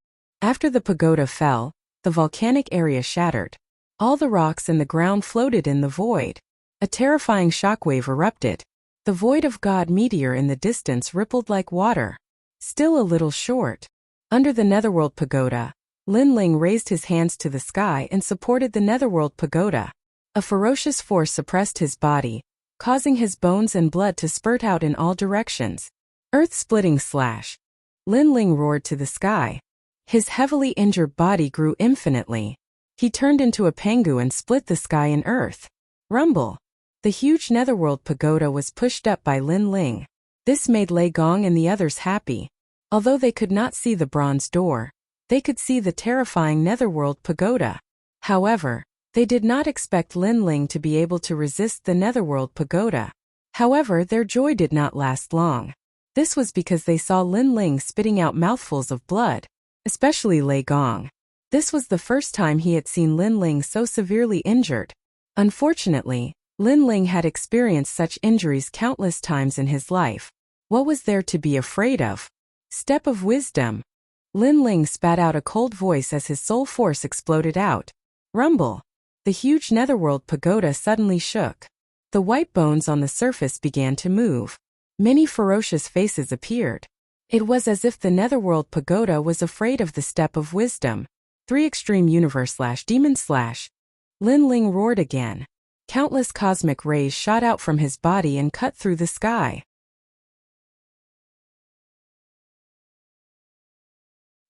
[SPEAKER 1] After the pagoda fell, the volcanic area shattered. All the rocks and the ground floated in the void. A terrifying shockwave erupted. The void of God meteor in the distance rippled like water. Still a little short. Under the netherworld pagoda, Linling raised his hands to the sky and supported the netherworld pagoda. A ferocious force suppressed his body, causing his bones and blood to spurt out in all directions. Earth-splitting slash. Linling roared to the sky. His heavily injured body grew infinitely. He turned into a pengu and split the sky and earth. Rumble. The huge netherworld pagoda was pushed up by Linling. This made Lei Gong and the others happy. Although they could not see the bronze door, they could see the terrifying Netherworld Pagoda. However, they did not expect Lin Ling to be able to resist the Netherworld Pagoda. However, their joy did not last long. This was because they saw Lin Ling spitting out mouthfuls of blood, especially Lei Gong. This was the first time he had seen Lin Ling so severely injured. Unfortunately, Lin Ling had experienced such injuries countless times in his life. What was there to be afraid of? Step of wisdom. Lin Ling spat out a cold voice as his soul force exploded out. Rumble. The huge Netherworld Pagoda suddenly shook. The white bones on the surface began to move. Many ferocious faces appeared. It was as if the Netherworld Pagoda was afraid of the Step of Wisdom. 3 Extreme Universe /Demon /. Lin Ling roared again. Countless cosmic rays shot out from his body and cut through the sky.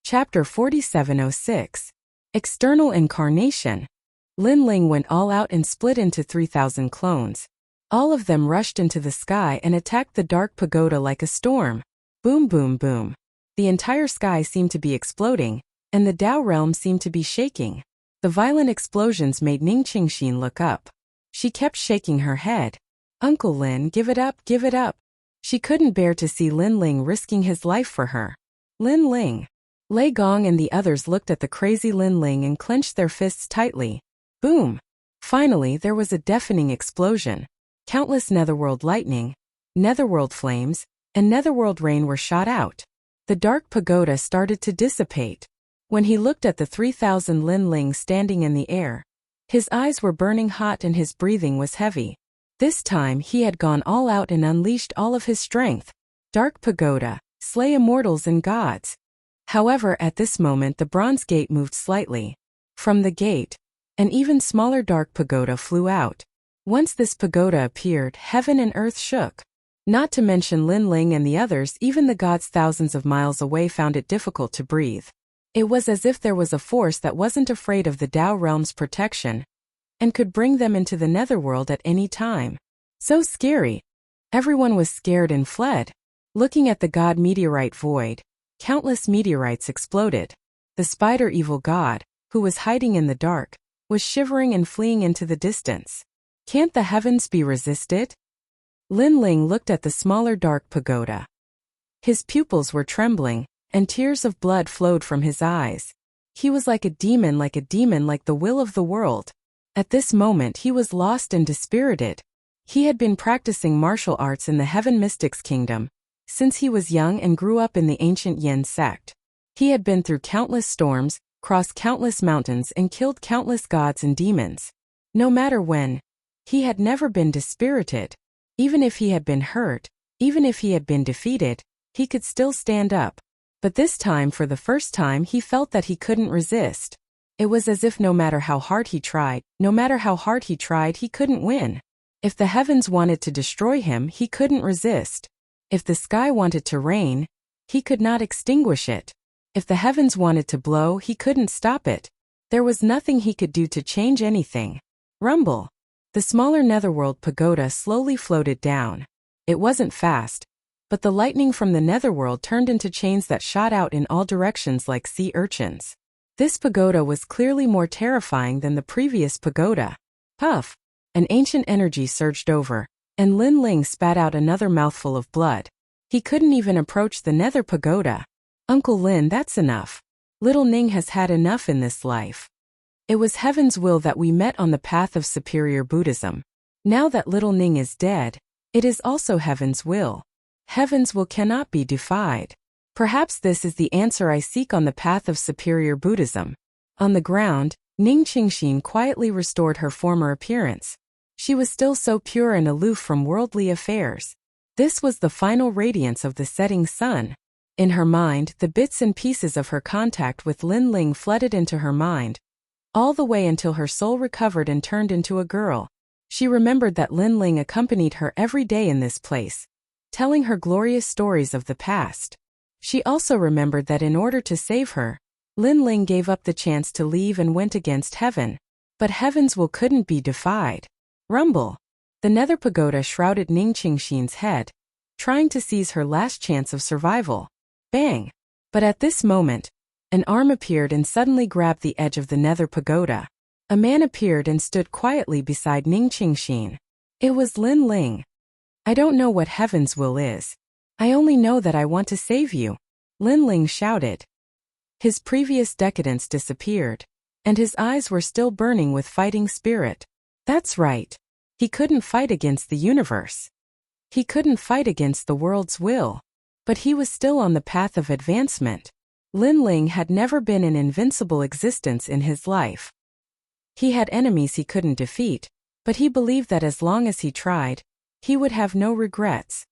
[SPEAKER 1] Chapter 4706. External Incarnation. Lin Ling went all out and split into 3,000 clones. All of them rushed into the sky and attacked the dark pagoda like a storm. Boom boom boom. The entire sky seemed to be exploding, and the Tao realm seemed to be shaking. The violent explosions made Ning Qingxin look up. She kept shaking her head. Uncle Lin, give it up, give it up. She couldn't bear to see Lin Ling risking his life for her. Lin Ling. Lei Gong and the others looked at the crazy Lin Ling and clenched their fists tightly. Boom! Finally, there was a deafening explosion. Countless netherworld lightning, netherworld flames, and netherworld rain were shot out. The dark pagoda started to dissipate. When he looked at the 3,000 Lin Ling standing in the air, his eyes were burning hot and his breathing was heavy. This time he had gone all out and unleashed all of his strength. Dark pagoda, slay immortals and gods. However, at this moment the bronze gate moved slightly. From the gate, an even smaller dark pagoda flew out. Once this pagoda appeared, heaven and earth shook. Not to mention Lin Ling and the others, even the gods thousands of miles away found it difficult to breathe. It was as if there was a force that wasn't afraid of the Tao realm's protection and could bring them into the netherworld at any time. So scary. Everyone was scared and fled. Looking at the god meteorite void, countless meteorites exploded. The spider evil god, who was hiding in the dark, was shivering and fleeing into the distance. Can't the heavens be resisted? Lin Ling looked at the smaller dark pagoda. His pupils were trembling, and tears of blood flowed from his eyes. He was like a demon, like the will of the world. At this moment he was lost and dispirited. He had been practicing martial arts in the Heaven Mystics Kingdom since he was young and grew up in the ancient Yin sect. He had been through countless storms, crossed countless mountains and killed countless gods and demons. No matter when, he had never been dispirited. Even if he had been hurt, even if he had been defeated, he could still stand up. But this time, for the first time, he felt that he couldn't resist. It was as if no matter how hard he tried, he couldn't win. If the heavens wanted to destroy him, he couldn't resist. If the sky wanted to rain, he could not extinguish it. If the heavens wanted to blow, he couldn't stop it. There was nothing he could do to change anything. Rumble. The smaller netherworld pagoda slowly floated down. It wasn't fast, but the lightning from the netherworld turned into chains that shot out in all directions like sea urchins. This pagoda was clearly more terrifying than the previous pagoda. Puff! An ancient energy surged over, and Lin Ling spat out another mouthful of blood. He couldn't even approach the nether pagoda. Uncle Lin, that's enough. Little Ning has had enough in this life. It was heaven's will that we met on the path of superior Buddhism. Now that little Ning is dead, it is also heaven's will. Heaven's will cannot be defied. Perhaps this is the answer I seek on the path of superior Buddhism. On the ground, Ning Qingxin quietly restored her former appearance. She was still so pure and aloof from worldly affairs. This was the final radiance of the setting sun. In her mind, the bits and pieces of her contact with Lin Ling flooded into her mind, all the way until her soul recovered and turned into a girl. She remembered that Lin Ling accompanied her every day in this place, telling her glorious stories of the past. She also remembered that in order to save her, Lin Ling gave up the chance to leave and went against heaven. But heaven's will couldn't be defied. Rumble. The nether pagoda shrouded Ning Qingxin's head, trying to seize her last chance of survival. Bang! But at this moment, an arm appeared and suddenly grabbed the edge of the nether pagoda. A man appeared and stood quietly beside Ning Qingxin. It was Lin Ling. I don't know what heaven's will is. I only know that I want to save you, Lin Ling shouted. His previous decadence disappeared, and his eyes were still burning with fighting spirit. That's right. He couldn't fight against the universe. He couldn't fight against the world's will. But he was still on the path of advancement. Lin Ling had never been an invincible existence in his life. He had enemies he couldn't defeat, but he believed that as long as he tried, he would have no regrets.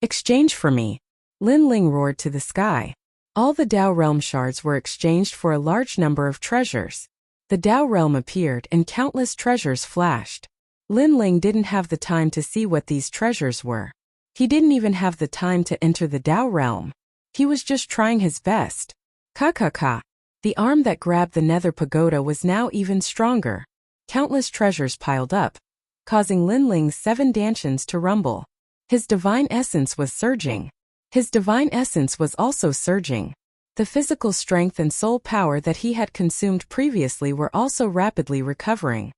[SPEAKER 1] Exchange for me, Lin Ling roared to the sky. All the Dao Realm shards were exchanged for a large number of treasures. The Dao Realm appeared and countless treasures flashed. Lin Ling didn't have the time to see what these treasures were. He didn't even have the time to enter the Dao Realm. He was just trying his best. Ka. The arm that grabbed the nether pagoda was now even stronger. Countless treasures piled up, causing Lin Ling's 7 dantians to rumble. His divine essence was surging. His divine essence was also surging. The physical strength and soul power that he had consumed previously were also rapidly recovering.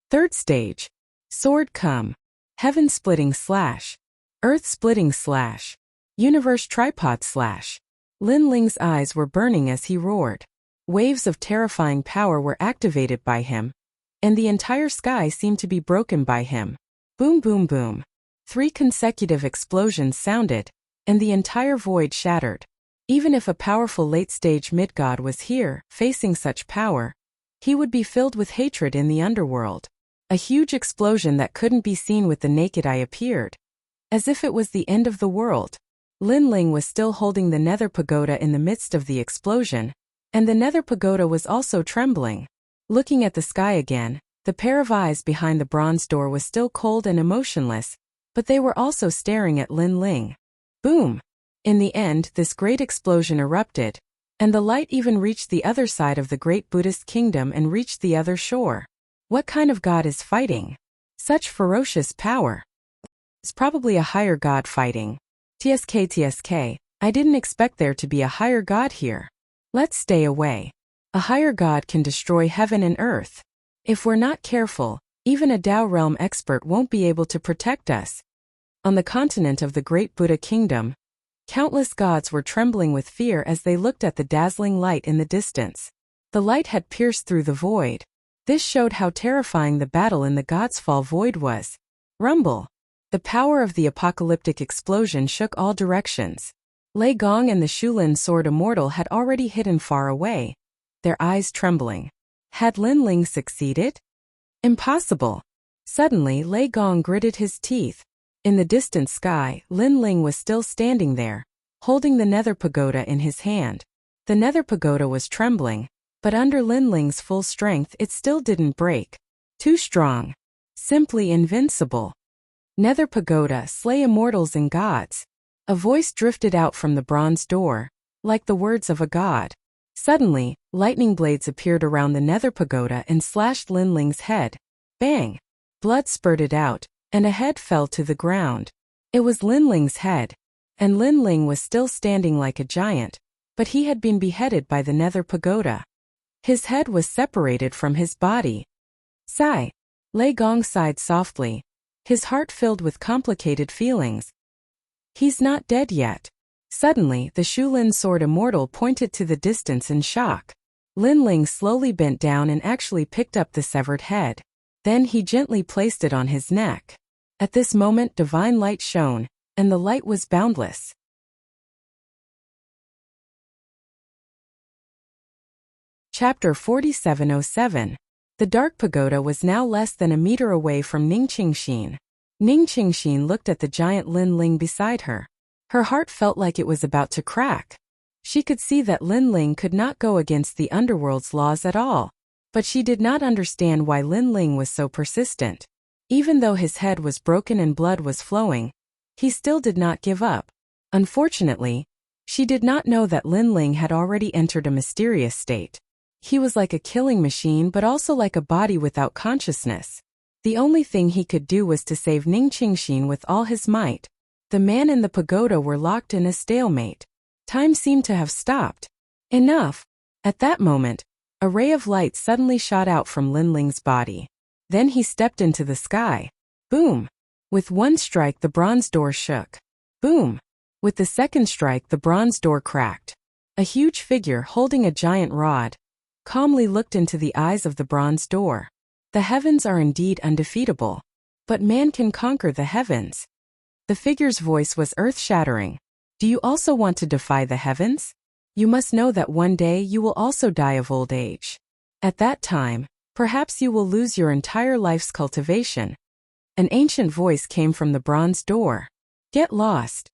[SPEAKER 1] Third stage. Sword come. Heaven splitting slash. Earth splitting slash. Universe tripod slash. Lin Ling's eyes were burning as he roared. Waves of terrifying power were activated by him, and the entire sky seemed to be broken by him. Boom boom boom. 3 consecutive explosions sounded, and the entire void shattered. Even if a powerful late-stage mid-god was here, facing such power, he would be filled with hatred in the underworld. A huge explosion that couldn't be seen with the naked eye appeared, as if it was the end of the world. Lin Ling was still holding the nether pagoda in the midst of the explosion, and the nether pagoda was also trembling. Looking at the sky again, the pair of eyes behind the bronze door was still cold and emotionless, but they were also staring at Lin Ling. Boom! In the end, this great explosion erupted, and the light even reached the other side of the great Buddhist kingdom and reached the other shore. What kind of god is fighting? Such ferocious power. It's probably a higher god fighting. TSK, I didn't expect there to be a higher god here. Let's stay away. A higher god can destroy heaven and earth. If we're not careful, even a Dao Realm expert won't be able to protect us. On the continent of the great Buddha kingdom, countless gods were trembling with fear as they looked at the dazzling light in the distance. The light had pierced through the void. This showed how terrifying the battle in the God's Fall void was. Rumble. The power of the apocalyptic explosion shook all directions. Lei Gong and the Shulin Sword Immortal had already hidden far away, their eyes trembling. Had Lin Ling succeeded? Impossible. Suddenly Lei Gong gritted his teeth. In the distant sky, Lin Ling was still standing there, holding the nether pagoda in his hand. The nether pagoda was trembling, but under Lin Ling's full strength it still didn't break. Too strong. Simply invincible. Nether pagoda, slay immortals and gods. A voice drifted out from the bronze door, like the words of a god. Suddenly, lightning blades appeared around the nether pagoda and slashed Lin Ling's head. Bang! Blood spurted out, and a head fell to the ground. It was Lin Ling's head, and Lin Ling was still standing like a giant, but he had been beheaded by the nether pagoda. His head was separated from his body. Sigh. Lei Gong sighed softly, his heart filled with complicated feelings. He's not dead yet. Suddenly, the Shulin Sword Immortal pointed to the distance in shock. Lin Ling slowly bent down and actually picked up the severed head. Then he gently placed it on his neck. At this moment divine light shone, and the light was boundless. Chapter 4707. The Dark Pagoda was now less than a meter away from Ning Qingxin. Ning Qingxin looked at the giant Lin Ling beside her. Her heart felt like it was about to crack. She could see that Lin Ling could not go against the underworld's laws at all. But she did not understand why Lin Ling was so persistent. Even though his head was broken and blood was flowing, he still did not give up. Unfortunately, she did not know that Lin Ling had already entered a mysterious state. He was like a killing machine but also like a body without consciousness. The only thing he could do was to save Ning Qingxin with all his might. The man and the pagoda were locked in a stalemate. Time seemed to have stopped. Enough! At that moment, a ray of light suddenly shot out from Lin Ling's body. Then he stepped into the sky. Boom! With one strike the bronze door shook. Boom! With the second strike the bronze door cracked. A huge figure holding a giant rod calmly looked into the eyes of the bronze door. The heavens are indeed undefeatable. But man can conquer the heavens. The figure's voice was earth-shattering. Do you also want to defy the heavens? You must know that one day you will also die of old age. At that time, perhaps you will lose your entire life's cultivation. An ancient voice came from the bronze door. Get lost.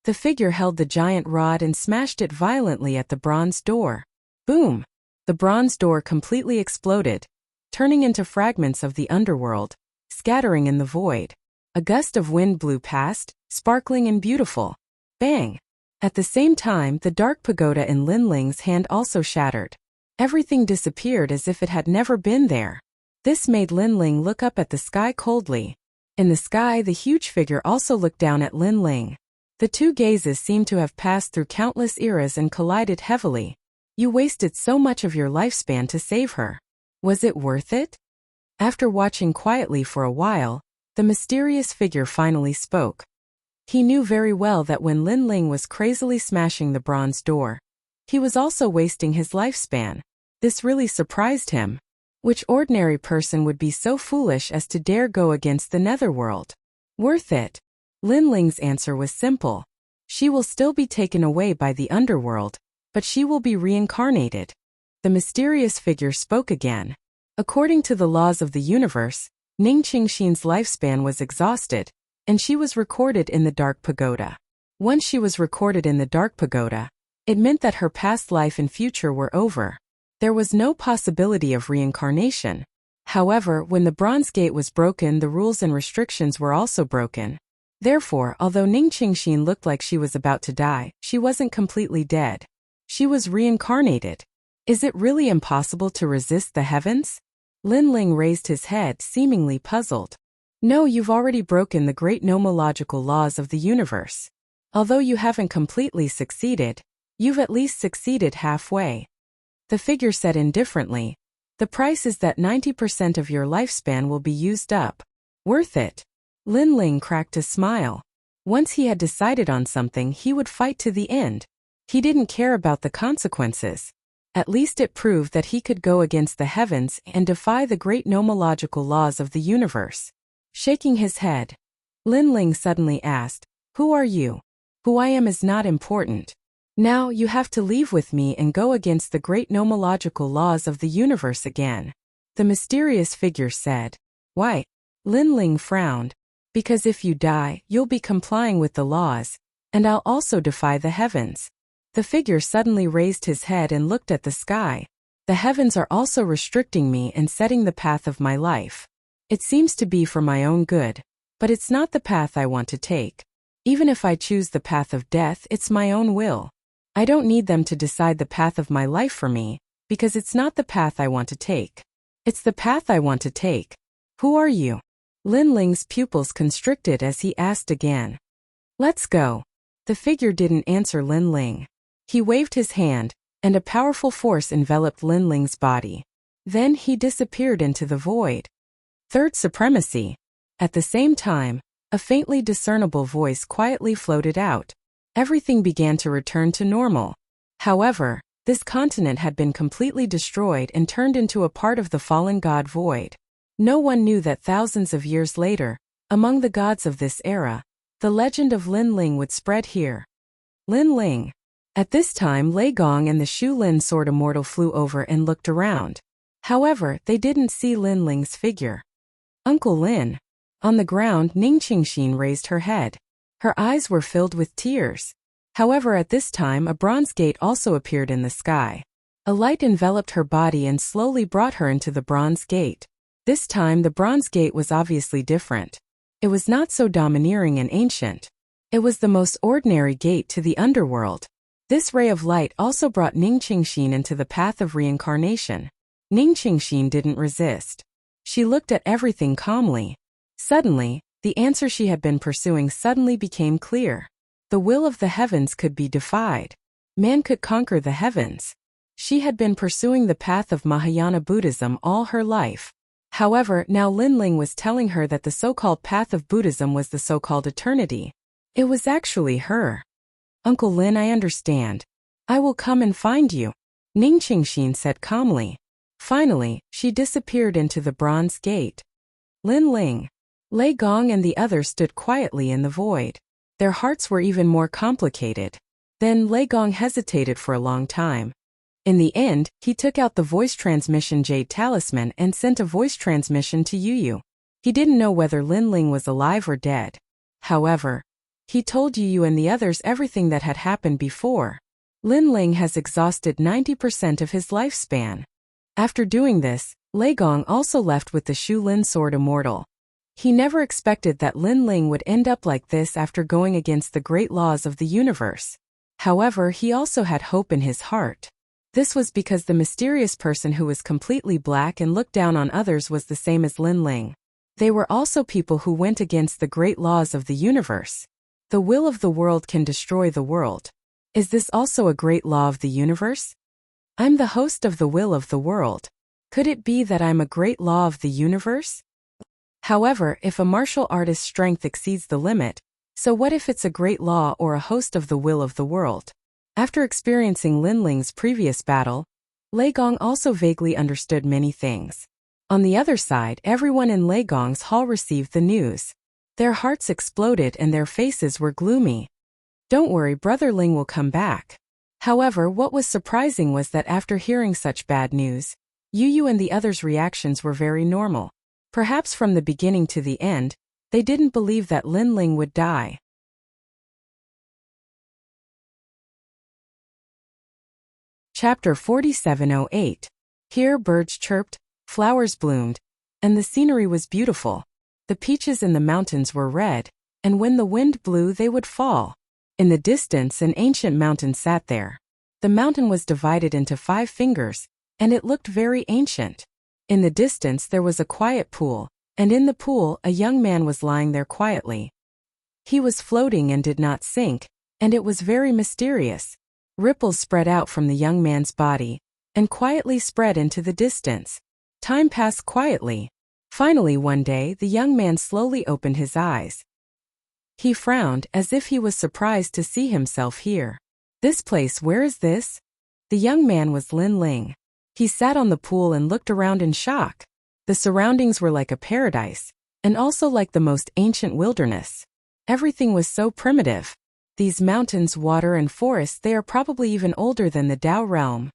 [SPEAKER 1] The figure held the giant rod and smashed it violently at the bronze door. Boom! The bronze door completely exploded, turning into fragments of the underworld, scattering in the void. A gust of wind blew past, sparkling and beautiful. Bang! At the same time, the dark pagoda in Lin Ling's hand also shattered. Everything disappeared as if it had never been there. This made Lin Ling look up at the sky coldly. In the sky, the huge figure also looked down at Lin Ling. The two gazes seemed to have passed through countless eras and collided heavily. You wasted so much of your lifespan to save her. Was it worth it? After watching quietly for a while, the mysterious figure finally spoke. He knew very well that when Lin Ling was crazily smashing the bronze door, he was also wasting his lifespan. This really surprised him. Which ordinary person would be so foolish as to dare go against the netherworld? Worth it. Lin Ling's answer was simple. She will still be taken away by the underworld, but she will be reincarnated. The mysterious figure spoke again. According to the laws of the universe, Ning Qingxin's lifespan was exhausted, and she was recorded in the Dark Pagoda. Once she was recorded in the Dark Pagoda, it meant that her past life and future were over. There was no possibility of reincarnation. However, when the Bronze Gate was broken, the rules and restrictions were also broken. Therefore, although Ning Qingxin looked like she was about to die, she wasn't completely dead. She was reincarnated. Is it really impossible to resist the heavens? Lin Ling raised his head, seemingly puzzled. No, you've already broken the great nomological laws of the universe. Although you haven't completely succeeded, you've at least succeeded halfway. The figure said indifferently, the price is that 90% of your lifespan will be used up. Worth it. Lin Ling cracked a smile. Once he had decided on something, he would fight to the end. He didn't care about the consequences. At least it proved that he could go against the heavens and defy the great nomological laws of the universe. Shaking his head, Lin Ling suddenly asked, "Who are you?" "Who I am is not important. Now you have to leave with me and go against the great nomological laws of the universe again." The mysterious figure said. "Why?" Lin Ling frowned. "Because if you die, you'll be complying with the laws, and I'll also defy the heavens." The figure suddenly raised his head and looked at the sky. "The heavens are also restricting me and setting the path of my life. It seems to be for my own good, but it's not the path I want to take. Even if I choose the path of death, it's my own will. I don't need them to decide the path of my life for me, because it's not the path I want to take. It's the path I want to take. Who are you?" Lin Ling's pupils constricted as he asked again. "Let's go." The figure didn't answer Lin Ling. He waved his hand, and a powerful force enveloped Lin Ling's body. Then he disappeared into the void. Third supremacy. At the same time, a faintly discernible voice quietly floated out. Everything began to return to normal. However, this continent had been completely destroyed and turned into a part of the fallen god void. No one knew that thousands of years later, among the gods of this era, the legend of Lin Ling would spread here. Lin Ling. At this time, Lei Gong and the Shu Lin sword immortal flew over and looked around. However, they didn't see Lin Ling's figure. "Uncle Lin." On the ground, Ning Qingxin raised her head. Her eyes were filled with tears. However, at this time, a bronze gate also appeared in the sky. A light enveloped her body and slowly brought her into the bronze gate. This time, the bronze gate was obviously different. It was not so domineering and ancient. It was the most ordinary gate to the underworld. This ray of light also brought Ning Qingxin into the path of reincarnation. Ning Qingxin didn't resist. She looked at everything calmly. Suddenly, The answer she had been pursuing suddenly became clear. The will of the heavens could be defied. Man could conquer the heavens. She had been pursuing the path of Mahayana Buddhism all her life. However, now Linling was telling her that the so-called path of Buddhism was the so-called eternity. It was actually her. Uncle Lin, I understand. I will come and find you, Ning Qingxin said calmly. Finally, she disappeared into the bronze gate. Linling, Lei Gong and the others stood quietly in the void. Their hearts were even more complicated. Then Lei Gong hesitated for a long time. In the end, he took out the voice transmission jade talisman and sent a voice transmission to Yu. He didn't know whether Linling was alive or dead. However, he told Yu and the others everything that had happened before. Linling has exhausted 90% of his lifespan. After doing this, Lei Gong also left with the Shu Lin sword immortal. He never expected that Linling would end up like this after going against the great laws of the universe. However, he also had hope in his heart. This was because the mysterious person who was completely black and looked down on others was the same as Linling. They were also people who went against the great laws of the universe. The will of the world can destroy the world. Is this also a great law of the universe? I'm the host of the will of the world. Could it be that I'm a great law of the universe? However, if a martial artist's strength exceeds the limit, so what if it's a great law or a host of the will of the world? After experiencing Linling's previous battle, Lei Gong also vaguely understood many things. On the other side, everyone in Lei Gong's hall received the news. Their hearts exploded and their faces were gloomy. Don't worry, Brother Ling will come back. However, what was surprising was that after hearing such bad news, Yu and the others' reactions were very normal. Perhaps from the beginning to the end, they didn't believe that Linling would die. Chapter 4708. Here birds chirped, flowers bloomed, and the scenery was beautiful. The peaches in the mountains were red, and when the wind blew they would fall. In the distance an ancient mountain sat there. The mountain was divided into 5 fingers, and it looked very ancient. In the distance there was a quiet pool, and in the pool a young man was lying there quietly. He was floating and did not sink, and it was very mysterious. Ripples spread out from the young man's body, and quietly spread into the distance. Time passed quietly. Finally one day the young man slowly opened his eyes. He frowned as if he was surprised to see himself here. This place, where is this? The young man was Linling. He sat on the pool and looked around in shock. The surroundings were like a paradise, and also like the most ancient wilderness. Everything was so primitive. These mountains, water and forests, they are probably even older than the Tao realm.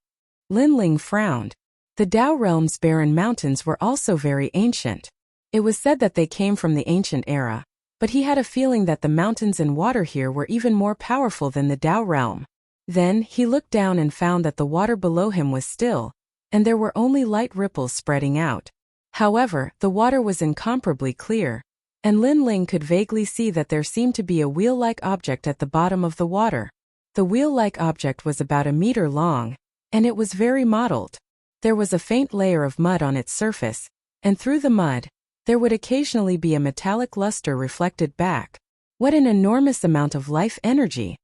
[SPEAKER 1] Linling frowned. The Tao realm's barren mountains were also very ancient. It was said that they came from the ancient era, but he had a feeling that the mountains and water here were even more powerful than the Tao realm. Then, he looked down and found that the water below him was still, and there were only light ripples spreading out. However, the water was incomparably clear, and Linling could vaguely see that there seemed to be a wheel-like object at the bottom of the water. The wheel-like object was about a meter long, and it was very mottled. There was a faint layer of mud on its surface, and through the mud, there would occasionally be a metallic luster reflected back. What an enormous amount of life energy!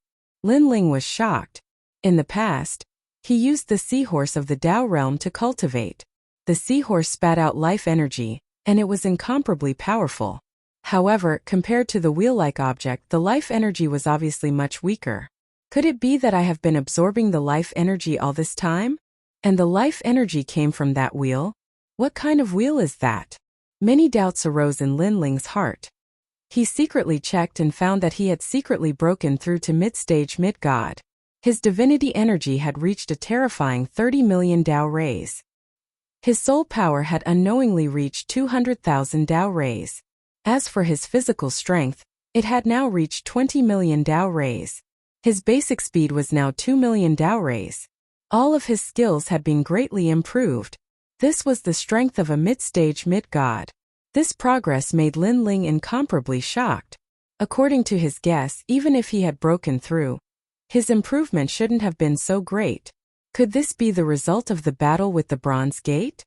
[SPEAKER 1] Linling was shocked. In the past, he used the seahorse of the Tao realm to cultivate. The seahorse spat out life energy, and it was incomparably powerful. However, compared to the wheel-like object, the life energy was obviously much weaker. Could it be that I have been absorbing the life energy all this time? And the life energy came from that wheel? What kind of wheel is that? Many doubts arose in Linling's heart. He secretly checked and found that he had secretly broken through to mid-stage mid-god. His divinity energy had reached a terrifying 30 million Tao rays. His soul power had unknowingly reached 200,000 Tao rays. As for his physical strength, it had now reached 20 million Tao rays. His basic speed was now 2 million Tao rays. All of his skills had been greatly improved. This was the strength of a mid-stage mid-god. This progress made Linling incomparably shocked. According to his guess, even if he had broken through, his improvement shouldn't have been so great. Could this be the result of the battle with the Bronze Gate?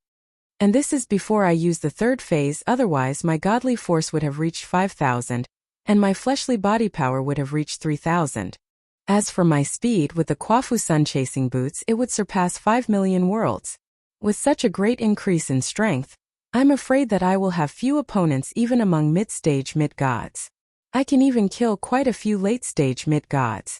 [SPEAKER 1] And this is before I use the third phase, otherwise my godly force would have reached 5,000, and my fleshly body power would have reached 3,000. As for my speed with the Kwafu sun-chasing boots, it would surpass 5 million worlds. With such a great increase in strength, I'm afraid that I will have few opponents even among mid-stage mid-gods. I can even kill quite a few late-stage mid-gods.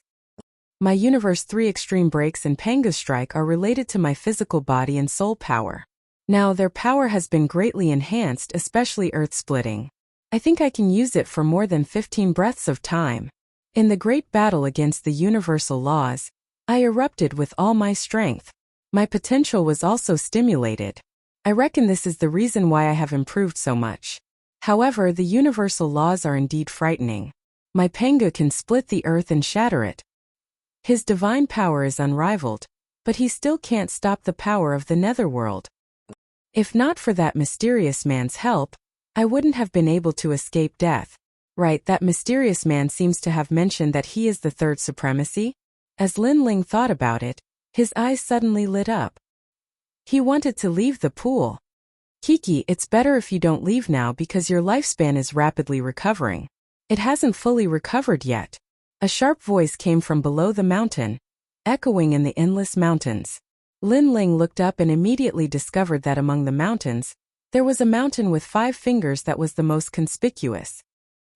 [SPEAKER 1] My Universe 3 extreme breaks and Panga strike are related to my physical body and soul power. Now their power has been greatly enhanced, especially earth-splitting. I think I can use it for more than 15 breaths of time. In the great battle against the universal laws, I erupted with all my strength. My potential was also stimulated. I reckon this is the reason why I have improved so much. However, the universal laws are indeed frightening. My Panga can split the earth and shatter it. His divine power is unrivaled, but he still can't stop the power of the netherworld. If not for that mysterious man's help, I wouldn't have been able to escape death. Right, that mysterious man seems to have mentioned that he is the third supremacy? As Lin Ling thought about it, his eyes suddenly lit up. He wanted to leave the pool. Kiki, it's better if you don't leave now because your lifespan is rapidly recovering. It hasn't fully recovered yet. A sharp voice came from below the mountain, echoing in the endless mountains. Lin Ling looked up and immediately discovered that among the mountains, there was a mountain with 5 fingers that was the most conspicuous.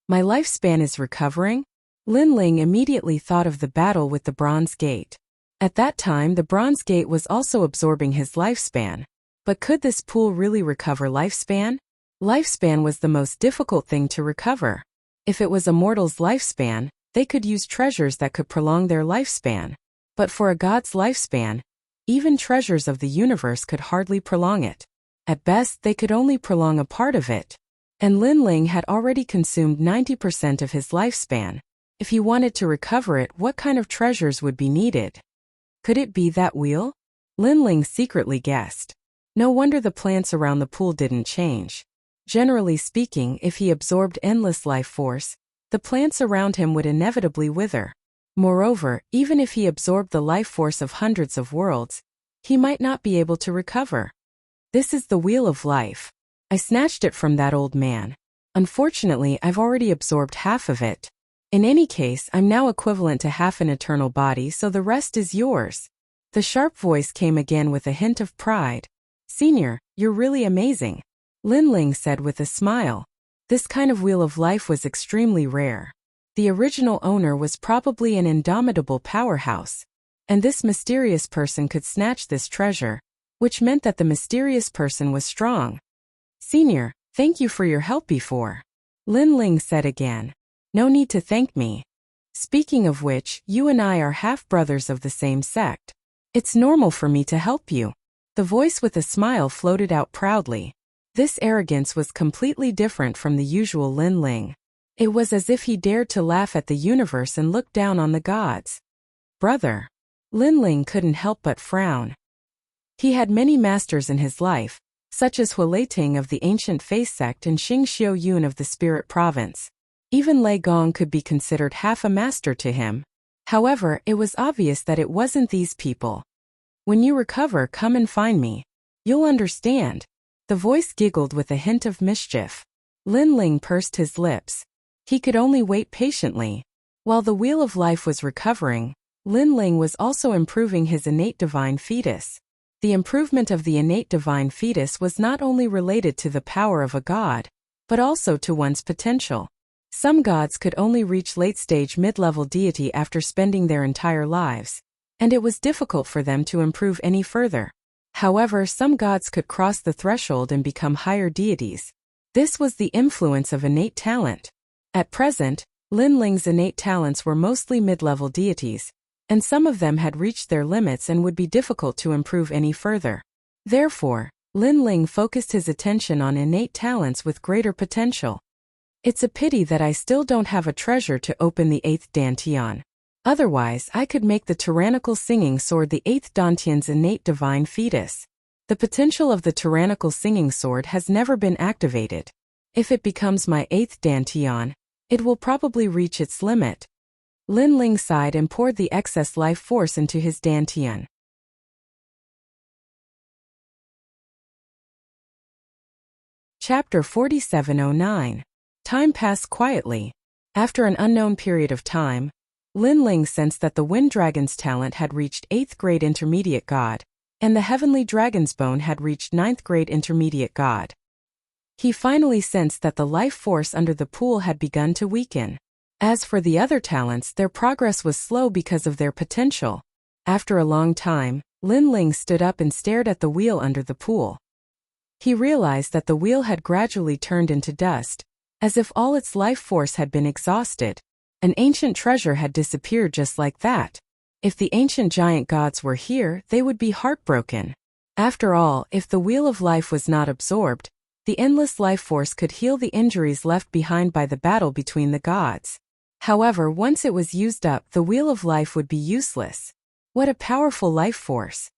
[SPEAKER 1] My lifespan is recovering? Lin Ling immediately thought of the battle with the Bronze Gate. At that time, the Bronze Gate was also absorbing his lifespan. But could this pool really recover lifespan? Lifespan was the most difficult thing to recover. If it was a mortal's lifespan, they could use treasures that could prolong their lifespan. But for a god's lifespan, even treasures of the universe could hardly prolong it. At best, they could only prolong a part of it. And Lin Ling had already consumed 90% of his lifespan. If he wanted to recover it, what kind of treasures would be needed? Could it be that wheel? Lin Ling secretly guessed. No wonder the plants around the pool didn't change. Generally speaking, if he absorbed endless life force, the plants around him would inevitably wither. Moreover, even if he absorbed the life force of hundreds of worlds, he might not be able to recover. This is the wheel of life. I snatched it from that old man. Unfortunately, I've already absorbed half of it. In any case, I'm now equivalent to half an eternal body, so the rest is yours. The sharp voice came again with a hint of pride. Senior, you're really amazing. Lin Ling said with a smile. This kind of wheel of life was extremely rare. The original owner was probably an indomitable powerhouse. And this mysterious person could snatch this treasure, which meant that the mysterious person was strong. Senior, thank you for your help before. Lin Ling said again. No need to thank me. Speaking of which, you and I are half-brothers of the same sect. It's normal for me to help you. The voice with a smile floated out proudly. This arrogance was completely different from the usual Lin Ling. It was as if he dared to laugh at the universe and look down on the gods. Brother. Lin Ling couldn't help but frown. He had many masters in his life, such as Huileiting of the ancient Face sect and Xing Xiu Yun of the Spirit Province. Even Lei Gong could be considered half a master to him. However, it was obvious that it wasn't these people. When you recover, come and find me. You'll understand. The voice giggled with a hint of mischief. Lin Ling pursed his lips. He could only wait patiently. While the wheel of life was recovering, Lin Ling was also improving his innate divine fetus. The improvement of the innate divine fetus was not only related to the power of a god, but also to one's potential. Some gods could only reach late-stage mid-level deity after spending their entire lives, and it was difficult for them to improve any further. However, some gods could cross the threshold and become higher deities. This was the influence of innate talent. At present, Lin Ling's innate talents were mostly mid-level deities, and some of them had reached their limits and would be difficult to improve any further. Therefore, Lin Ling focused his attention on innate talents with greater potential. It's a pity that I still don't have a treasure to open the 8th Dantian. Otherwise, I could make the tyrannical singing sword the 8th Dantian's innate divine fetus. The potential of the tyrannical singing sword has never been activated. If it becomes my 8th Dantian, it will probably reach its limit. Lin Ling sighed and poured the excess life force into his Dantian. Chapter 4709. Time passed quietly. After an unknown period of time, Lin Ling sensed that the Wind Dragon's talent had reached 8th grade Intermediate God, and the Heavenly Dragon's Bone had reached 9th grade Intermediate God. He finally sensed that the life force under the pool had begun to weaken. As for the other talents, their progress was slow because of their potential. After a long time, Lin Ling stood up and stared at the wheel under the pool. He realized that the wheel had gradually turned into dust, as if all its life force had been exhausted. An ancient treasure had disappeared just like that. If the ancient giant gods were here, they would be heartbroken. After all, if the wheel of life was not absorbed, the endless life force could heal the injuries left behind by the battle between the gods. However, once it was used up, the wheel of life would be useless. What a powerful life force!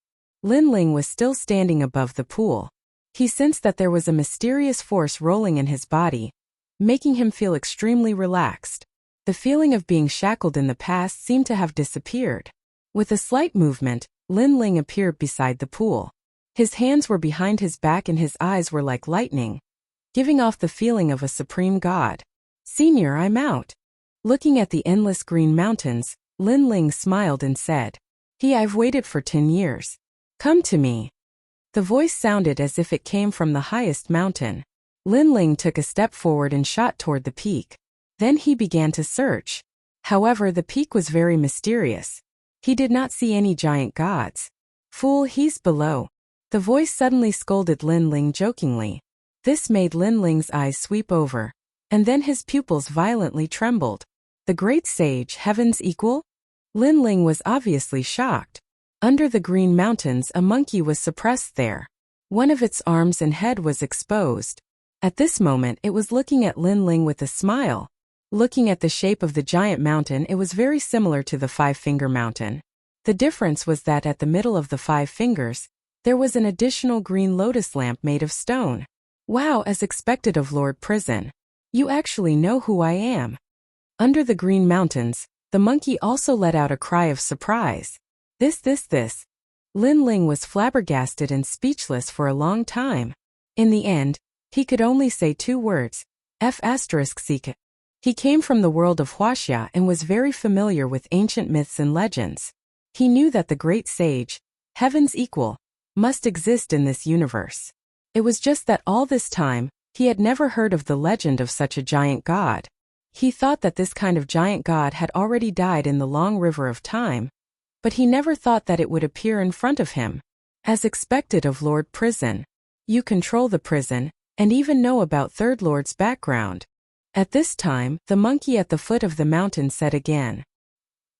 [SPEAKER 1] Lin Ling was still standing above the pool. He sensed that there was a mysterious force rolling in his body, making him feel extremely relaxed. The feeling of being shackled in the past seemed to have disappeared. With a slight movement, Lin Ling appeared beside the pool. His hands were behind his back and his eyes were like lightning, giving off the feeling of a supreme god. "Senior, I'm out." Looking at the endless green mountains, Lin Ling smiled and said, I've waited for 10 years. Come to me." The voice sounded as if it came from the highest mountain. Lin Ling took a step forward and shot toward the peak. Then he began to search. However, the peak was very mysterious. He did not see any giant gods. "Fool, he's below." The voice suddenly scolded Lin Ling jokingly. This made Lin Ling's eyes sweep over, and then his pupils violently trembled. The great sage, Heaven's equal? Lin Ling was obviously shocked. Under the green mountains, a monkey was suppressed there. One of its arms and head was exposed. At this moment, it was looking at Lin Ling with a smile. Looking at the shape of the giant mountain, it was very similar to the Five-Finger Mountain. The difference was that at the middle of the 5 fingers, there was an additional green lotus lamp made of stone. "Wow, as expected of Lord Prison. You actually know who I am." Under the green mountains, the monkey also let out a cry of surprise. This. Lin Ling was flabbergasted and speechless for a long time. In the end, he could only say 2 words, F***. He came from the world of Huaxia and was very familiar with ancient myths and legends. He knew that the great sage, Heaven's equal, must exist in this universe. It was just that all this time, he had never heard of the legend of such a giant god. He thought that this kind of giant god had already died in the long river of time, but he never thought that it would appear in front of him. As expected of Lord Prison. You control the prison, and even know about Third Lord's background. At this time, the monkey at the foot of the mountain said again.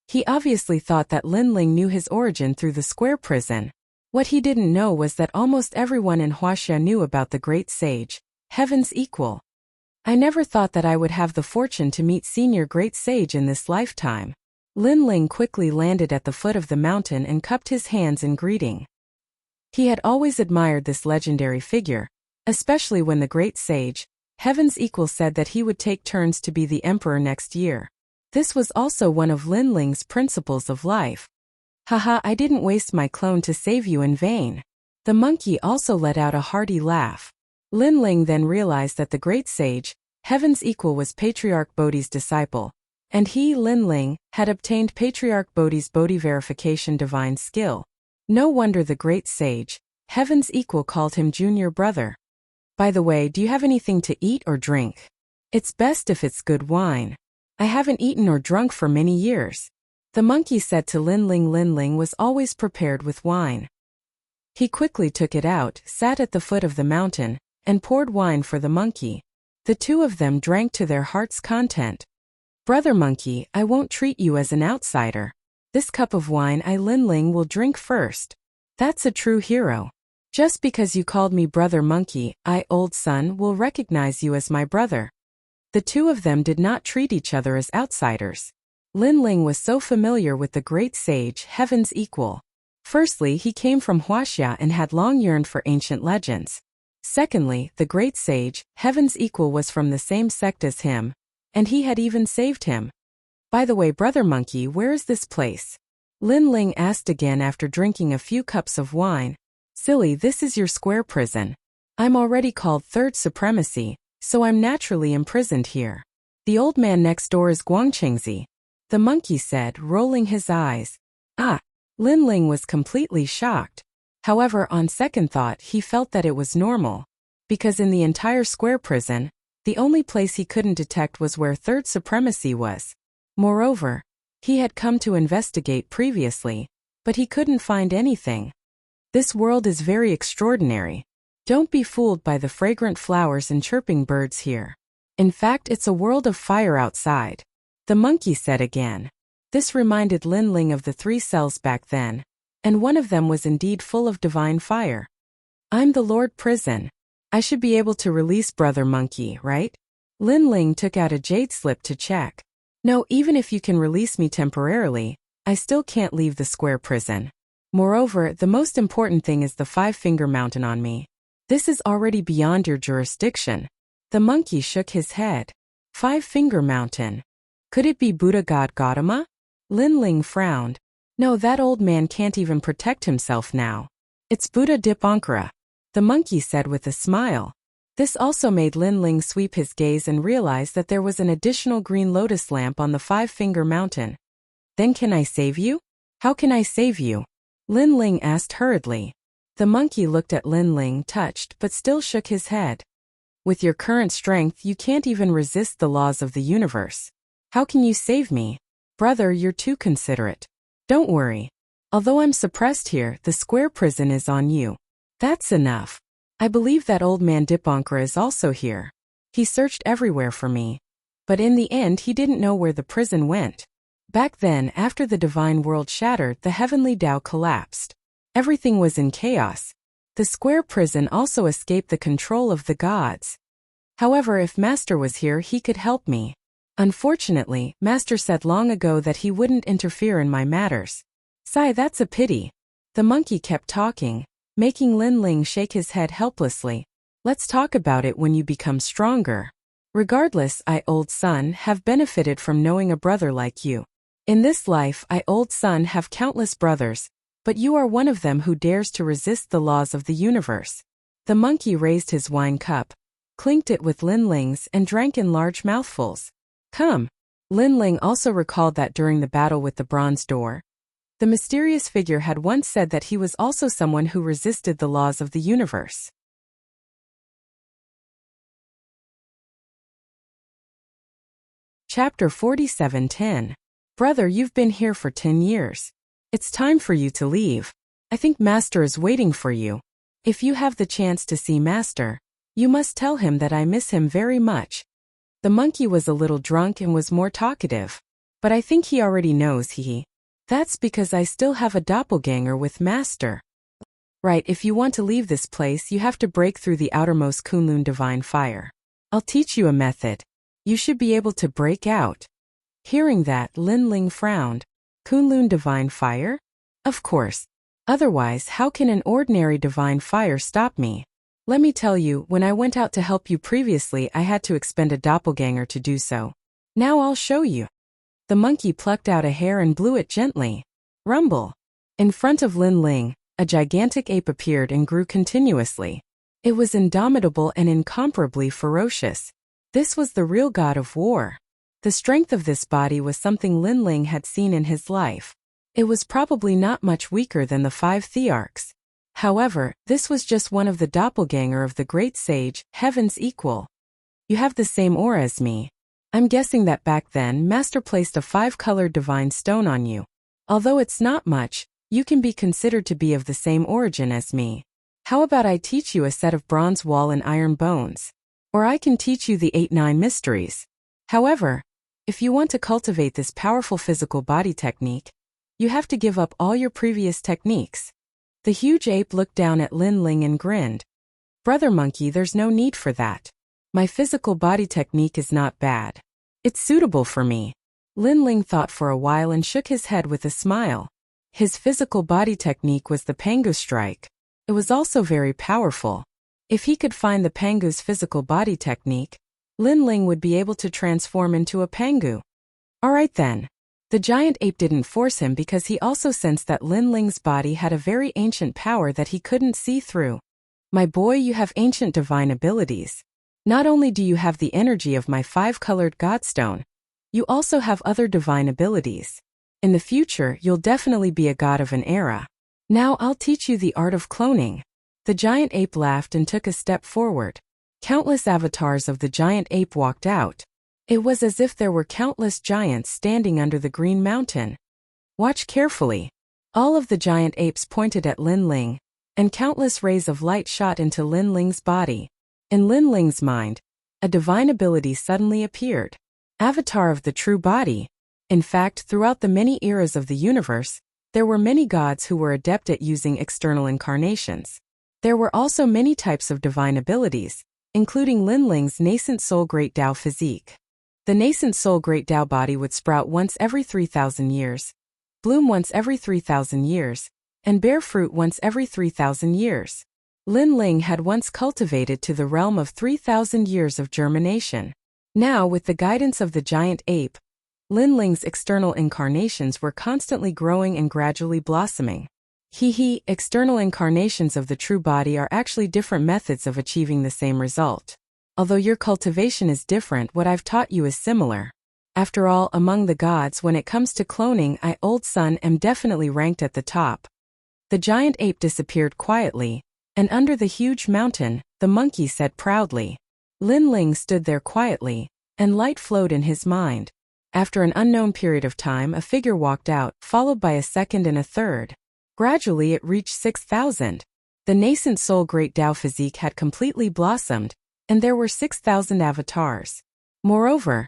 [SPEAKER 1] He obviously thought that Lin Ling knew his origin through the square prison. What he didn't know was that almost everyone in Huaxia knew about the great sage, Heaven's equal. "I never thought that I would have the fortune to meet Senior Great Sage in this lifetime." Lin Ling quickly landed at the foot of the mountain and cupped his hands in greeting. He had always admired this legendary figure, especially when the great sage, Heaven's equal, said that he would take turns to be the emperor next year. This was also one of Lin Ling's principles of life. "Haha, I didn't waste my clone to save you in vain." The monkey also let out a hearty laugh. Lin Ling then realized that the great sage, Heaven's equal, was Patriarch Bodhi's disciple, and he, Lin Ling, had obtained Patriarch Bodhi's Bodhi verification divine skill. No wonder the great sage, Heaven's equal, called him junior brother. "By the way, do you have anything to eat or drink? It's best if it's good wine. I haven't eaten or drunk for many years." The monkey said to Lin Ling. Lin Ling was always prepared with wine. He quickly took it out, sat at the foot of the mountain, and poured wine for the monkey. The 2 of them drank to their heart's content. "Brother Monkey, I won't treat you as an outsider. This cup of wine I, Lin Ling, will drink first." "That's a true hero. Just because you called me Brother Monkey, I, old son, will recognize you as my brother." The 2 of them did not treat each other as outsiders. Lin Ling was so familiar with the great sage, Heaven's equal. Firstly, he came from Huaxia and had long yearned for ancient legends. Secondly, the great sage, Heaven's equal, was from the same sect as him, and he had even saved him. "By the way, Brother Monkey, where is this place?" Lin Ling asked again after drinking a few cups of wine. "Silly, this is your square prison. I'm already called third supremacy, so I'm naturally imprisoned here. The old man next door is Guangqingzi, the monkey said, rolling his eyes. Ah! Lin Ling was completely shocked. However, on second thought, he felt that it was normal. Because in the entire square prison, the only place he couldn't detect was where third supremacy was. Moreover, he had come to investigate previously, but he couldn't find anything. This world is very extraordinary. Don't be fooled by the fragrant flowers and chirping birds here. In fact, it's a world of fire outside. The monkey said again. This reminded Lin Ling of the 3 cells back then, and one of them was indeed full of divine fire. I'm the Lord Prison. I should be able to release Brother Monkey, right? Lin Ling took out a jade slip to check. No, even if you can release me temporarily, I still can't leave the square prison. Moreover, the most important thing is the 5-finger mountain on me. This is already beyond your jurisdiction. The monkey shook his head. 5-finger mountain. Could it be Buddha God Gautama? Lin Ling frowned. No, that old man can't even protect himself now. It's Buddha Dipankara, the monkey said with a smile. This also made Lin Ling sweep his gaze and realize that there was an additional green lotus lamp on the 5-finger mountain. Then can I save you? How can I save you? Lin Ling asked hurriedly. The monkey looked at Lin Ling, touched, but still shook his head. With your current strength, you can't even resist the laws of the universe. How can you save me? Brother, you're too considerate. Don't worry. Although I'm suppressed here, the square prison is on you. That's enough. I believe that old man Dipankara is also here. He searched everywhere for me. But in the end he didn't know where the prison went. Back then, after the divine world shattered, the heavenly Tao collapsed. Everything was in chaos. The square prison also escaped the control of the gods. However, if Master was here, he could help me. Unfortunately, Master said long ago that he wouldn't interfere in my matters. Sigh, that's a pity. The monkey kept talking, making Lin Ling shake his head helplessly. Let's talk about it when you become stronger. Regardless, I, old son, have benefited from knowing a brother like you. In this life, I, old son, have countless brothers, but you are one of them who dares to resist the laws of the universe. The monkey raised his wine cup, clinked it with Lin Ling's, and drank in large mouthfuls. Come. Lin Ling also recalled that during the battle with the bronze door, the mysterious figure had once said that he was also someone who resisted the laws of the universe. Chapter 47:10. Brother, you've been here for 10 years. It's time for you to leave. I think Master is waiting for you. If you have the chance to see Master, you must tell him that I miss him very much. The monkey was a little drunk and was more talkative. But I think he already knows That's because I still have a doppelganger with Master. Right, if you want to leave this place, you have to break through the outermost Kunlun divine fire. I'll teach you a method. You should be able to break out. Hearing that, Lin Ling frowned. Kunlun divine fire? Of course. Otherwise, how can an ordinary divine fire stop me? Let me tell you, when I went out to help you previously, I had to expend a doppelganger to do so. Now I'll show you. The monkey plucked out a hair and blew it gently. Rumble. In front of Lin Ling, a gigantic ape appeared and grew continuously. It was indomitable and incomparably ferocious. This was the real god of war. The strength of this body was something Lin Ling had seen in his life. It was probably not much weaker than the 5 thearchs. However, this was just one of the doppelganger of the great sage, heaven's equal. You have the same aura as me. I'm guessing that back then Master placed a 5-colored divine stone on you. Although it's not much, you can be considered to be of the same origin as me. How about I teach you a set of bronze wall and iron bones? Or I can teach you the 8-9 mysteries. However, if you want to cultivate this powerful physical body technique, you have to give up all your previous techniques. The huge ape looked down at Lin Ling and grinned. Brother Monkey, there's no need for that. My physical body technique is not bad. It's suitable for me. Lin Ling thought for a while and shook his head with a smile. His physical body technique was the Pangu strike. It was also very powerful. If he could find the Pangu's physical body technique, Lin Ling would be able to transform into a Pangu. Alright then. The giant ape didn't force him because he also sensed that Lin Ling's body had a very ancient power that he couldn't see through. My boy, you have ancient divine abilities. Not only do you have the energy of my 5-colored godstone, you also have other divine abilities. In the future, you'll definitely be a god of an era. Now I'll teach you the art of cloning. The giant ape laughed and took a step forward. Countless avatars of the giant ape walked out. It was as if there were countless giants standing under the green mountain. Watch carefully. All of the giant apes pointed at Lin Ling, and countless rays of light shot into Lin Ling's body. In Lin Ling's mind, a divine ability suddenly appeared. Avatar of the true body. In fact, throughout the many eras of the universe, there were many gods who were adept at using external incarnations. There were also many types of divine abilities, including Lin Ling's nascent soul Great Tao physique. The nascent soul Great Tao body would sprout once every 3,000 years, bloom once every 3,000 years, and bear fruit once every 3,000 years. Lin Ling had once cultivated to the realm of 3,000 years of germination. Now, with the guidance of the giant ape, Lin Ling's external incarnations were constantly growing and gradually blossoming. External incarnations of the true body are actually different methods of achieving the same result. Although your cultivation is different, what I've taught you is similar. After all, among the gods, when it comes to cloning, I, old son, am definitely ranked at the top. The giant ape disappeared quietly, and under the huge mountain, the monkey said proudly. Lin Ling stood there quietly, and light flowed in his mind. After an unknown period of time, a figure walked out, followed by a second and a third. Gradually it reached 6,000. The nascent soul Great Tao physique had completely blossomed, and there were 6,000 avatars. Moreover,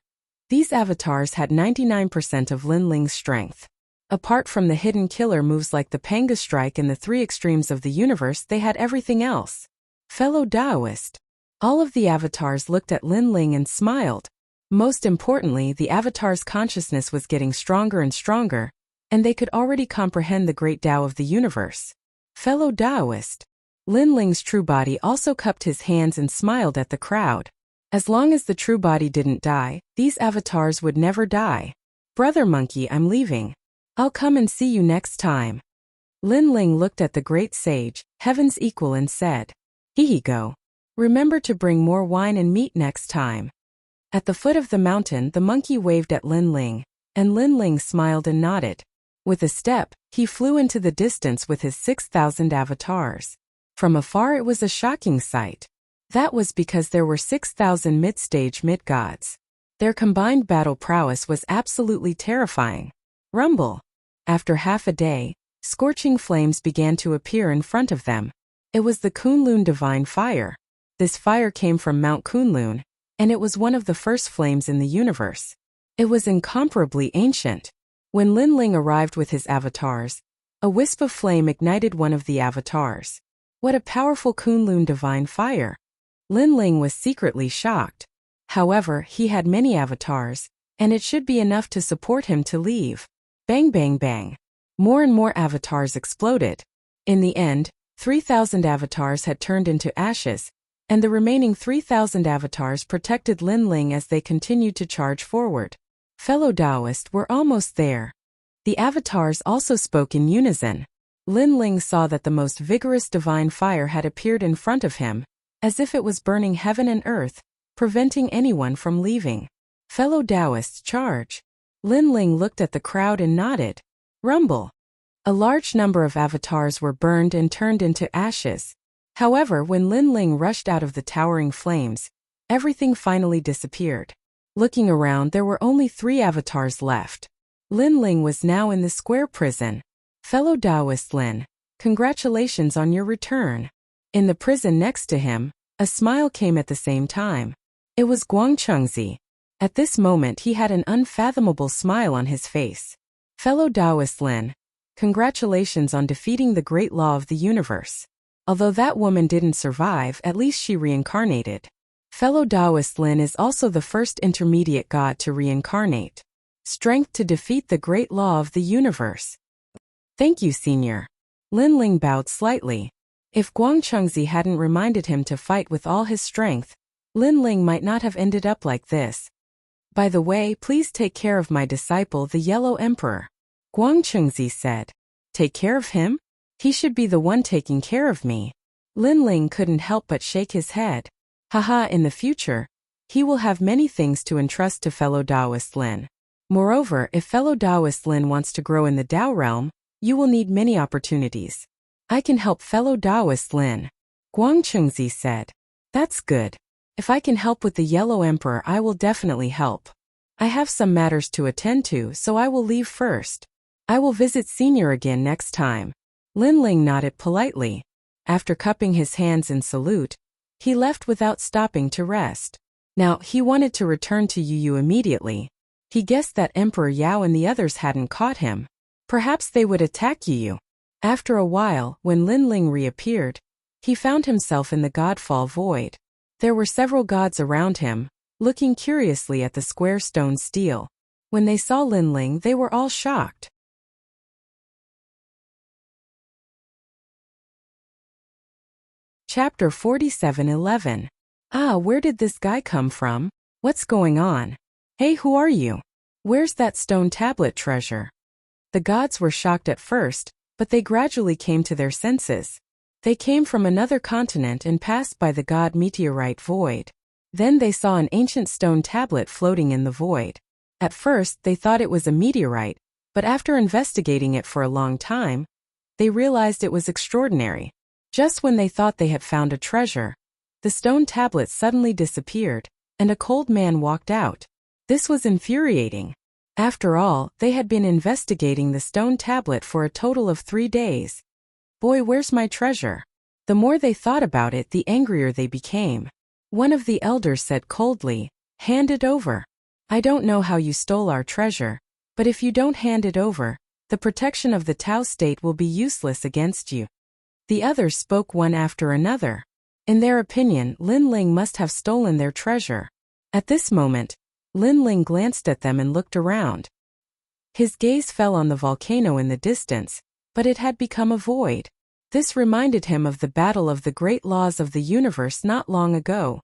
[SPEAKER 1] these avatars had 99% of Lin Ling's strength. Apart from the hidden killer moves like the Panga Strike and the 3 extremes of the universe, they had everything else. Fellow Taoist. All of the avatars looked at Lin Ling and smiled. Most importantly, the avatar's consciousness was getting stronger and stronger, and they could already comprehend the great Tao of the universe. Fellow Taoist. Lin Ling's true body also cupped his hands and smiled at the crowd. As long as the true body didn't die, these avatars would never die. Brother Monkey, I'm leaving. I'll come and see you next time. Lin Ling looked at the great sage, heaven's equal, and said, Go. Remember to bring more wine and meat next time. At the foot of the mountain, the monkey waved at Lin Ling, and Lin Ling smiled and nodded. With a step, he flew into the distance with his 6,000 avatars. From afar it was a shocking sight. That was because there were 6,000 mid-stage mid-gods. Their combined battle prowess was absolutely terrifying. Rumble. After half a day, scorching flames began to appear in front of them. It was the Kunlun divine fire. This fire came from Mount Kunlun, and it was one of the first flames in the universe. It was incomparably ancient. When Lin Ling arrived with his avatars, a wisp of flame ignited one of the avatars. What a powerful Kunlun divine fire! Lin Ling was secretly shocked. However, he had many avatars, and it should be enough to support him to leave. Bang bang bang. More and more avatars exploded. In the end, 3,000 avatars had turned into ashes, and the remaining 3,000 avatars protected Lin Ling as they continued to charge forward. Fellow Taoist, we're almost there. The avatars also spoke in unison. Lin Ling saw that the most vigorous divine fire had appeared in front of him, as if it was burning heaven and earth, preventing anyone from leaving. Fellow Taoists, charge. Lin Ling looked at the crowd and nodded. Rumble. A large number of avatars were burned and turned into ashes. However, when Lin Ling rushed out of the towering flames, everything finally disappeared. Looking around, there were only 3 avatars left. Lin Ling was now in the square prison. Fellow Taoist Lin, congratulations on your return. In the prison next to him, a smile came at the same time. It was Guangchengzi. At this moment he had an unfathomable smile on his face. Fellow Taoist Lin, congratulations on defeating the great law of the universe. Although that woman didn't survive, at least she reincarnated. Fellow Taoist Lin is also the first intermediate god to reincarnate. Strength to defeat the great law of the universe. Thank you, Senior. Lin Ling bowed slightly. If Guangchengzi hadn't reminded him to fight with all his strength, Lin Ling might not have ended up like this. By the way, please take care of my disciple, the Yellow Emperor. Guangchengzi said. Take care of him? He should be the one taking care of me. Lin Ling couldn't help but shake his head. Haha, in the future, he will have many things to entrust to fellow Taoist Lin. Moreover, if fellow Taoist Lin wants to grow in the Tao realm, you will need many opportunities. I can help fellow Taoist Lin, Guang Chengzi said. That's good. If I can help with the Yellow Emperor, I will definitely help. I have some matters to attend to, so I will leave first. I will visit Senior again next time. Lin Ling nodded politely. After cupping his hands in salute, he left without stopping to rest. Now, he wanted to return to Yu immediately. He guessed that Emperor Yao and the others hadn't caught him. Perhaps they would attack Yu. After a while, when Lin Ling reappeared, he found himself in the Godfall Void. There were several gods around him, looking curiously at the square stone stele. When they saw Lin Ling, they were all shocked. Chapter 47:11. Ah, where did this guy come from? What's going on? Hey, who are you? Where's that stone tablet treasure? The gods were shocked at first, but they gradually came to their senses. They came from another continent and passed by the god meteorite void. Then they saw an ancient stone tablet floating in the void. At first, they thought it was a meteorite, but after investigating it for a long time, they realized it was extraordinary. Just when they thought they had found a treasure, the stone tablet suddenly disappeared, and a cold man walked out. This was infuriating. After all, they had been investigating the stone tablet for a total of 3 days. Boy, where's my treasure? The more they thought about it, the angrier they became. One of the elders said coldly, "Hand it over. I don't know how you stole our treasure, but if you don't hand it over, the protection of the Tao state will be useless against you." The others spoke one after another. In their opinion, Lin Ling must have stolen their treasure. At this moment, Lin Ling glanced at them and looked around. His gaze fell on the volcano in the distance, but it had become a void. This reminded him of the battle of the great laws of the universe not long ago.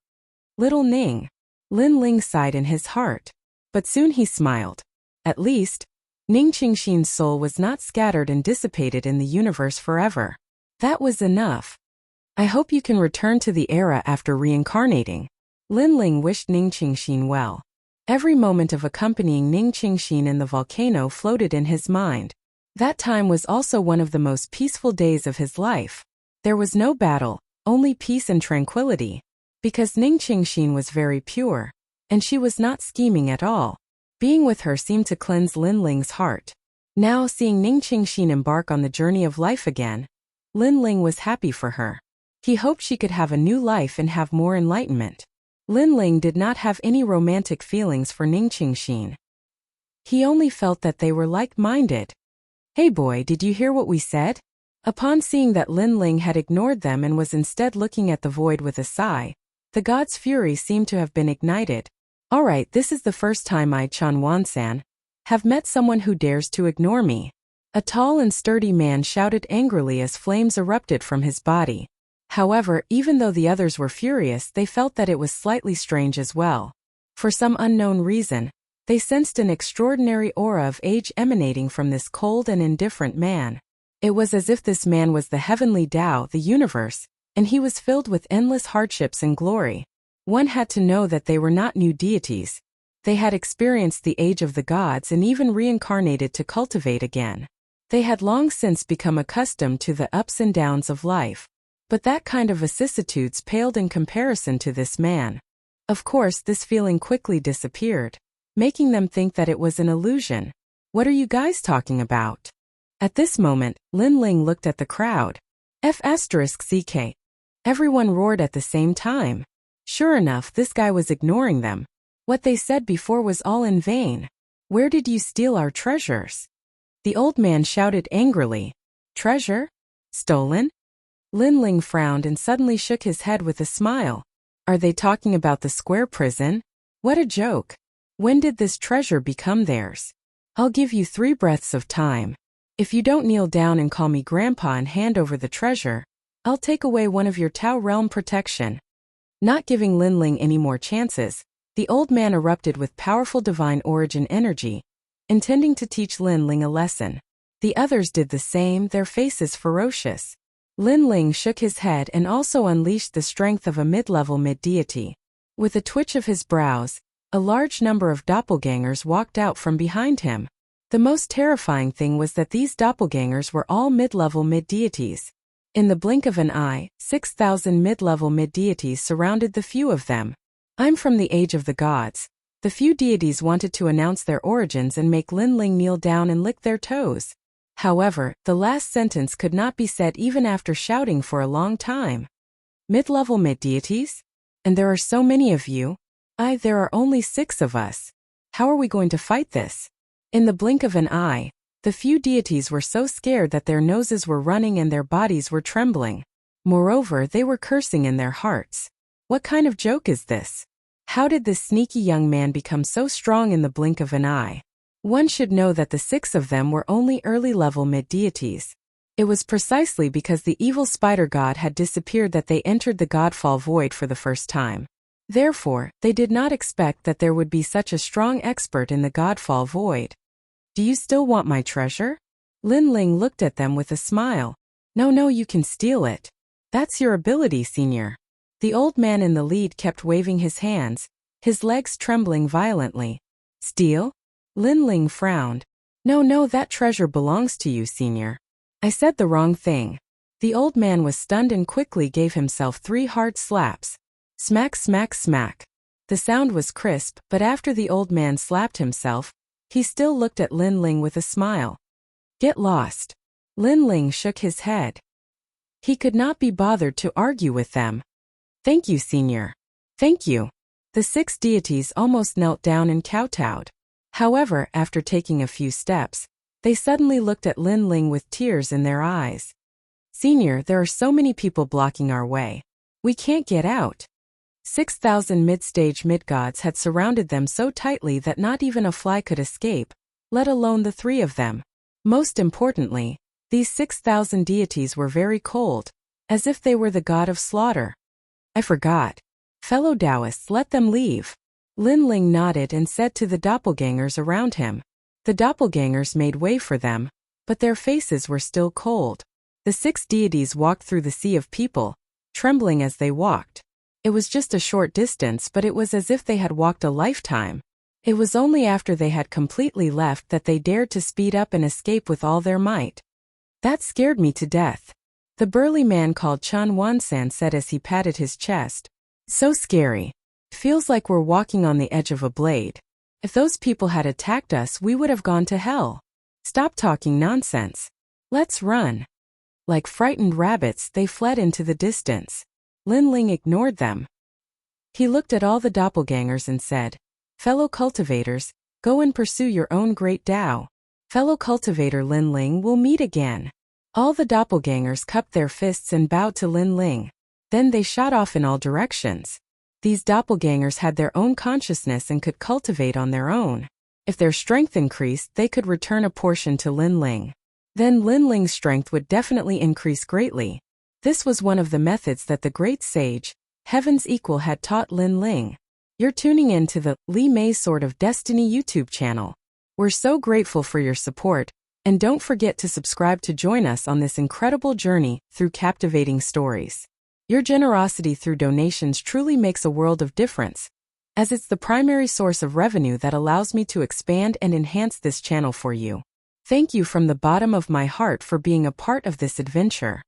[SPEAKER 1] Little Ning. Lin Ling sighed in his heart. But soon he smiled. At least, Ning Qingxin's soul was not scattered and dissipated in the universe forever. That was enough. I hope you can return to the era after reincarnating. Lin Ling wished Ning Qingxin well. Every moment of accompanying Ning Qingxin in the volcano floated in his mind. That time was also one of the most peaceful days of his life. There was no battle, only peace and tranquility. Because Ning Qingxin was very pure, and she was not scheming at all. Being with her seemed to cleanse Lin Ling's heart. Now, seeing Ning Qingxin embark on the journey of life again, Lin Ling was happy for her. He hoped she could have a new life and have more enlightenment. Lin Ling did not have any romantic feelings for Ning Qingxin. He only felt that they were like-minded. Hey boy, did you hear what we said? Upon seeing that Lin Ling had ignored them and was instead looking at the void with a sigh, the god's fury seemed to have been ignited. Alright, this is the first time I, Chan Wan-san, have met someone who dares to ignore me. A tall and sturdy man shouted angrily as flames erupted from his body. However, even though the others were furious, they felt that it was slightly strange as well. For some unknown reason, they sensed an extraordinary aura of age emanating from this cold and indifferent man. It was as if this man was the heavenly Tao, the universe, and he was filled with endless hardships and glory. One had to know that they were not new deities. They had experienced the age of the gods and even reincarnated to cultivate again. They had long since become accustomed to the ups and downs of life. But that kind of vicissitudes paled in comparison to this man. Of course, this feeling quickly disappeared, making them think that it was an illusion. What are you guys talking about? At this moment, Lin Ling looked at the crowd. F***CK. Everyone roared at the same time. Sure enough, this guy was ignoring them. What they said before was all in vain. Where did you steal our treasures? The old man shouted angrily. Treasure? Stolen? Lin Ling frowned and suddenly shook his head with a smile. Are they talking about the square prison? What a joke. When did this treasure become theirs? I'll give you 3 breaths of time. If you don't kneel down and call me Grandpa and hand over the treasure, I'll take away one of your Tao realm protection. Not giving Lin Ling any more chances, the old man erupted with powerful divine origin energy, intending to teach Lin Ling a lesson. The others did the same, their faces ferocious. Lin Ling shook his head and also unleashed the strength of a mid-level mid-deity. With a twitch of his brows, a large number of doppelgangers walked out from behind him. The most terrifying thing was that these doppelgangers were all mid-level mid-deities. In the blink of an eye, 6,000 mid-level mid-deities surrounded the few of them. I'm from the age of the gods. The few deities wanted to announce their origins and make Lin Ling kneel down and lick their toes. However, the last sentence could not be said even after shouting for a long time. Mid-level mid-deities? And there are so many of you? There are only 6 of us. How are we going to fight this? In the blink of an eye, the few deities were so scared that their noses were running and their bodies were trembling. Moreover, they were cursing in their hearts. What kind of joke is this? How did this sneaky young man become so strong in the blink of an eye? One should know that the 6 of them were only early-level mid-deities. It was precisely because the evil spider god had disappeared that they entered the Godfall Void for the first time. Therefore, they did not expect that there would be such a strong expert in the Godfall Void. Do you still want my treasure? Lin Ling looked at them with a smile. No, you can steal it. That's your ability, senior. The old man in the lead kept waving his hands, his legs trembling violently. Steal? Lin Ling frowned. No, that treasure belongs to you, senior. I said the wrong thing. The old man was stunned and quickly gave himself 3 hard slaps. Smack, smack, smack. The sound was crisp, but after the old man slapped himself, he still looked at Lin Ling with a smile. Get lost. Lin Ling shook his head. He could not be bothered to argue with them. Thank you, senior. Thank you. The 6 deities almost knelt down and kowtowed. However, after taking a few steps, they suddenly looked at Lin Ling with tears in their eyes. Senior, there are so many people blocking our way. We can't get out. 6,000 mid-stage mid-gods had surrounded them so tightly that not even a fly could escape, let alone the 3 of them. Most importantly, these 6,000 deities were very cold, as if they were the god of slaughter. I forgot. Fellow Taoists, let them leave. Lin Ling nodded and said to the doppelgangers around him. The doppelgangers made way for them, but their faces were still cold. The 6 deities walked through the sea of people, trembling as they walked. It was just a short distance, but it was as if they had walked a lifetime. It was only after they had completely left that they dared to speed up and escape with all their might. That scared me to death. The burly man called Chun Wansan said as he patted his chest. So scary. Feels like we're walking on the edge of a blade. If those people had attacked us, we would have gone to hell. Stop talking nonsense. Let's run. Like frightened rabbits, they fled into the distance. Lin Ling ignored them. He looked at all the doppelgangers and said, Fellow cultivators, go and pursue your own great Tao. Fellow cultivator Lin Ling will meet again. All the doppelgangers cupped their fists and bowed to Lin Ling. Then they shot off in all directions. These doppelgangers had their own consciousness and could cultivate on their own. If their strength increased, they could return a portion to Lin Ling. Then Lin Ling's strength would definitely increase greatly. This was one of the methods that the great sage, Heaven's Equal, had taught Lin Ling. You're tuning in to the Li Mei Sword of Destiny YouTube channel. We're so grateful for your support, and don't forget to subscribe to join us on this incredible journey through captivating stories. Your generosity through donations truly makes a world of difference, as it's the primary source of revenue that allows me to expand and enhance this channel for you. Thank you from the bottom of my heart for being a part of this adventure.